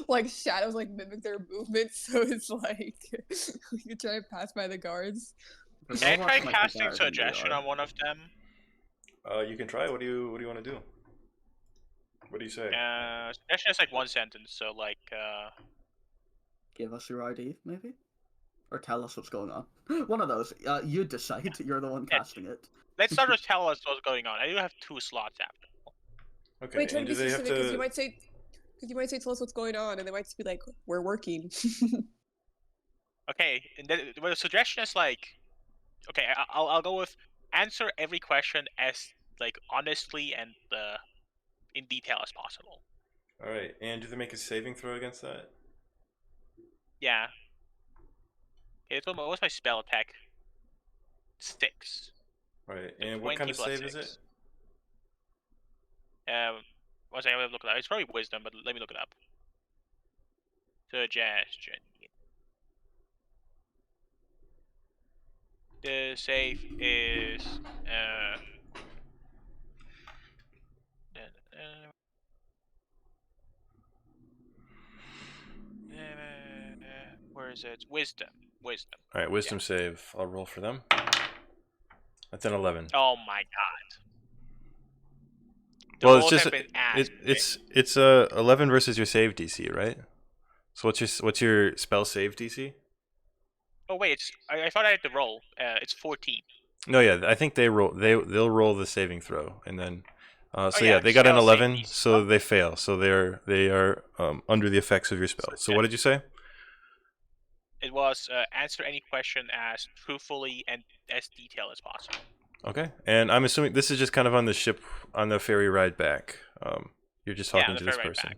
like shadows like mimic their movements so it's like we could try and pass by the guards? Can I try casting suggestion on one of them? You can try. What do you want to do? What do you say? Suggestion is like one sentence, so like Give us your ID, maybe, or tell us what's going on. One of those. You decide. You're the one casting it. let's start with tell us what's going on. I do have 2 slots after. Okay. Wait, try to and be do they have specific because to? you might say tell us what's going on and they might just be like we're working. Okay, and the suggestion is like Okay, I'll go with answer every question as like honestly and in detail as possible. All right, and do they make a saving throw against that? Yeah. Okay, so what's my spell attack? 6. All right, So and what 20 kind of plus save is it? 6. Once I look it up, it's probably wisdom, but let me look it up. Suggestion. The save is where is it? Wisdom. Wisdom. All right, wisdom save. I'll roll for them. That's an 11. Oh my god. The Well, it's rolls just have been ass. it's 11 versus your save DC, right? So what's your spell save DC? Oh wait, I thought I had to roll. It's 14. No, yeah, I think they'll roll the saving throw, and then Oh so yeah, yeah, they got an spell save 11, DC. so they fail. So they are under the effects of your spell. So what did you say? It was answer any question as truthfully and as detailed as possible. Okay, and I'm assuming this is just kind of on the ship on the ferry ride back. You're just talking to this person. Back.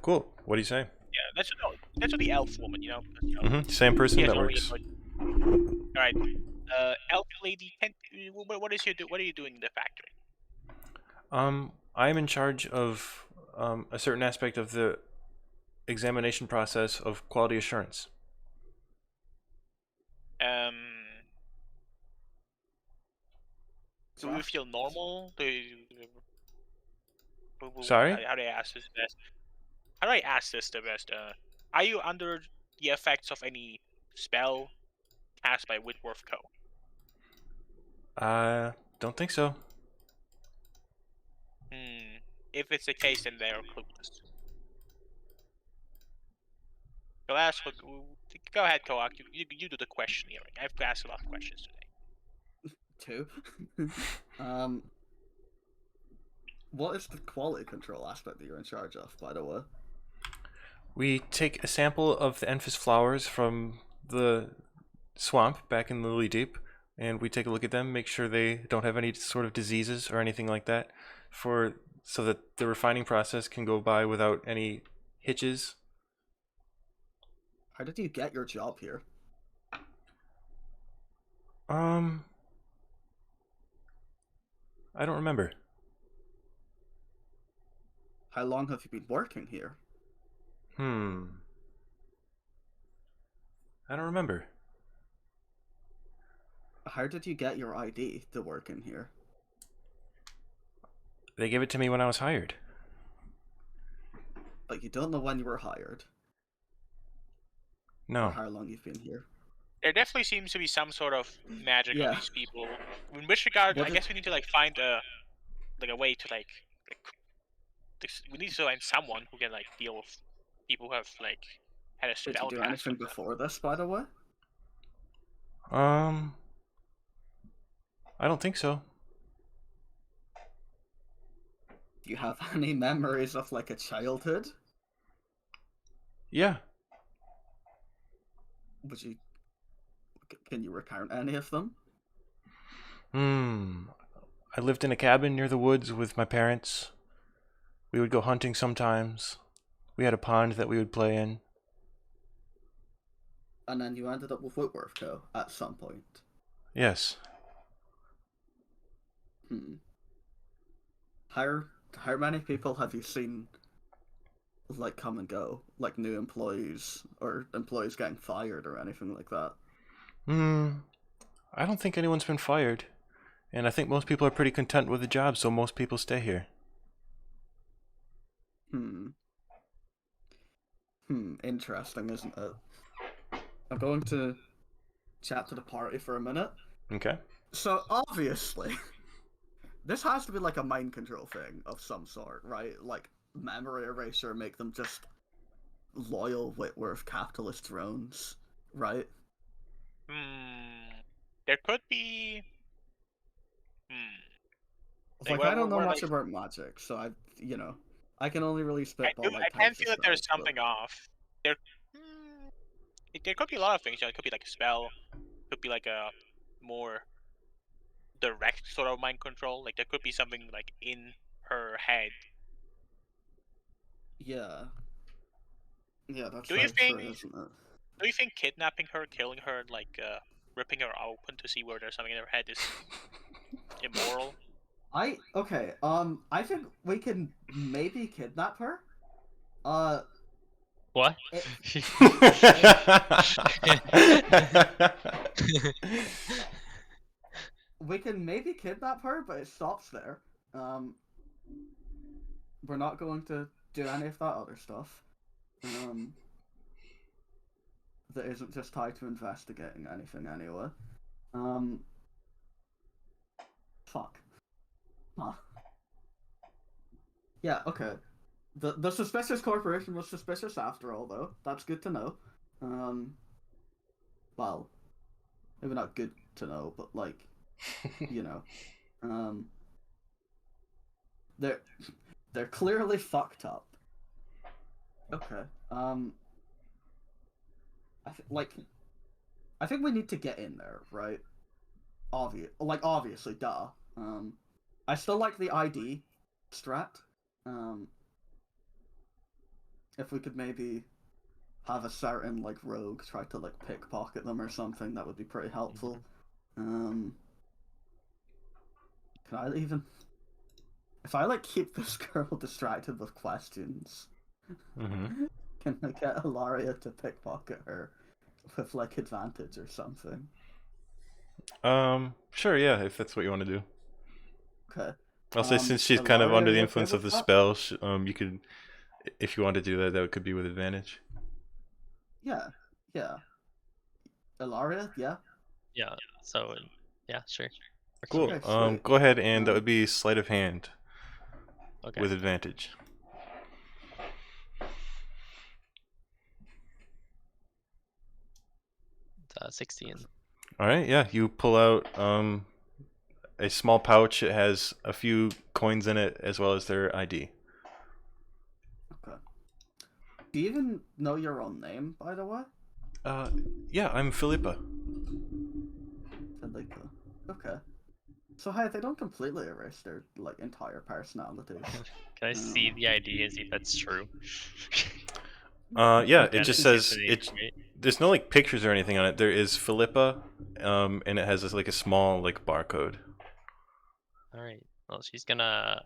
Cool. What do you say? Yeah, that's what the elf woman, Same person. That works. All right, elf lady. What are you doing in the factory? I'm in charge of a certain aspect of the examination process of quality assurance. Do you feel normal? Sorry? How do I ask this best? How do I ask this the best? Are you under the effects of any spell cast by Whitworth Co? Don't think so. If it's the case, then they are clueless. So ask. Go ahead, Koak. You do the questioning. I've asked a lot of questions today. 2. What is the quality control aspect that you're in charge of, by the way? We take a sample of the Enfys flowers from the swamp back in Lily Deep, and we take a look at them, make sure they don't have any sort of diseases or anything like that, so that the refining process can go by without any hitches. How did you get your job here? I don't remember. How long have you been working here? I don't remember. How did you get your ID to work in here? They gave it to me when I was hired. But you don't know when you were hired? No. Or how long you've been here? There definitely seems to be some sort of magic on these people. In which regard, I guess we need to find a way to we need to find someone who can deal with people who have had a spell. Did you do anything before this, by the way? I don't think so. Do you have any memories of a childhood? Yeah. Can you recount any of them? I lived in a cabin near the woods with my parents. We would go hunting sometimes. We had a pond that we would play in. And then you ended up with Whitworth Co. at some point. Yes. How many people have you seen come and go? New employees or employees getting fired or anything like that? I don't think anyone's been fired. And I think most people are pretty content with the job, so most people stay here. Interesting, isn't it? I'm going to chat to the party for a minute. Okay. So, obviously, this has to be a mind control thing of some sort, right? Memory eraser, make them just loyal Whitworth capitalist drones, right? There could be... I don't know much about magic, so I can only really spitball I can feel that there's something off. There could be a lot of things. It could be a spell. Could be more direct sort of mind control. Like there could be something like in her head. Yeah. Yeah, that's Do you very true, think? isn't it? Do you think kidnapping her, killing her, like ripping her open to see where there's something in her head is immoral? Okay, I think we can maybe kidnap her. What? It, we can maybe kidnap her, but it stops there. We're not going to do any of that other stuff. That isn't just tied to investigating anything anyway. Fuck. Huh. Yeah, okay. The suspicious corporation was suspicious after all, though. That's good to know. Well, maybe not good to know, but like, you know, they're clearly fucked up. Okay. I think we need to get in there, right? Obviously, duh. I still like the ID strat. If we could maybe have a certain like rogue try to like pickpocket them or something, that would be pretty helpful. Can I even, if I like keep this girl distracted with questions, can I get Ilaria to pickpocket her with like advantage or something? Sure, yeah, if that's what you want to do. Okay. I'll say since she's kind of Ilaria, under are the you influence okay of the with that? spell, you could, if you want to do that, that could be with advantage. Yeah. Ilaria, yeah. Yeah. So, yeah, sure. Cool. Okay, sweet. Go ahead, and that would be sleight of hand Okay. with advantage. 16. All right, yeah, you pull out a small pouch. It has a few coins in it as well as their ID. Okay. Do you even know your own name, by the way? Yeah, I'm Philippa. Philippa. Okay. So hey, they don't completely erase their like entire personalities. Can I see the ID and see if that's true? Yeah, it Yeah, just this is says the it's. right? There's no like pictures or anything on it. There is Philippa, and it has this like a small like barcode. All right. Well, she's gonna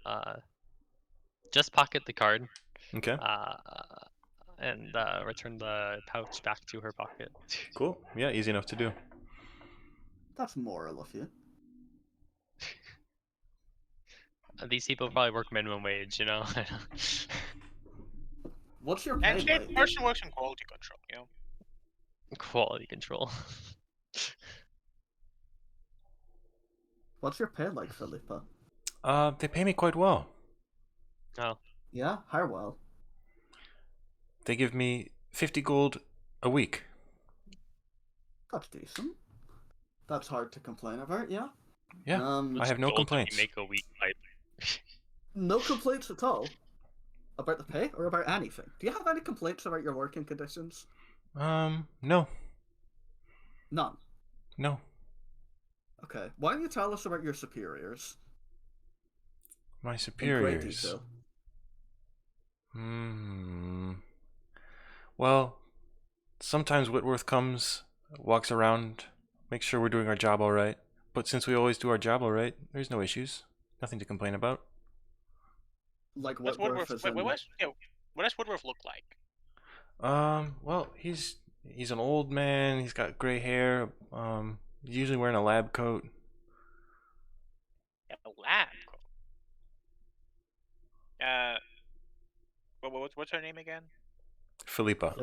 just pocket the card. Okay. And return the pouch back to her pocket. Cool. Yeah, easy enough to do. That's moral of you. These people probably work minimum wage, you know. What's your And pay she like? person works in quality control, you know. Quality control. What's your pay like, Philippa? They pay me quite well. Oh. Yeah, how well? They give me 50 gold a week. That's decent. That's hard to complain about, yeah? Yeah, I have no Gold complaints. Make a week pipe. No complaints at all? About the pay or about anything? Do you have any complaints about your working conditions? No. None. No. Okay. Why don't you tell us about your superiors? My In great superiors. detail. Well, sometimes Whitworth comes, walks around, makes sure we're doing our job all right. But since we always do our job all right, there's no issues. Nothing to complain about. Like What's Whitworth is in... what does Woodruff look like? Well, he's an old man. He's got gray hair. Usually wearing a lab coat. Yeah, a lab coat. What's her name again? Philippa.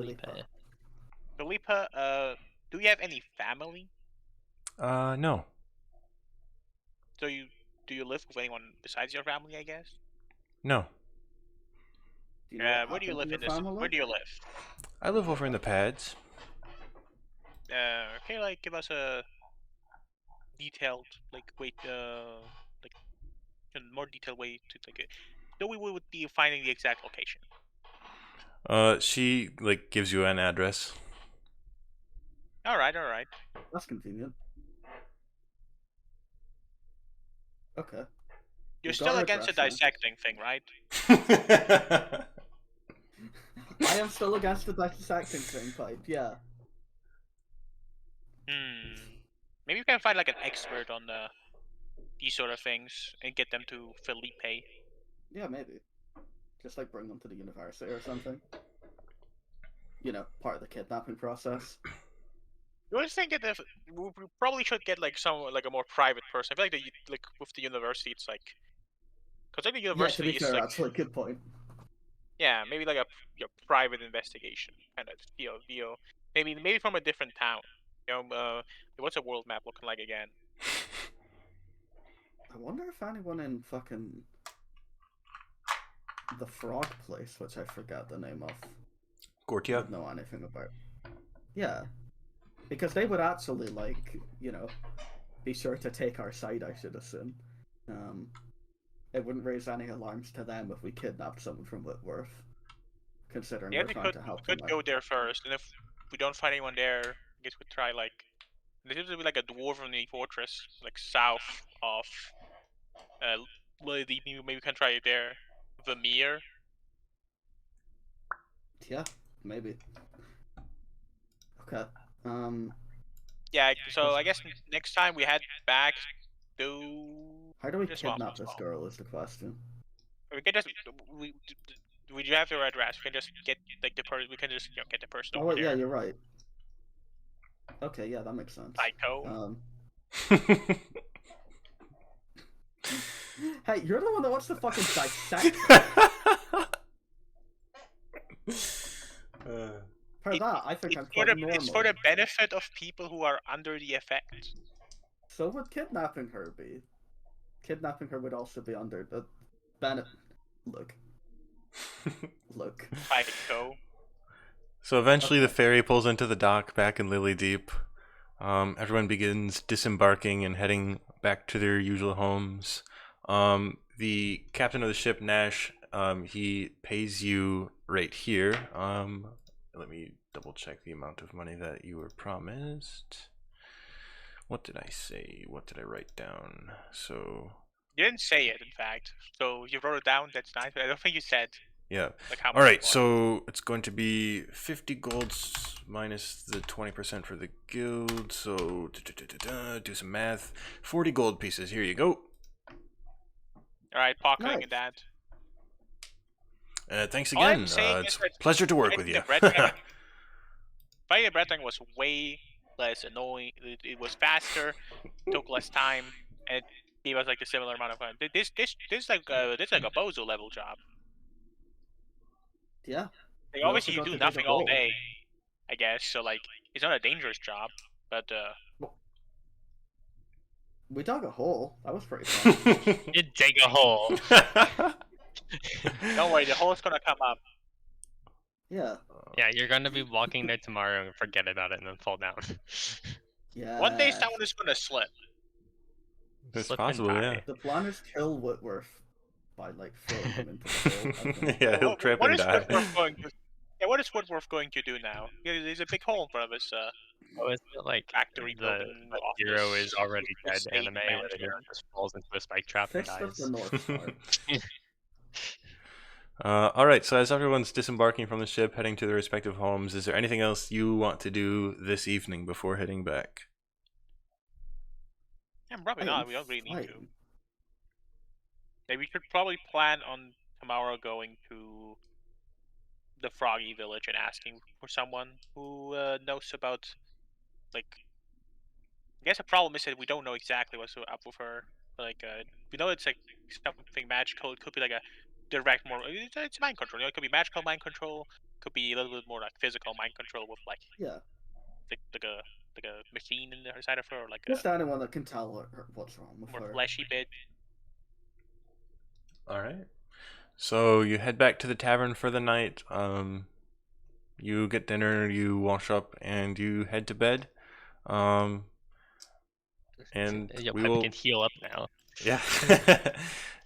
Philippa. Do you have any family? No. So do you live with anyone besides your family? I guess. No. Do you know Where do you live in your this? family? Where do you live? I live over in the pads. Can you like give us a detailed like a more detailed way to like it? So we would be finding the exact location. She like gives you an address. All right. That's convenient. Okay. You're We've got still our against the dress now. dissecting thing, right? I am still against the dissecting thing, Pipe. Yeah. Maybe we can find like an expert on these sort of things and get them to Felipe. Yeah, maybe. Just like bring them to the university or something. You know, part of the kidnapping process. You always think that we probably should get like someone like a more private person. I feel like like with the university, it's like because like the Yeah, to university be is fair, like actually, good point. yeah, maybe like a private investigation kind of deal. Maybe from a different town. What's a world map looking like again? I wonder if anyone in fucking the frog place, which I forget the name of, Gortia? would know anything about. Yeah. Because they would actually, like, you know, be sure to take our side, I should assume. It wouldn't raise any alarms to them if we kidnapped someone from Whitworth, considering Yeah, we're trying to help we them could go out. there first, and if we don't find anyone there, I guess we'd try like there seems to be like a dwarven fortress like south of Lily. Maybe we can try it there. Vermeer. Yeah, maybe. Okay. Yeah, so I guess next time we head back to How do we just kidnap this girl is the question. we can just we do have the address. We can just get like the person. We can just get the person Oh, over wait, yeah, there. you're right. Okay, yeah, that makes sense. Psycho. Hey, you're the one that wants to fucking dissect. For that, I think I'm quite normal. It's for the benefit of people who are under the effect. So would kidnapping her be? Kidnapping her would also be under the benefit. Look. Psycho. So eventually the ferry pulls into the dock back in Lily Deep. Everyone begins disembarking and heading back to their usual homes. The captain of the ship, Nash, he pays you right here. Let me double check the amount of money that you were promised. What did I say? What did I write down? So you didn't say it, in fact. So you wrote it down. That's nice. But I don't think you said. Yeah. Like how much. All right. So it's going to be 50 golds minus the 20% for the guild. So do some math. 40 gold pieces. Here you go. All right, pocketing Nice. that. Thanks All I'm again. saying It's is that a pleasure to work with you. Fighting the bread dragon was way less annoying. It was faster, took less time, and it gave us like a similar amount of time. This like a bozo level job. Yeah. Like, We also obviously you got do to dig a nothing all hole. day, I guess. So like it's not a dangerous job, but we dug a hole. That was pretty fun. You dig a hole. don't worry, the hole's gonna come up. Yeah. Yeah, you're gonna be walking there tomorrow and forget about it and then fall down. Yeah. One day someone is gonna slip. It's Slip and possible, yeah. die. The plan is kill Whitworth by like throwing him into the hole. I think. Yeah, he'll trip What and is die. Whitworth going to? Yeah, what is Whitworth going to do now? Yeah, there's a big hole in front of us. Oh, isn't it like Factory the building, hero office, is already dead estate anime where the hero mansion. just falls into a spike trap and Fist of dies? the North Star. All right, so as everyone's disembarking from the ship, heading to their respective homes, is there anything else you want to do this evening before heading back? Yeah, probably not. We don't really need to. Fine. Maybe we should probably plan on tomorrow going to the Froggy Village and asking for someone who knows about, like, I guess the problem is that we don't know exactly what's up with her. Like, we know it's like something magical. It could be like a direct, more. It's mind control. You know, it could be magical mind control. Could be a little bit more like physical mind control with like Yeah. like a machine inside of her, or like Just anyone that can tell her what's wrong with more her. fleshy bit. All right. So you head back to the tavern for the night. You get dinner, you wash up, and you head to bed. And Yeah, we we will can heal up now. Yeah.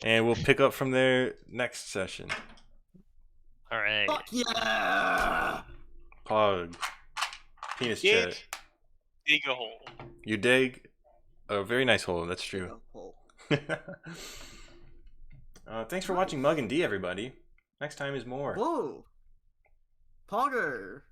And we'll pick up from there next session. All right. Fuck yeah! Pog. Penis Dig chat. a hole. You dig a very nice hole, that's true. Hole. Thanks for watching Mug and D, everybody. Next time is more. Whoa! Pogger!